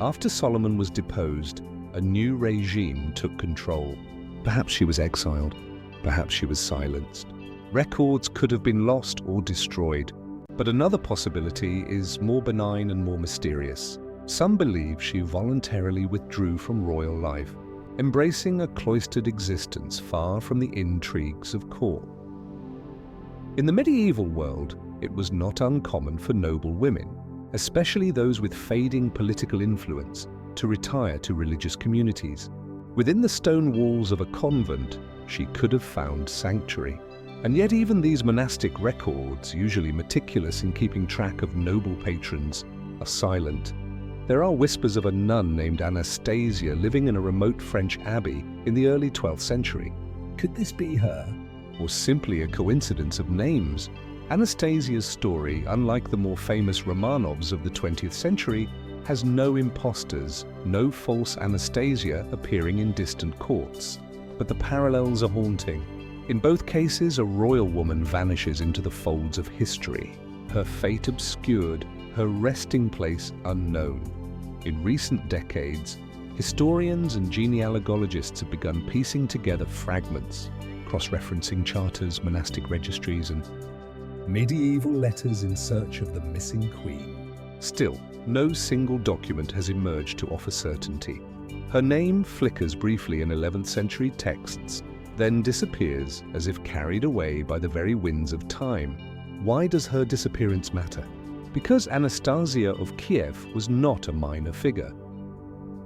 After Solomon was deposed, a new regime took control. Perhaps she was exiled, perhaps she was silenced. Records could have been lost or destroyed, but another possibility is more benign and more mysterious. Some believe she voluntarily withdrew from royal life, embracing a cloistered existence far from the intrigues of court. In the medieval world, it was not uncommon for noble women, especially those with fading political influence, to retire to religious communities. Within the stone walls of a convent, she could have found sanctuary. And yet even these monastic records, usually meticulous in keeping track of noble patrons, are silent. There are whispers of a nun named Anastasia living in a remote French abbey in the early 12th century. Could this be her? Or simply a coincidence of names? Anastasia's story, unlike the more famous Romanovs of the 20th century, has no imposters, no false Anastasia appearing in distant courts. But the parallels are haunting. In both cases, a royal woman vanishes into the folds of history, her fate obscured, her resting place unknown. In recent decades, historians and genealogists have begun piecing together fragments, cross-referencing charters, monastic registries, and medieval letters in search of the missing queen. Still, no single document has emerged to offer certainty. Her name flickers briefly in 11th century texts, then disappears as if carried away by the very winds of time. Why does her disappearance matter? Because Anastasia of Kiev was not a minor figure.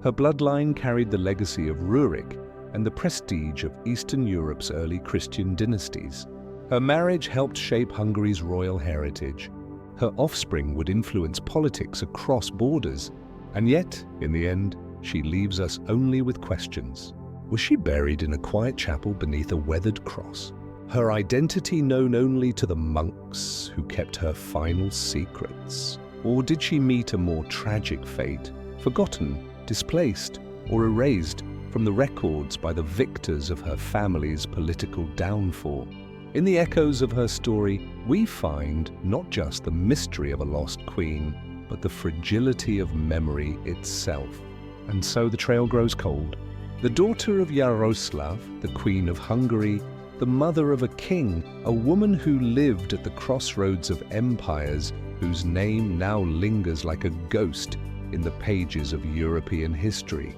Her bloodline carried the legacy of Rurik and the prestige of Eastern Europe's early Christian dynasties. Her marriage helped shape Hungary's royal heritage. Her offspring would influence politics across borders, and yet, in the end, she leaves us only with questions. Was she buried in a quiet chapel beneath a weathered cross? Her identity known only to the monks who kept her final secrets? Or did she meet a more tragic fate, forgotten, displaced, or erased from the records by the victors of her family's political downfall? In the echoes of her story, we find not just the mystery of a lost queen, but the fragility of memory itself. And so the trail grows cold. The daughter of Yaroslav, the Queen of Hungary, the mother of a king, a woman who lived at the crossroads of empires, whose name now lingers like a ghost in the pages of European history.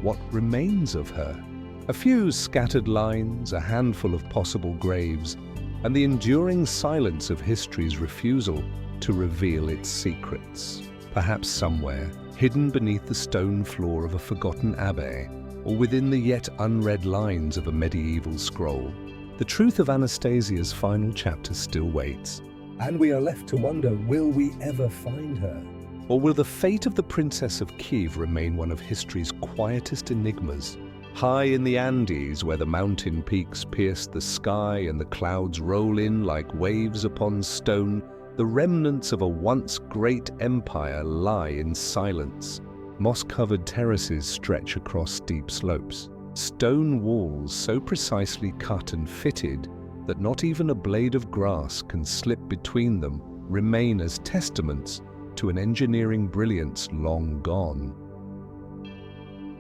What remains of her? A few scattered lines, a handful of possible graves, and the enduring silence of history's refusal to reveal its secrets. Perhaps somewhere, hidden beneath the stone floor of a forgotten abbey, or within the yet unread lines of a medieval scroll, the truth of Anastasia's final chapter still waits. And we are left to wonder, will we ever find her? Or will the fate of the Princess of Kiev remain one of history's quietest enigmas? High in the Andes, where the mountain peaks pierce the sky and the clouds roll in like waves upon stone, the remnants of a once great empire lie in silence. Moss-covered terraces stretch across steep slopes. Stone walls so precisely cut and fitted that not even a blade of grass can slip between them remain as testaments to an engineering brilliance long gone.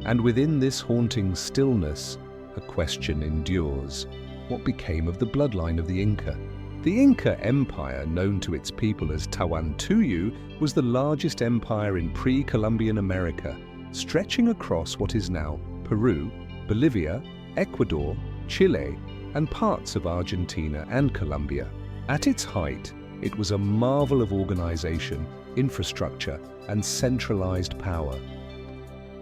And within this haunting stillness, a question endures. What became of the bloodline of the Inca? The Inca Empire, known to its people as Tawantuyu, was the largest empire in pre-Columbian America, stretching across what is now Peru, Bolivia, Ecuador, Chile, and parts of Argentina and Colombia. At its height, it was a marvel of organization, infrastructure, and centralized power.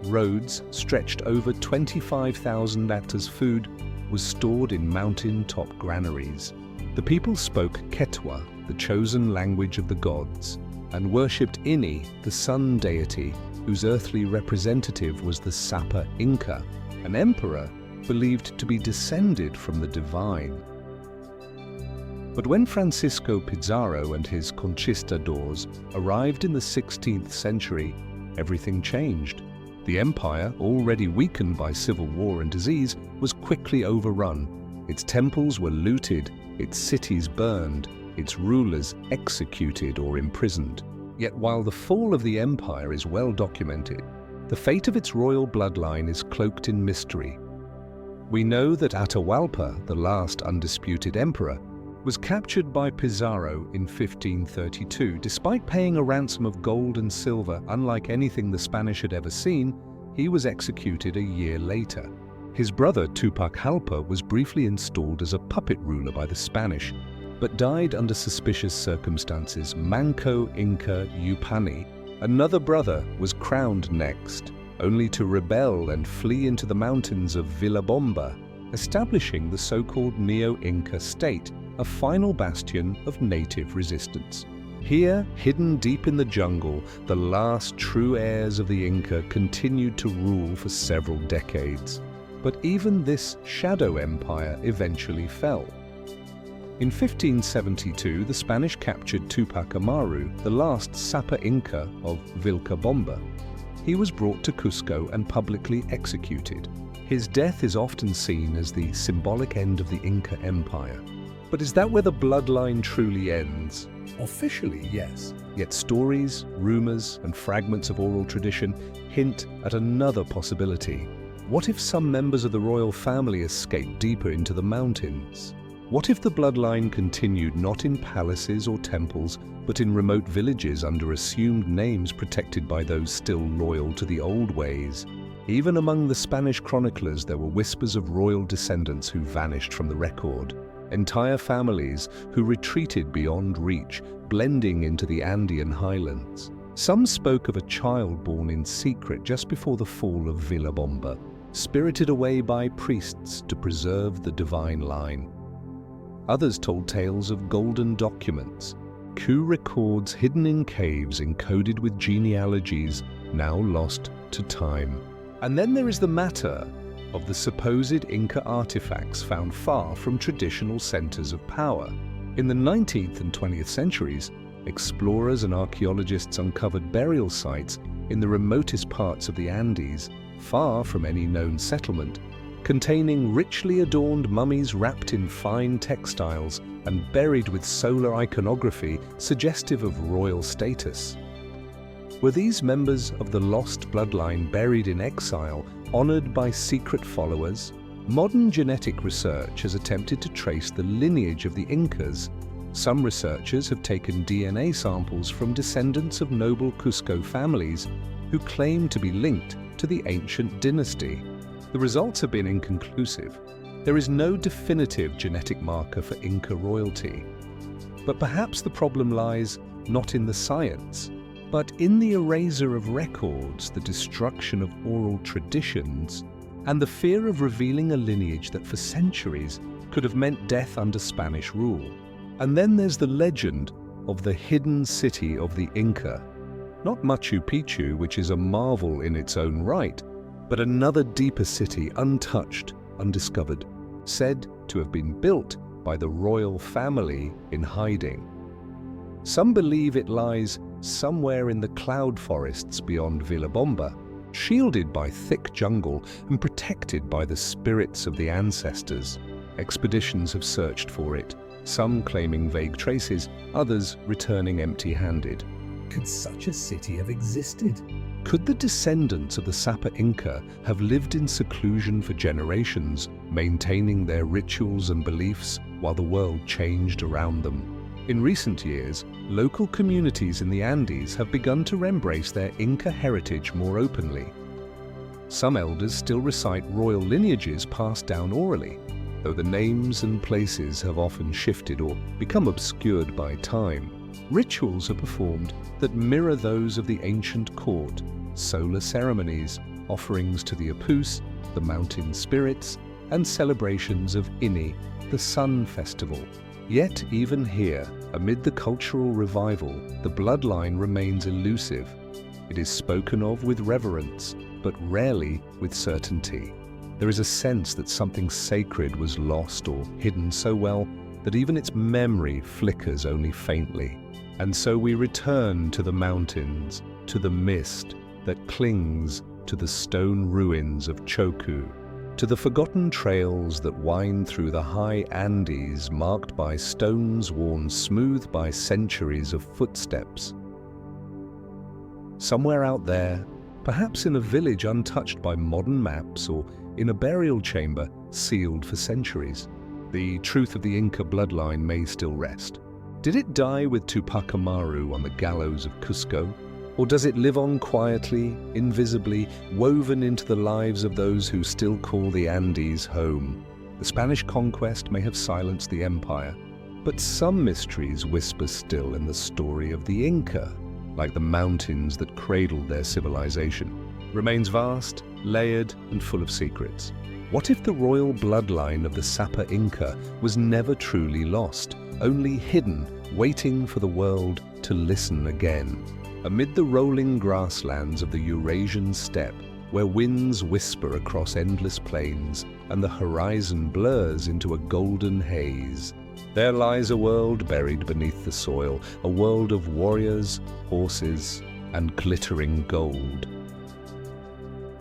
Roads stretched over 25,000 hectares. Food was stored in mountain-top granaries. The people spoke Quechua, the chosen language of the gods, and worshipped Ini, the sun deity, whose earthly representative was the Sapa Inca, an emperor believed to be descended from the divine. But when Francisco Pizarro and his conquistadors arrived in the 16th century, everything changed. The empire, already weakened by civil war and disease, was quickly overrun. Its temples were looted, its cities burned, its rulers executed or imprisoned. Yet while the fall of the empire is well documented, The fate of its royal bloodline is cloaked in mystery. We know that Atahualpa, the last undisputed emperor, was captured by Pizarro in 1532. Despite paying a ransom of gold and silver, unlike anything the Spanish had ever seen, he was executed a year later. His brother Tupac Halpa was briefly installed as a puppet ruler by the Spanish, but died under suspicious circumstances. Manco Inca Yupani, another brother, was crowned next, only to rebel and flee into the mountains of Villabomba, establishing the so-called Neo-Inca state, a final bastion of native resistance. Here, hidden deep in the jungle, the last true heirs of the Inca continued to rule for several decades. But even this shadow empire eventually fell. In 1572, the Spanish captured Tupac Amaru, the last Sapa Inca of Vilcabamba. He was brought to Cusco and publicly executed. His death is often seen as the symbolic end of the Inca Empire. But is that where the bloodline truly ends? Officially, yes. Yet stories, rumors, and fragments of oral tradition hint at another possibility. What if some members of the royal family escaped deeper into the mountains? What if the bloodline continued not in palaces or temples, but in remote villages under assumed names protected by those still loyal to the old ways? Even among the Spanish chroniclers, there were whispers of royal descendants who vanished from the record. Entire families who retreated beyond reach, blending into the Andean highlands. Some spoke of a child born in secret just before the fall of Villabomba, spirited away by priests to preserve the divine line. Others told tales of golden documents, coup records hidden in caves encoded with genealogies now lost to time. And then there is the matter of the supposed Inca artifacts found far from traditional centers of power. In the 19th and 20th centuries, explorers and archaeologists uncovered burial sites in the remotest parts of the Andes, far from any known settlement, containing richly adorned mummies wrapped in fine textiles and buried with solar iconography suggestive of royal status. Were these members of the lost bloodline buried in exile, honored by secret followers? Modern genetic research has attempted to trace the lineage of the Incas. Some researchers have taken DNA samples from descendants of noble Cusco families who claim to be linked to the ancient dynasty. The results have been inconclusive. There is no definitive genetic marker for Inca royalty. But perhaps the problem lies not in the science, but in the erasure of records, the destruction of oral traditions, and the fear of revealing a lineage that for centuries could have meant death under Spanish rule. And then there's the legend of the hidden city of the Inca. Not Machu Picchu, which is a marvel in its own right, but another deeper city, untouched, undiscovered, said to have been built by the royal family in hiding. Some believe it lies somewhere in the cloud forests beyond Villabomba, shielded by thick jungle and protected by the spirits of the ancestors. Expeditions have searched for it, some claiming vague traces, others returning empty-handed. Could such a city have existed? Could the descendants of the Sapa Inca have lived in seclusion for generations, maintaining their rituals and beliefs while the world changed around them? In recent years, local communities in the Andes have begun to embrace their Inca heritage more openly. Some elders still recite royal lineages passed down orally, though the names and places have often shifted or become obscured by time. Rituals are performed that mirror those of the ancient court, solar ceremonies, offerings to the Apus, the mountain spirits, and celebrations of Ini, the sun festival. Yet even here, amid the cultural revival, the bloodline remains elusive. It is spoken of with reverence, but rarely with certainty. There is a sense that something sacred was lost or hidden so well that even its memory flickers only faintly. And so we return to the mountains, to the mist that clings to the stone ruins of Choku, to the forgotten trails that wind through the high Andes marked by stones worn smooth by centuries of footsteps. Somewhere out there, perhaps in a village untouched by modern maps or in a burial chamber sealed for centuries. The truth of the Inca bloodline may still rest. Did it die with Tupac Amaru on the gallows of Cusco? Or does it live on quietly, invisibly, woven into the lives of those who still call the Andes home? The Spanish conquest may have silenced the empire, but some mysteries whisper still in the story of the Inca, like the mountains that cradled their civilization. Remains vast, layered, and full of secrets. What if the royal bloodline of the Sapa Inca was never truly lost, only hidden, waiting for the world to listen again? Amid the rolling grasslands of the Eurasian steppe, where winds whisper across endless plains and the horizon blurs into a golden haze, there lies a world buried beneath the soil, a world of warriors, horses, and glittering gold.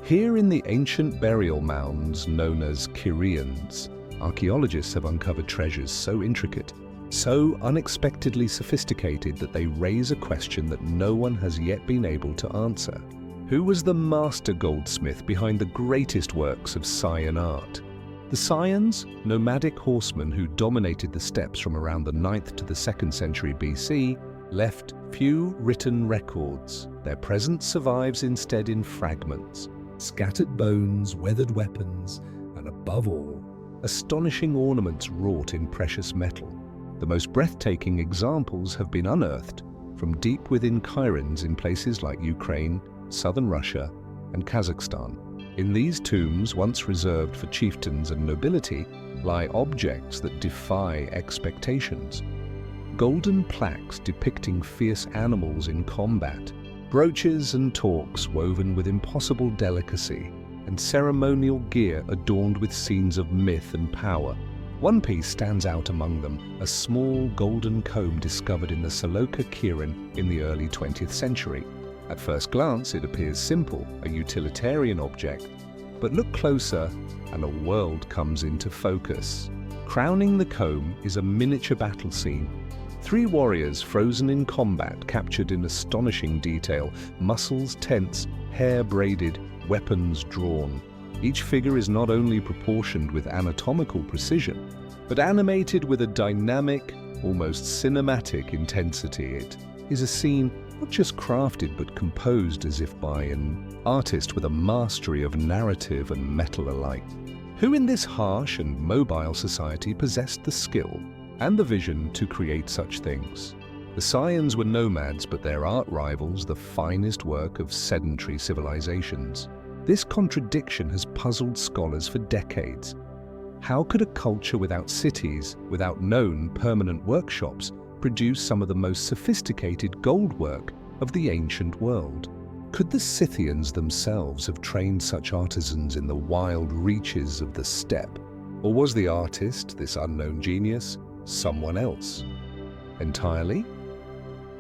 Here in the ancient burial mounds known as Kyrians, archaeologists have uncovered treasures so intricate, so unexpectedly sophisticated that they raise a question that no one has yet been able to answer. Who was the master goldsmith behind the greatest works of Scian art? The Scians, nomadic horsemen who dominated the steppes from around the 9th to the 2nd century BC, left few written records. Their presence survives instead in fragments, Scattered bones, weathered weapons, and above all, astonishing ornaments wrought in precious metal. The most breathtaking examples have been unearthed from deep within cairns in places like Ukraine, southern Russia, and Kazakhstan. In these tombs, once reserved for chieftains and nobility, lie objects that defy expectations. Golden plaques depicting fierce animals in combat, brooches and torques woven with impossible delicacy, and ceremonial gear adorned with scenes of myth and power. One piece stands out among them, a small golden comb discovered in the Saloka Kirin in the early 20th century. At first glance, it appears simple, a utilitarian object, but look closer and a world comes into focus. Crowning the comb is a miniature battle scene. 3 warriors frozen in combat, captured in astonishing detail, muscles tense, hair braided, weapons drawn. Each figure is not only proportioned with anatomical precision, but animated with a dynamic, almost cinematic intensity. It is a scene not just crafted but composed as if by an artist with a mastery of narrative and metal alike. Who in this harsh and mobile society possessed the skill and the vision to create such things? The Scians were nomads, but their art rivals the finest work of sedentary civilizations. This contradiction has puzzled scholars for decades. How could a culture without cities, without known permanent workshops, produce some of the most sophisticated gold work of the ancient world? Could the Scythians themselves have trained such artisans in the wild reaches of the steppe? Or was the artist, this unknown genius, someone else entirely?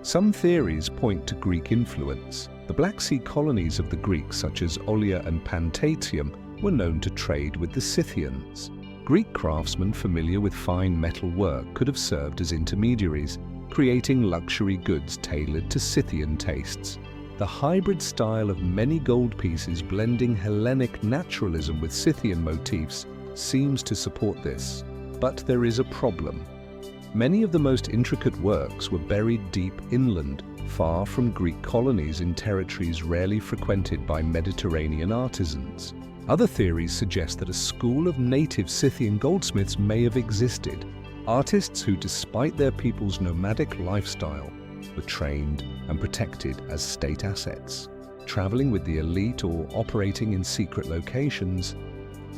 Some theories point to Greek influence. The Black Sea colonies of the Greeks, such as Olia and Pantatium, were known to trade with the Scythians. Greek craftsmen familiar with fine metal work could have served as intermediaries, creating luxury goods tailored to Scythian tastes. The hybrid style of many gold pieces blending Hellenic naturalism with Scythian motifs seems to support this. But there is a problem. Many of the most intricate works were buried deep inland, far from Greek colonies in territories rarely frequented by Mediterranean artisans. Other theories suggest that a school of native Scythian goldsmiths may have existed, artists who, despite their people's nomadic lifestyle, were trained and protected as state assets. Traveling with the elite or operating in secret locations,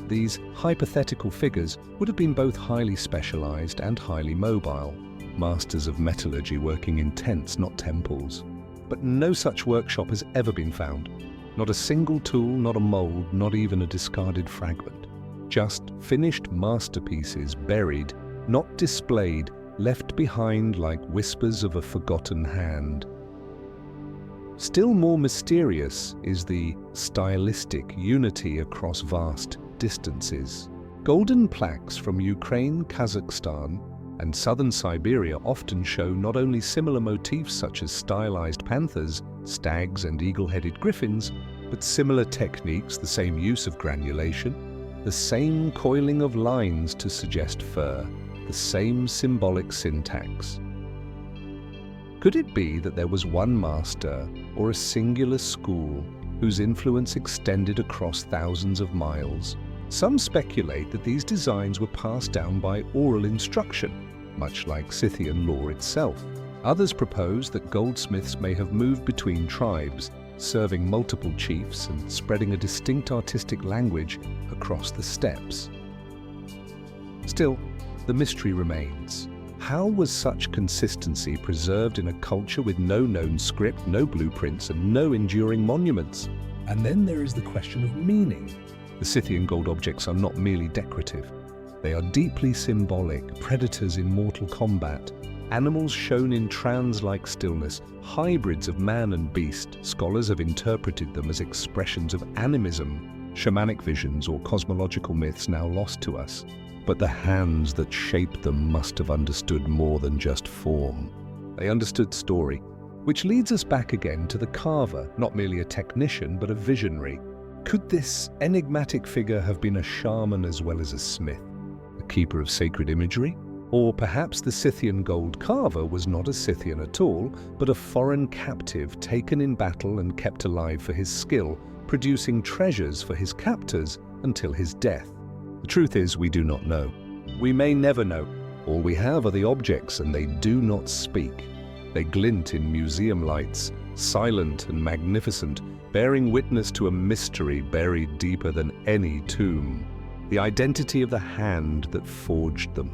these hypothetical figures would have been both highly specialized and highly mobile, masters of metallurgy working in tents, not temples. But no such workshop has ever been found. Not a single tool, not a mold, not even a discarded fragment. Just finished masterpieces buried, not displayed, left behind like whispers of a forgotten hand. Still more mysterious is the stylistic unity across vast distances. Golden plaques from Ukraine, Kazakhstan, and southern Siberia often show not only similar motifs such as stylized panthers, stags, and eagle-headed griffins, but similar techniques, the same use of granulation, the same coiling of lines to suggest fur, the same symbolic syntax. Could it be that there was one master or a singular school whose influence extended across thousands of miles? Some speculate that these designs were passed down by oral instruction, much like Scythian law itself. Others propose that goldsmiths may have moved between tribes, serving multiple chiefs and spreading a distinct artistic language across the steppes. Still, the mystery remains. How was such consistency preserved in a culture with no known script, no blueprints, and no enduring monuments? And then there is the question of meaning. The Scythian gold objects are not merely decorative. They are deeply symbolic, predators in mortal combat, animals shown in trance-like stillness, hybrids of man and beast. Scholars have interpreted them as expressions of animism, shamanic visions, or cosmological myths now lost to us. But the hands that shaped them must have understood more than just form. They understood story, which leads us back again to the carver, not merely a technician, but a visionary. Could this enigmatic figure have been a shaman as well as a smith, a keeper of sacred imagery? Or perhaps the Scythian gold carver was not a Scythian at all, but a foreign captive taken in battle and kept alive for his skill, producing treasures for his captors until his death. The truth is, we do not know. We may never know. All we have are the objects, and they do not speak. They glint in museum lights, silent and magnificent, bearing witness to a mystery buried deeper than any tomb. The identity of the hand that forged them.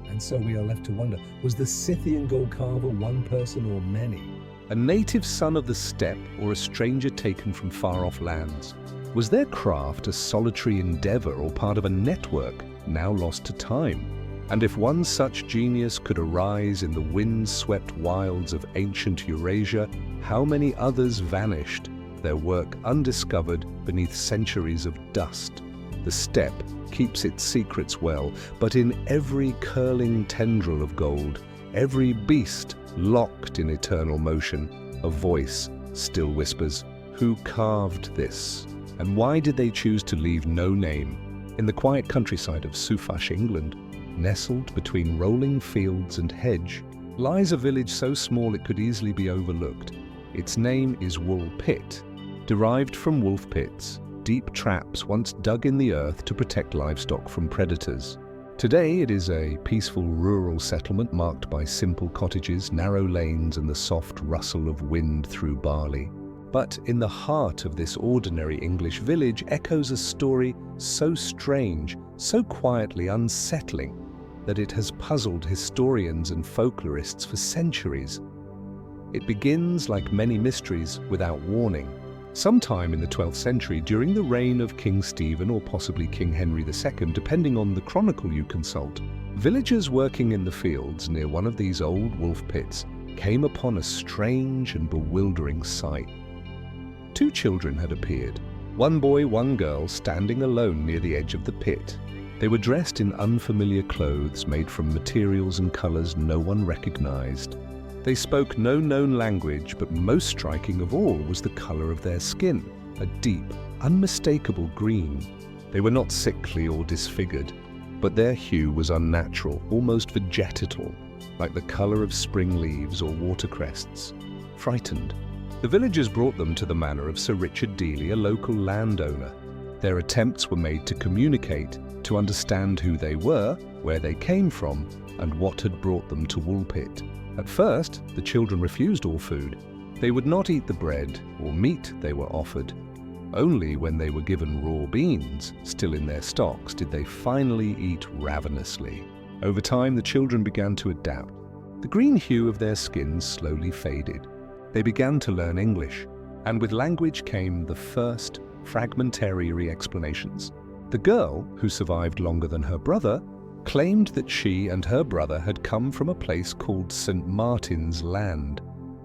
And so we are left to wonder, was the Scythian gold carver one person or many? A native son of the steppe or a stranger taken from far-off lands? Was their craft a solitary endeavor or part of a network now lost to time? And if one such genius could arise in the wind-swept wilds of ancient Eurasia, how many others vanished, their work undiscovered beneath centuries of dust? The steppe keeps its secrets well, but in every curling tendril of gold, every beast locked in eternal motion, a voice still whispers, "Who carved this? And why did they choose to leave no name?" In the quiet countryside of Suffolk, England, nestled between rolling fields and hedge, lies a village so small it could easily be overlooked. Its name is Wool Pit, derived from wolf pits, deep traps once dug in the earth to protect livestock from predators. Today it is a peaceful rural settlement marked by simple cottages, narrow lanes, and the soft rustle of wind through barley. But in the heart of this ordinary English village echoes a story so strange, so quietly unsettling, that it has puzzled historians and folklorists for centuries. It begins, like many mysteries, without warning. Sometime in the 12th century, during the reign of King Stephen or possibly King Henry II, depending on the chronicle you consult, villagers working in the fields near one of these old wolf pits came upon a strange and bewildering sight. Two children had appeared, one boy, one girl, standing alone near the edge of the pit. They were dressed in unfamiliar clothes made from materials and colors no one recognized. They spoke no known language, but most striking of all was the color of their skin, a deep, unmistakable green. They were not sickly or disfigured, but their hue was unnatural, almost vegetal, like the color of spring leaves or watercrests. Frightened, the villagers brought them to the manor of Sir Richard Dealey, a local landowner. Their attempts were made to communicate, to understand who they were, where they came from, and what had brought them to Woolpit. At first, the children refused all food. They would not eat the bread or meat they were offered. Only when they were given raw beans, still in their stocks, did they finally eat ravenously. Over time, the children began to adapt. The green hue of their skins slowly faded. They began to learn English, and with language came the first fragmentary explanations. The girl, who survived longer than her brother, claimed that she and her brother had come from a place called St. Martin's Land.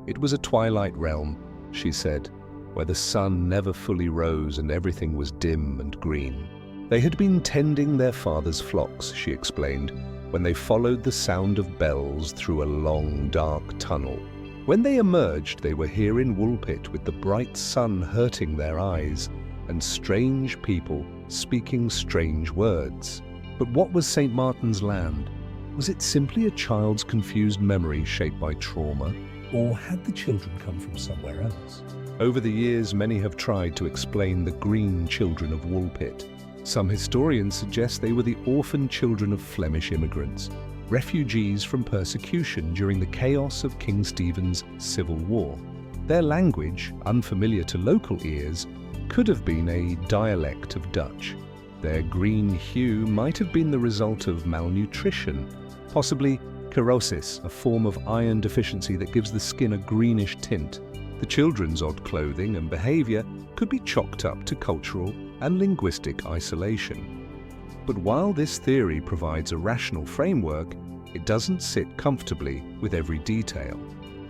It was a twilight realm, she said, where the sun never fully rose and everything was dim and green. They had been tending their father's flocks, she explained, when they followed the sound of bells through a long, dark tunnel. When they emerged, they were here in Woolpit with the bright sun hurting their eyes and strange people speaking strange words. But what was St. Martin's Land? Was it simply a child's confused memory shaped by trauma? Or had the children come from somewhere else? Over the years, many have tried to explain the green children of Woolpit. Some historians suggest they were the orphan children of Flemish immigrants, refugees from persecution during the chaos of King Stephen's civil war. Their language, unfamiliar to local ears, could have been a dialect of Dutch. Their green hue might have been the result of malnutrition, possibly cirrhosis, a form of iron deficiency that gives the skin a greenish tint. The children's odd clothing and behavior could be chalked up to cultural and linguistic isolation. But while this theory provides a rational framework, it doesn't sit comfortably with every detail.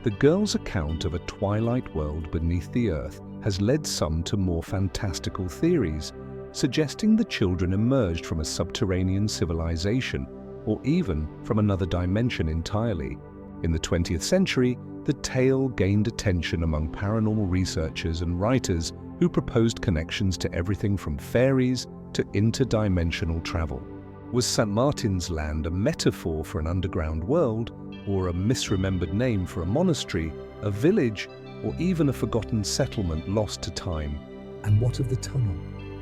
The girl's account of a twilight world beneath the earth has led some to more fantastical theories, suggesting the children emerged from a subterranean civilization or even from another dimension entirely. In the 20th century, the tale gained attention among paranormal researchers and writers who proposed connections to everything from fairies to interdimensional travel. Was St. Martin's Land a metaphor for an underground world, or a misremembered name for a monastery, a village, or even a forgotten settlement lost to time? And what of the tunnel?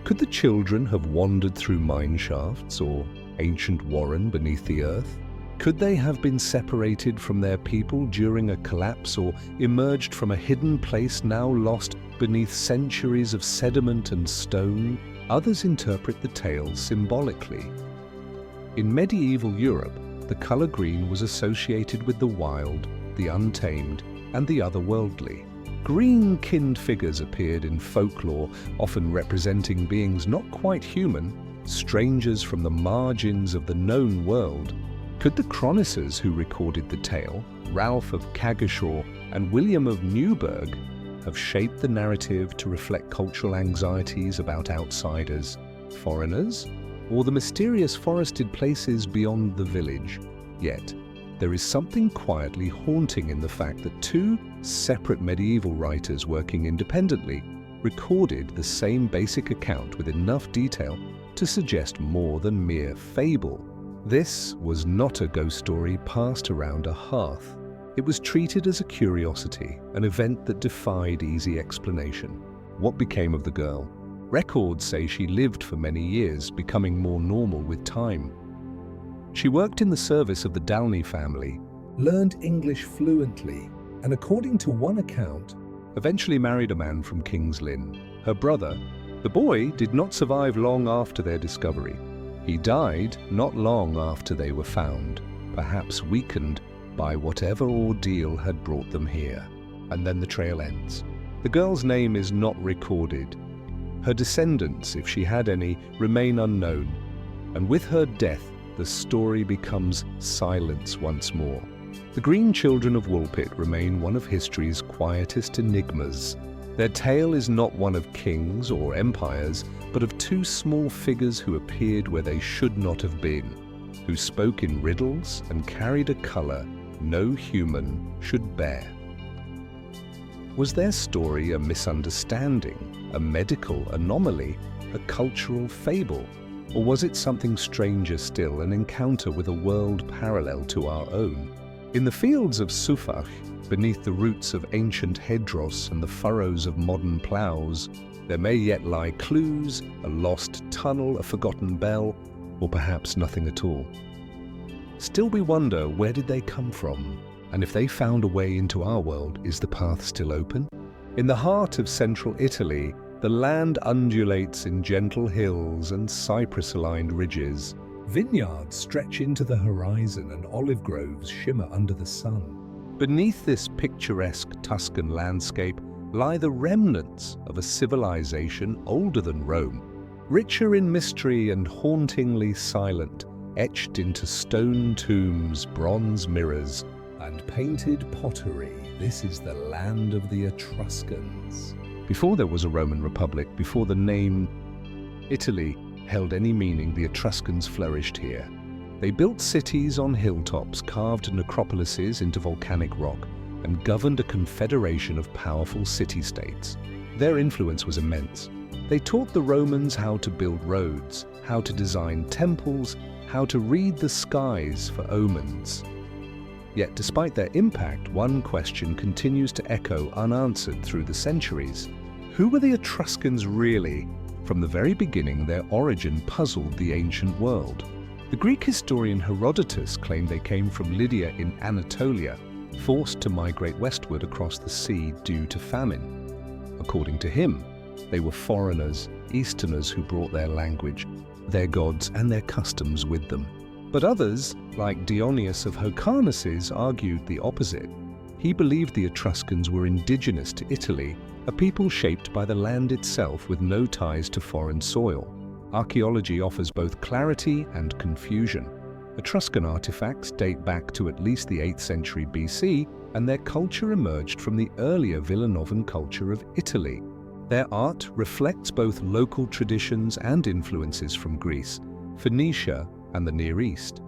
Could the children have wandered through mine shafts or ancient warren beneath the earth? Could they have been separated from their people during a collapse or emerged from a hidden place now lost beneath centuries of sediment and stone? Others interpret the tale symbolically. In medieval Europe, the color green was associated with the wild, the untamed, and the otherworldly. Green-kinned figures appeared in folklore, often representing beings not quite human, strangers from the margins of the known world. Could the chroniclers who recorded the tale, Ralph of Caggershaw and William of Newburgh, have shaped the narrative to reflect cultural anxieties about outsiders, foreigners, or the mysterious forested places beyond the village? Yet, there is something quietly haunting in the fact that two separate medieval writers working independently recorded the same basic account with enough detail to suggest more than mere fable. This was not a ghost story passed around a hearth. It was treated as a curiosity, an event that defied easy explanation. What became of the girl? Records say she lived for many years, becoming more normal with time. She worked in the service of the Dalney family, learned English fluently, and according to one account, eventually married a man from King's Lynn, her brother. The boy did not survive long after their discovery. He died not long after they were found, perhaps weakened by whatever ordeal had brought them here. And then the trail ends. The girl's name is not recorded. Her descendants, if she had any, remain unknown. And with her death, the story becomes silence once more. The Green Children of Woolpit remain one of history's quietest enigmas. Their tale is not one of kings or empires, but of two small figures who appeared where they should not have been, who spoke in riddles and carried a color no human should bear. Was their story a misunderstanding, a medical anomaly, a cultural fable? Or was it something stranger still, an encounter with a world parallel to our own? In the fields of Sufach, beneath the roots of ancient hedgerows and the furrows of modern ploughs, there may yet lie clues, a lost tunnel, a forgotten bell, or perhaps nothing at all. Still we wonder, where did they come from? And if they found a way into our world, is the path still open? In the heart of central Italy, the land undulates in gentle hills and cypress-lined ridges. Vineyards stretch into the horizon and olive groves shimmer under the sun. Beneath this picturesque Tuscan landscape lie the remnants of a civilization older than Rome, richer in mystery and hauntingly silent, etched into stone tombs, bronze mirrors, and painted pottery. This is the land of the Etruscans. Before there was a Roman Republic, before the name Italy held any meaning, the Etruscans flourished here. They built cities on hilltops, carved necropolises into volcanic rock, and governed a confederation of powerful city-states. Their influence was immense. They taught the Romans how to build roads, how to design temples, how to read the skies for omens. Yet despite their impact, one question continues to echo unanswered through the centuries. Who were the Etruscans really? From the very beginning, their origin puzzled the ancient world. The Greek historian Herodotus claimed they came from Lydia in Anatolia, forced to migrate westward across the sea due to famine. According to him, they were foreigners, Easterners who brought their language, their gods and their customs with them. But others, like Dionysius of Hyrcanus, argued the opposite. He believed the Etruscans were indigenous to Italy, a people shaped by the land itself with no ties to foreign soil. Archaeology offers both clarity and confusion. Etruscan artifacts date back to at least the 8th century BC, and their culture emerged from the earlier Villanovan culture of Italy. Their art reflects both local traditions and influences from Greece, Phoenicia, and the Near East.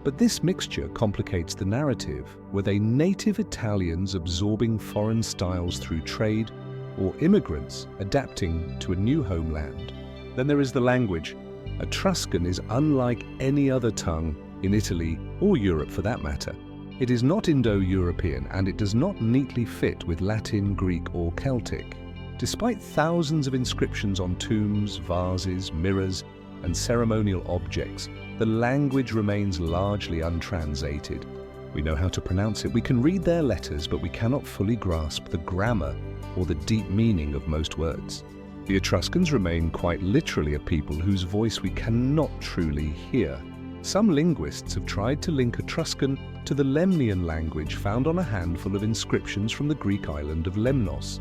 But this mixture complicates the narrative. Were they native Italians absorbing foreign styles through trade, or immigrants adapting to a new homeland? Then there is the language. Etruscan is unlike any other tongue in Italy or Europe for that matter. It is not Indo-European, and it does not neatly fit with Latin, Greek, or Celtic. Despite thousands of inscriptions on tombs, vases, mirrors, and ceremonial objects, the language remains largely untranslated. We know how to pronounce it, we can read their letters, but we cannot fully grasp the grammar or the deep meaning of most words. The Etruscans remain quite literally a people whose voice we cannot truly hear. Some linguists have tried to link Etruscan to the Lemnian language found on a handful of inscriptions from the Greek island of Lemnos.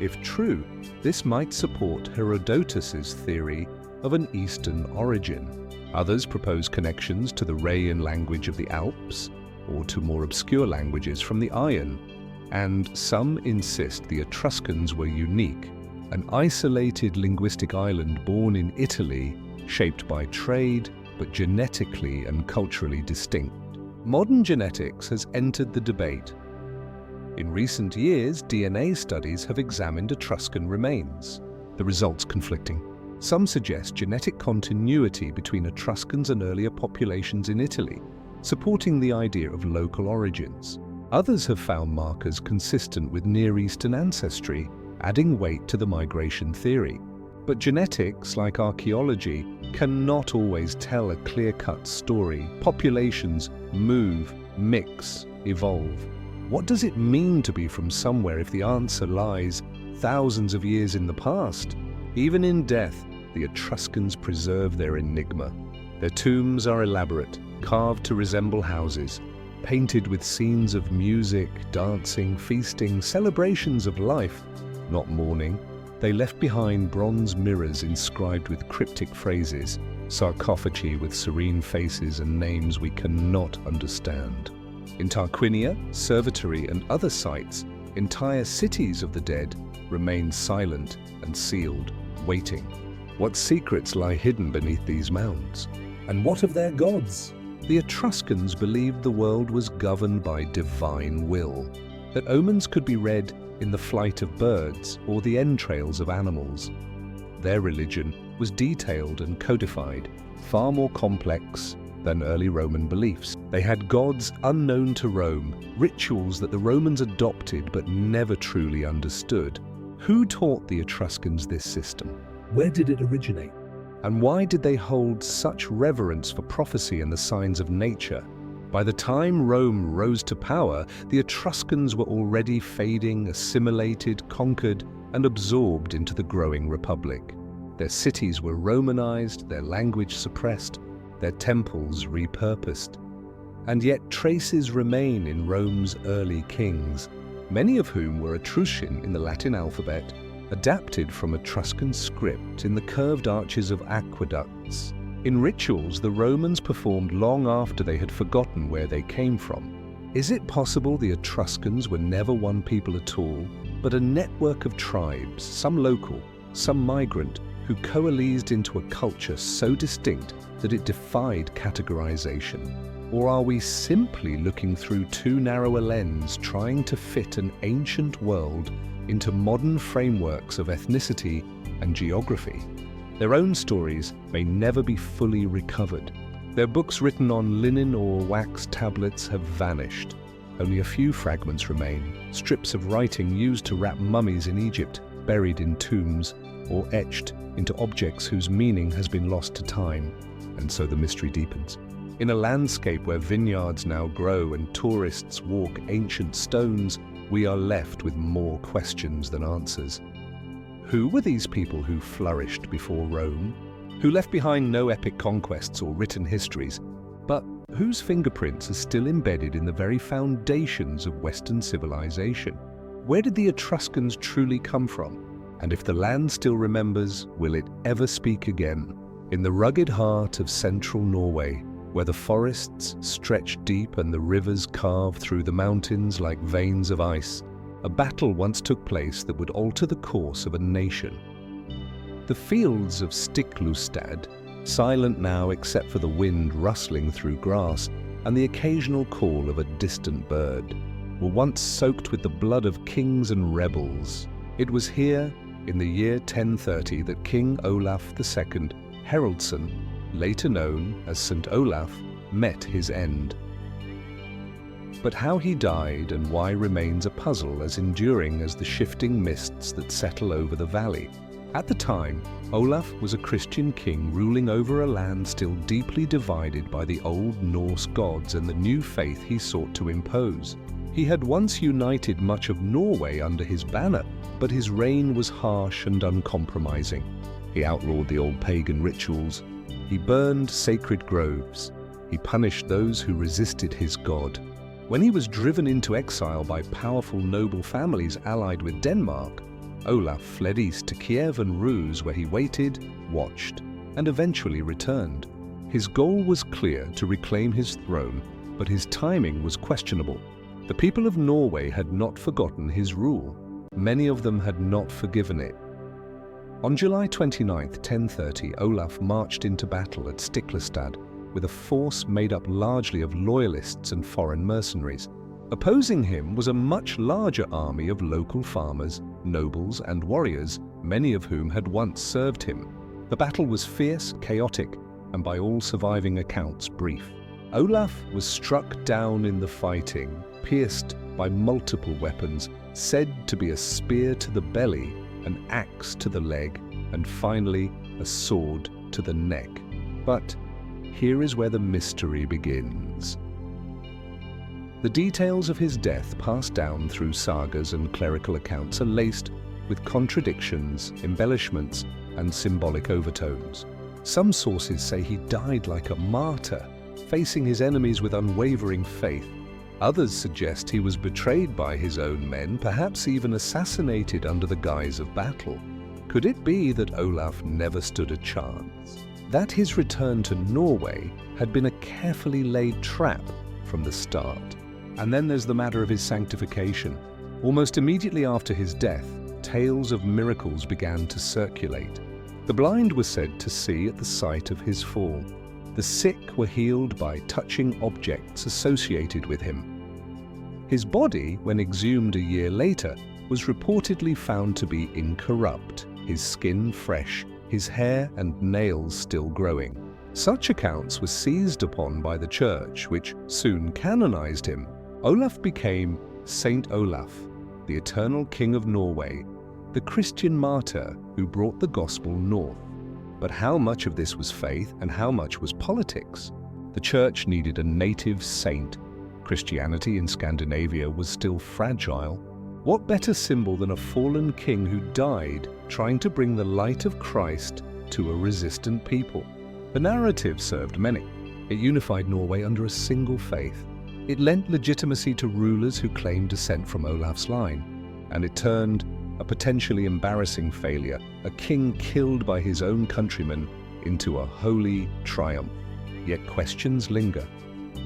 If true, this might support Herodotus's theory of an Eastern origin. Others propose connections to the Rhaean language of the Alps, or to more obscure languages from the Iron, and some insist the Etruscans were unique, an isolated linguistic island born in Italy, shaped by trade, but genetically and culturally distinct. Modern genetics has entered the debate. In recent years, DNA studies have examined Etruscan remains, the results conflicting. Some suggest genetic continuity between Etruscans and earlier populations in Italy, supporting the idea of local origins. Others have found markers consistent with Near Eastern ancestry, adding weight to the migration theory. But genetics, like archaeology, cannot always tell a clear-cut story. Populations move, mix, evolve. What does it mean to be from somewhere if the answer lies thousands of years in the past? Even in death, the Etruscans preserve their enigma. Their tombs are elaborate, carved to resemble houses, painted with scenes of music, dancing, feasting, celebrations of life, not mourning. They left behind bronze mirrors inscribed with cryptic phrases, sarcophagi with serene faces and names we cannot understand. In Tarquinia, Servitory, and other sites, entire cities of the dead remain silent and sealed, waiting. What secrets lie hidden beneath these mounds? And what of their gods? The Etruscans believed the world was governed by divine will, that omens could be read in the flight of birds or the entrails of animals. Their religion was detailed and codified, far more complex than early Roman beliefs. They had gods unknown to Rome, rituals that the Romans adopted but never truly understood. Who taught the Etruscans this system? Where did it originate? And why did they hold such reverence for prophecy and the signs of nature? By the time Rome rose to power, the Etruscans were already fading, assimilated, conquered, and absorbed into the growing republic. Their cities were Romanized, their language suppressed, their temples repurposed. And yet traces remain in Rome's early kings, many of whom were Etruscan in the Latin alphabet, adapted from Etruscan script in the curved arches of aqueducts. In rituals the Romans performed long after they had forgotten where they came from. Is it possible the Etruscans were never one people at all, but a network of tribes, some local, some migrant, who coalesced into a culture so distinct that it defied categorization? Or are we simply looking through too narrow a lens, trying to fit an ancient world into modern frameworks of ethnicity and geography? Their own stories may never be fully recovered. Their books written on linen or wax tablets have vanished. Only a few fragments remain, strips of writing used to wrap mummies in Egypt, buried in tombs, or etched into objects whose meaning has been lost to time, and so the mystery deepens. In a landscape where vineyards now grow and tourists walk ancient stones, we are left with more questions than answers. Who were these people who flourished before Rome? Who left behind no epic conquests or written histories, but whose fingerprints are still embedded in the very foundations of Western civilization? Where did the Etruscans truly come from? And if the land still remembers, will it ever speak again? In the rugged heart of central Norway, where the forests stretch deep and the rivers carve through the mountains like veins of ice, a battle once took place that would alter the course of a nation. The fields of Stiklestad, silent now except for the wind rustling through grass and the occasional call of a distant bird, were once soaked with the blood of kings and rebels. It was here, in the year 1030, that King Olaf II Haraldsson, later known as St. Olaf, met his end. But how he died and why remains a puzzle as enduring as the shifting mists that settle over the valley. At the time, Olaf was a Christian king ruling over a land still deeply divided by the old Norse gods and the new faith he sought to impose. He had once united much of Norway under his banner, but his reign was harsh and uncompromising. He outlawed the old pagan rituals. He burned sacred groves. He punished those who resisted his god. When he was driven into exile by powerful noble families allied with Denmark, Olaf fled east to Kiev and Rus, where he waited, watched, and eventually returned. His goal was clear: to reclaim his throne, but his timing was questionable. The people of Norway had not forgotten his rule. Many of them had not forgiven it. On July 29, 1030, Olaf marched into battle at Stiklestad with a force made up largely of loyalists and foreign mercenaries. Opposing him was a much larger army of local farmers, nobles, and warriors, many of whom had once served him. The battle was fierce, chaotic, and by all surviving accounts, brief. Olaf was struck down in the fighting, pierced by multiple weapons, said to be a spear to the belly, an axe to the leg, and finally a sword to the neck. But here is where the mystery begins. The details of his death, passed down through sagas and clerical accounts, are laced with contradictions, embellishments, and symbolic overtones. Some sources say he died like a martyr, facing his enemies with unwavering faith. Others suggest he was betrayed by his own men, perhaps even assassinated under the guise of battle. Could it be that Olaf never stood a chance? That his return to Norway had been a carefully laid trap from the start? And then there's the matter of his sanctification. Almost immediately after his death, tales of miracles began to circulate. The blind were said to see at the site of his fall. The sick were healed by touching objects associated with him. His body, when exhumed a year later, was reportedly found to be incorrupt, his skin fresh, his hair and nails still growing. Such accounts were seized upon by the Church, which soon canonized him. Olaf became Saint Olaf, the eternal King of Norway, the Christian martyr who brought the gospel north. But how much of this was faith and how much was politics? The Church needed a native saint. Christianity in Scandinavia was still fragile. What better symbol than a fallen king who died trying to bring the light of Christ to a resistant people? The narrative served many. It unified Norway under a single faith. It lent legitimacy to rulers who claimed descent from Olaf's line. And it turned a potentially embarrassing failure, a king killed by his own countrymen, into a holy triumph. Yet questions linger.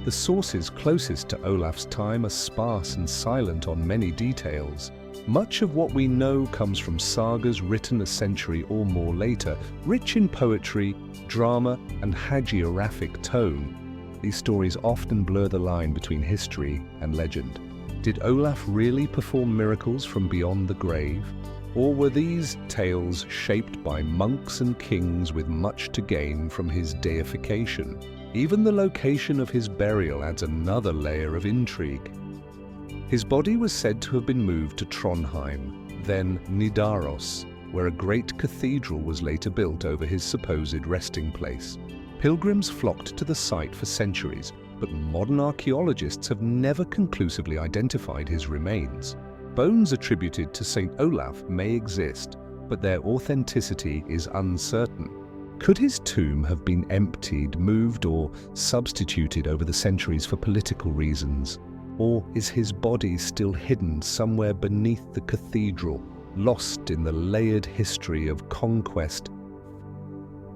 The sources closest to Olaf's time are sparse and silent on many details. Much of what we know comes from sagas written a century or more later, rich in poetry, drama, and hagiographic tone. These stories often blur the line between history and legend. Did Olaf really perform miracles from beyond the grave? Or were these tales shaped by monks and kings with much to gain from his deification? Even the location of his burial adds another layer of intrigue. His body was said to have been moved to Trondheim, then Nidaros, where a great cathedral was later built over his supposed resting place. Pilgrims flocked to the site for centuries, but modern archaeologists have never conclusively identified his remains. Bones attributed to St. Olaf may exist, but their authenticity is uncertain. Could his tomb have been emptied, moved, or substituted over the centuries for political reasons? Or is his body still hidden somewhere beneath the cathedral, lost in the layered history of conquest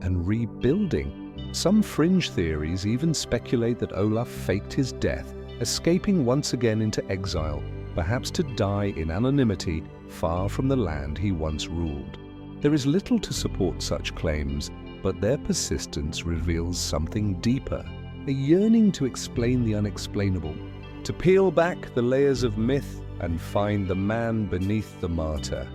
and rebuilding? Some fringe theories even speculate that Olaf faked his death, escaping once again into exile, perhaps to die in anonymity far from the land he once ruled. There is little to support such claims, but their persistence reveals something deeper, a yearning to explain the unexplainable, to peel back the layers of myth and find the man beneath the martyr.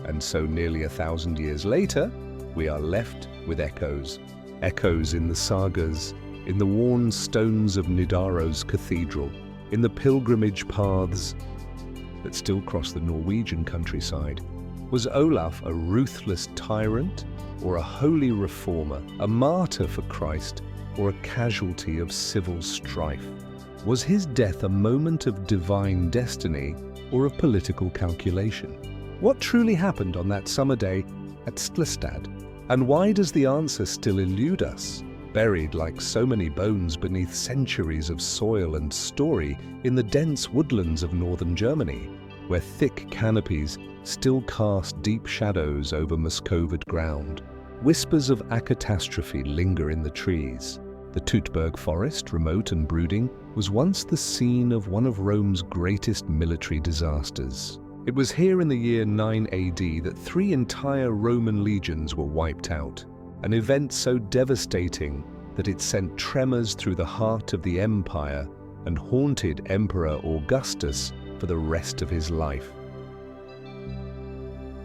And so nearly 1,000 years later, we are left with echoes. Echoes in the sagas, in the worn stones of Nidaros Cathedral, in the pilgrimage paths that still cross the Norwegian countryside. Was Olaf a ruthless tyrant, or a holy reformer, a martyr for Christ, or a casualty of civil strife? Was his death a moment of divine destiny, or of political calculation? What truly happened on that summer day at Slistad? And why does the answer still elude us? Buried like so many bones beneath centuries of soil and story in the dense woodlands of northern Germany, where thick canopies still cast deep shadows over Muscovite ground. Whispers of a catastrophe linger in the trees. The Teutoburg forest, remote and brooding, was once the scene of one of Rome's greatest military disasters. It was here in the year 9 AD that 3 entire Roman legions were wiped out, an event so devastating that it sent tremors through the heart of the empire and haunted Emperor Augustus for the rest of his life.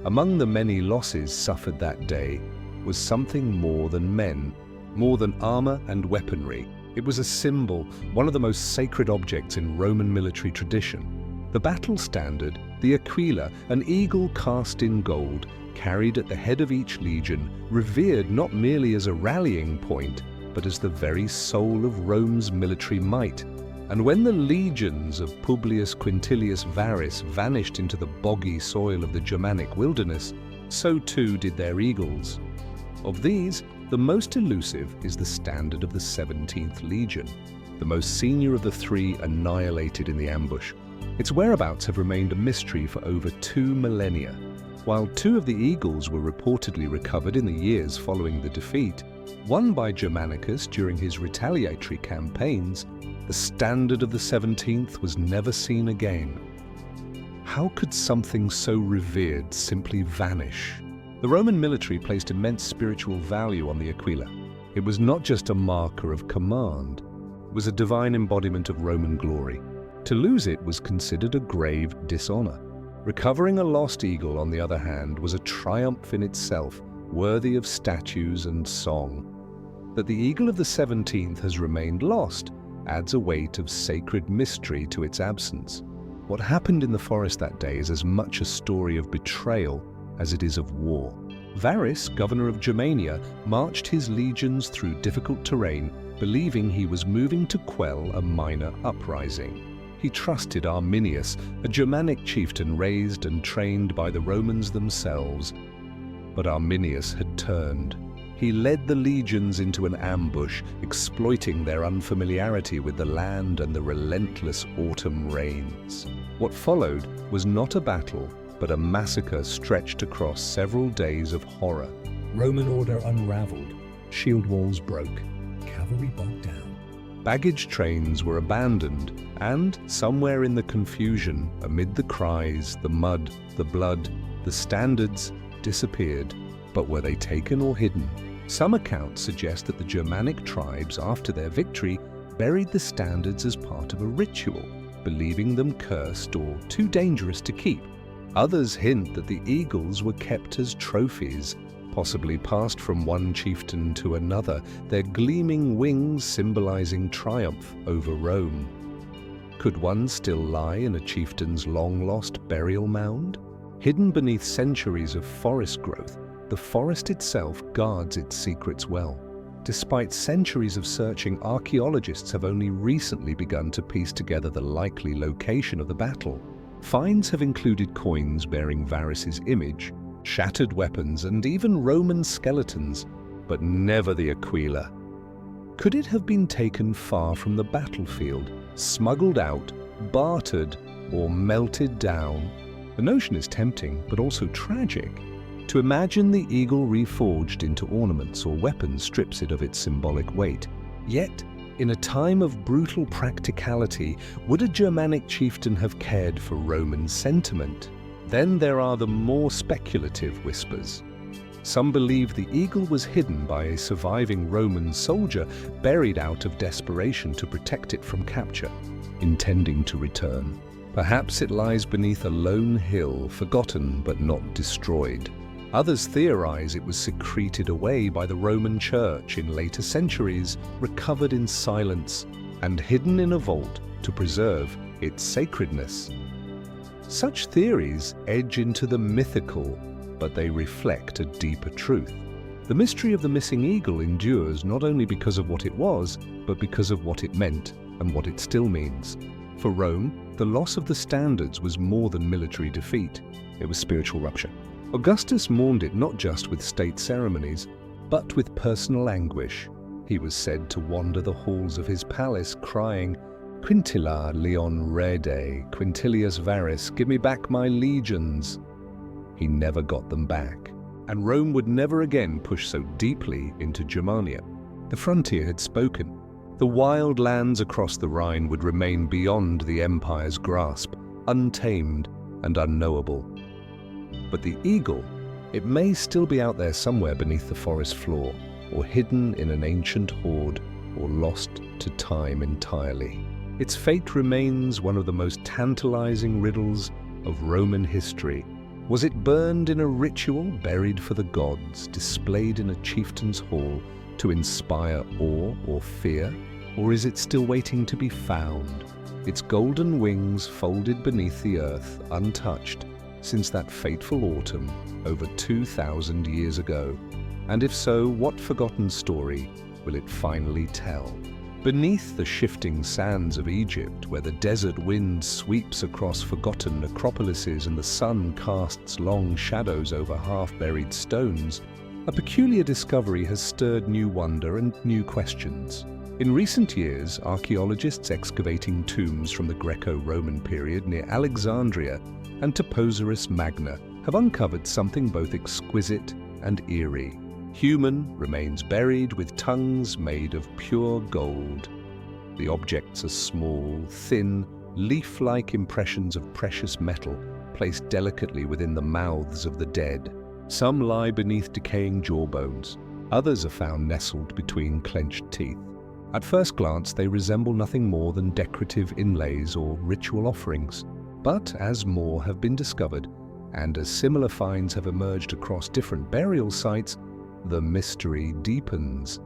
Among the many losses suffered that day was something more than men, more than armor and weaponry. It was a symbol, one of the most sacred objects in Roman military tradition. The battle standard, the aquila, an eagle cast in gold, carried at the head of each legion, revered not merely as a rallying point, but as the very soul of Rome's military might. And when the legions of Publius Quintilius Varus vanished into the boggy soil of the Germanic wilderness, so too did their eagles. Of these, the most elusive is the standard of the 17th Legion, the most senior of the 3 annihilated in the ambush. Its whereabouts have remained a mystery for over 2 millennia. While 2 of the eagles were reportedly recovered in the years following the defeat, one by Germanicus during his retaliatory campaigns, the standard of the 17th was never seen again. How could something so revered simply vanish? The Roman military placed immense spiritual value on the aquila. It was not just a marker of command, it was a divine embodiment of Roman glory. To lose it was considered a grave dishonor. Recovering a lost eagle, on the other hand, was a triumph in itself, worthy of statues and song. That the eagle of the 17th has remained lost adds a weight of sacred mystery to its absence. What happened in the forest that day is as much a story of betrayal as it is of war. Varus, governor of Germania, marched his legions through difficult terrain, believing he was moving to quell a minor uprising. He trusted Arminius, a Germanic chieftain raised and trained by the Romans themselves. But Arminius had turned. He led the legions into an ambush, exploiting their unfamiliarity with the land and the relentless autumn rains. What followed was not a battle, but a massacre stretched across several days of horror. Roman order unraveled, shield walls broke, cavalry bogged down. Baggage trains were abandoned, and somewhere in the confusion, amid the cries, the mud, the blood, the standards disappeared. But were they taken or hidden? Some accounts suggest that the Germanic tribes, after their victory, buried the standards as part of a ritual, believing them cursed or too dangerous to keep. Others hint that the eagles were kept as trophies, possibly passed from one chieftain to another, their gleaming wings symbolizing triumph over Rome. Could one still lie in a chieftain's long-lost burial mound? Hidden beneath centuries of forest growth, the forest itself guards its secrets well. Despite centuries of searching, archaeologists have only recently begun to piece together the likely location of the battle. Finds have included coins bearing Varus's image, shattered weapons, and even Roman skeletons, but never the Aquila. Could it have been taken far from the battlefield, smuggled out, bartered, or melted down? The notion is tempting, but also tragic. To imagine the eagle reforged into ornaments or weapons strips it of its symbolic weight. Yet, in a time of brutal practicality, would a Germanic chieftain have cared for Roman sentiment? Then there are the more speculative whispers. Some believe the eagle was hidden by a surviving Roman soldier buried out of desperation to protect it from capture, intending to return. Perhaps it lies beneath a lone hill, forgotten but not destroyed. Others theorize it was secreted away by the Roman Church in later centuries, recovered in silence, and hidden in a vault to preserve its sacredness. Such theories edge into the mythical, but they reflect a deeper truth. The mystery of the missing eagle endures not only because of what it was, but because of what it meant and what it still means. For Rome, the loss of the standards was more than military defeat. It was spiritual rupture. Augustus mourned it not just with state ceremonies, but with personal anguish. He was said to wander the halls of his palace crying, "Quintilla leon rede, Quintilius Varus, give me back my legions." He never got them back, and Rome would never again push so deeply into Germania. The frontier had spoken. The wild lands across the Rhine would remain beyond the empire's grasp, untamed and unknowable. But the eagle, it may still be out there somewhere beneath the forest floor, or hidden in an ancient hoard, or lost to time entirely. Its fate remains one of the most tantalizing riddles of Roman history. Was it burned in a ritual, buried for the gods, displayed in a chieftain's hall to inspire awe or fear? Or is it still waiting to be found, its golden wings folded beneath the earth, untouched, since that fateful autumn over 2,000 years ago? And if so, what forgotten story will it finally tell? Beneath the shifting sands of Egypt, where the desert wind sweeps across forgotten necropolises and the sun casts long shadows over half-buried stones, a peculiar discovery has stirred new wonder and new questions. In recent years, archaeologists excavating tombs from the Greco-Roman period near Alexandria and Toposaurus Magna have uncovered something both exquisite and eerie. Human remains buried with tongues made of pure gold. The objects are small, thin, leaf-like impressions of precious metal placed delicately within the mouths of the dead. Some lie beneath decaying jawbones. Others are found nestled between clenched teeth. At first glance, they resemble nothing more than decorative inlays or ritual offerings. But as more have been discovered, and as similar finds have emerged across different burial sites, the mystery deepens.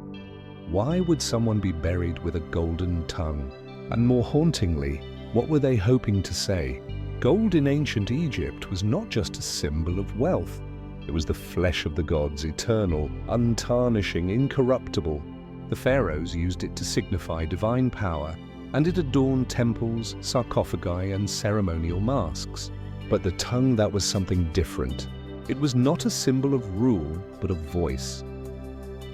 Why would someone be buried with a golden tongue? And more hauntingly, what were they hoping to say? Gold in ancient Egypt was not just a symbol of wealth. It was the flesh of the gods, eternal, untarnishing, incorruptible. The pharaohs used it to signify divine power, and it adorned temples, sarcophagi, and ceremonial masks. But the tongue, that was something different. It was not a symbol of rule, but of voice.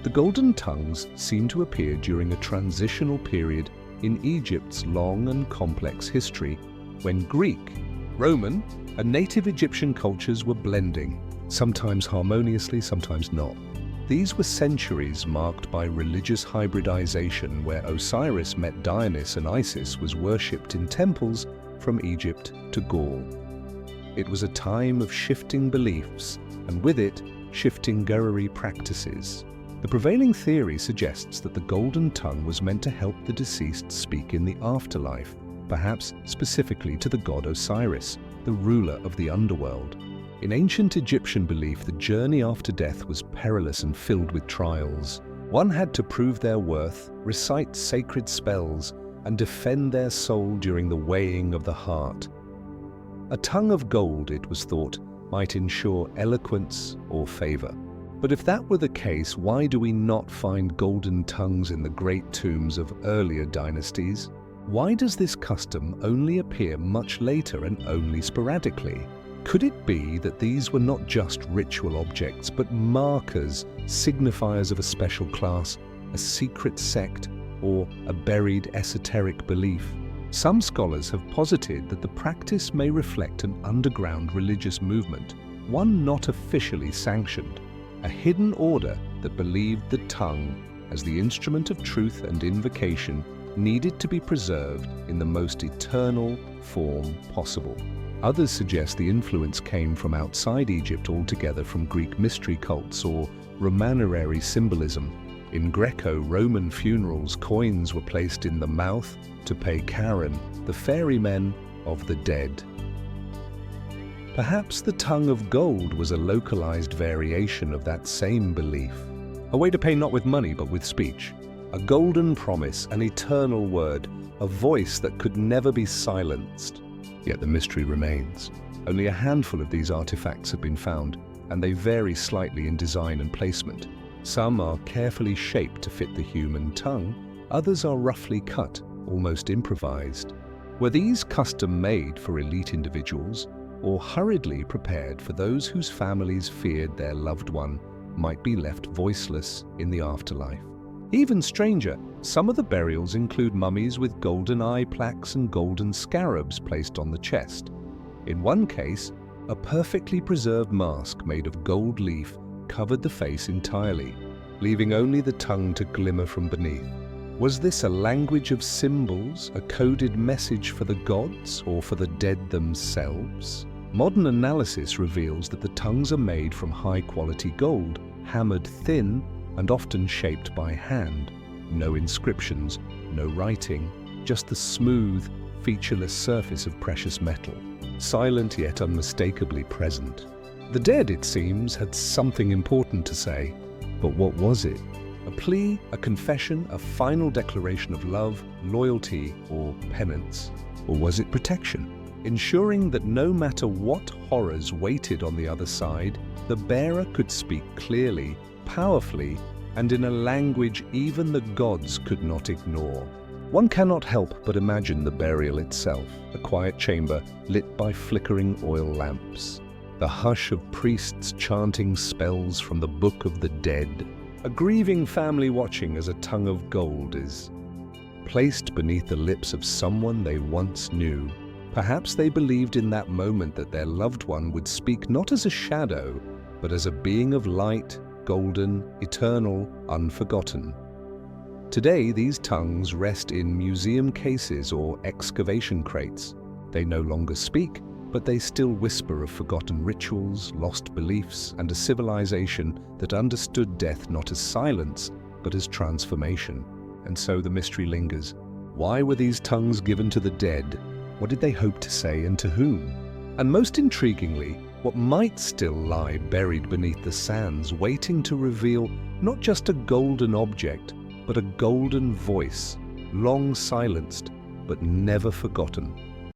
The golden tongues seem to appear during a transitional period in Egypt's long and complex history, when Greek, Roman, and native Egyptian cultures were blending, sometimes harmoniously, sometimes not. These were centuries marked by religious hybridization, where Osiris met Dionysus and Isis was worshipped in temples from Egypt to Gaul. It was a time of shifting beliefs, and with it, shifting gurari practices. The The prevailing theory suggests that the golden tongue was meant to help the deceased speak in the afterlife, perhaps specifically to the god Osiris, the ruler of the underworld. In ancient Egyptian belief, the journey after death was perilous and filled with trials. One had to prove their worth, recite sacred spells, and defend their soul during the weighing of the heart. A tongue of gold, it was thought, might ensure eloquence or favor. But if that were the case, why do we not find golden tongues in the great tombs of earlier dynasties? Why does this custom only appear much later and only sporadically? Could it be that these were not just ritual objects, but markers, signifiers of a special class, a secret sect, or a buried esoteric belief? Some scholars have posited that the practice may reflect an underground religious movement, one not officially sanctioned, a hidden order that believed the tongue, as the instrument of truth and invocation, needed to be preserved in the most eternal form possible. Others suggest the influence came from outside Egypt altogether, from Greek mystery cults or Romanerary symbolism. In Greco-Roman funerals, coins were placed in the mouth to pay Charon, the ferrymen of the dead. Perhaps the tongue of gold was a localized variation of that same belief. A way to pay not with money but with speech. A golden promise, an eternal word, a voice that could never be silenced. Yet the mystery remains. Only a handful of these artifacts have been found, and they vary slightly in design and placement. Some are carefully shaped to fit the human tongue, others are roughly cut, almost improvised. Were these custom-made for elite individuals, or hurriedly prepared for those whose families feared their loved one might be left voiceless in the afterlife? Even stranger, some of the burials include mummies with golden eye plaques and golden scarabs placed on the chest. In one case, a perfectly preserved mask made of gold leaf covered the face entirely, leaving only the tongue to glimmer from beneath. Was this a language of symbols, a coded message for the gods or for the dead themselves? Modern analysis reveals that the tongues are made from high-quality gold, hammered thin and often shaped by hand. No inscriptions, no writing, just the smooth, featureless surface of precious metal, silent yet unmistakably present. The dead, it seems, had something important to say, but what was it? A plea, a confession, a final declaration of love, loyalty, or penance? Or was it protection, ensuring that no matter what horrors waited on the other side, the bearer could speak clearly, powerfully, and in a language even the gods could not ignore? One cannot help but imagine the burial itself, a quiet chamber lit by flickering oil lamps, the hush of priests chanting spells from the Book of the Dead, a grieving family watching as a tongue of gold is placed beneath the lips of someone they once knew. Perhaps they believed in that moment that their loved one would speak not as a shadow, but as a being of light, golden, eternal, unforgotten. Today, these tongues rest in museum cases or excavation crates. They no longer speak, but they still whisper of forgotten rituals, lost beliefs, and a civilization that understood death not as silence, but as transformation. And so the mystery lingers. Why were these tongues given to the dead? What did they hope to say, and to whom? And most intriguingly, what might still lie buried beneath the sands, waiting to reveal not just a golden object, but a golden voice, long silenced, but never forgotten.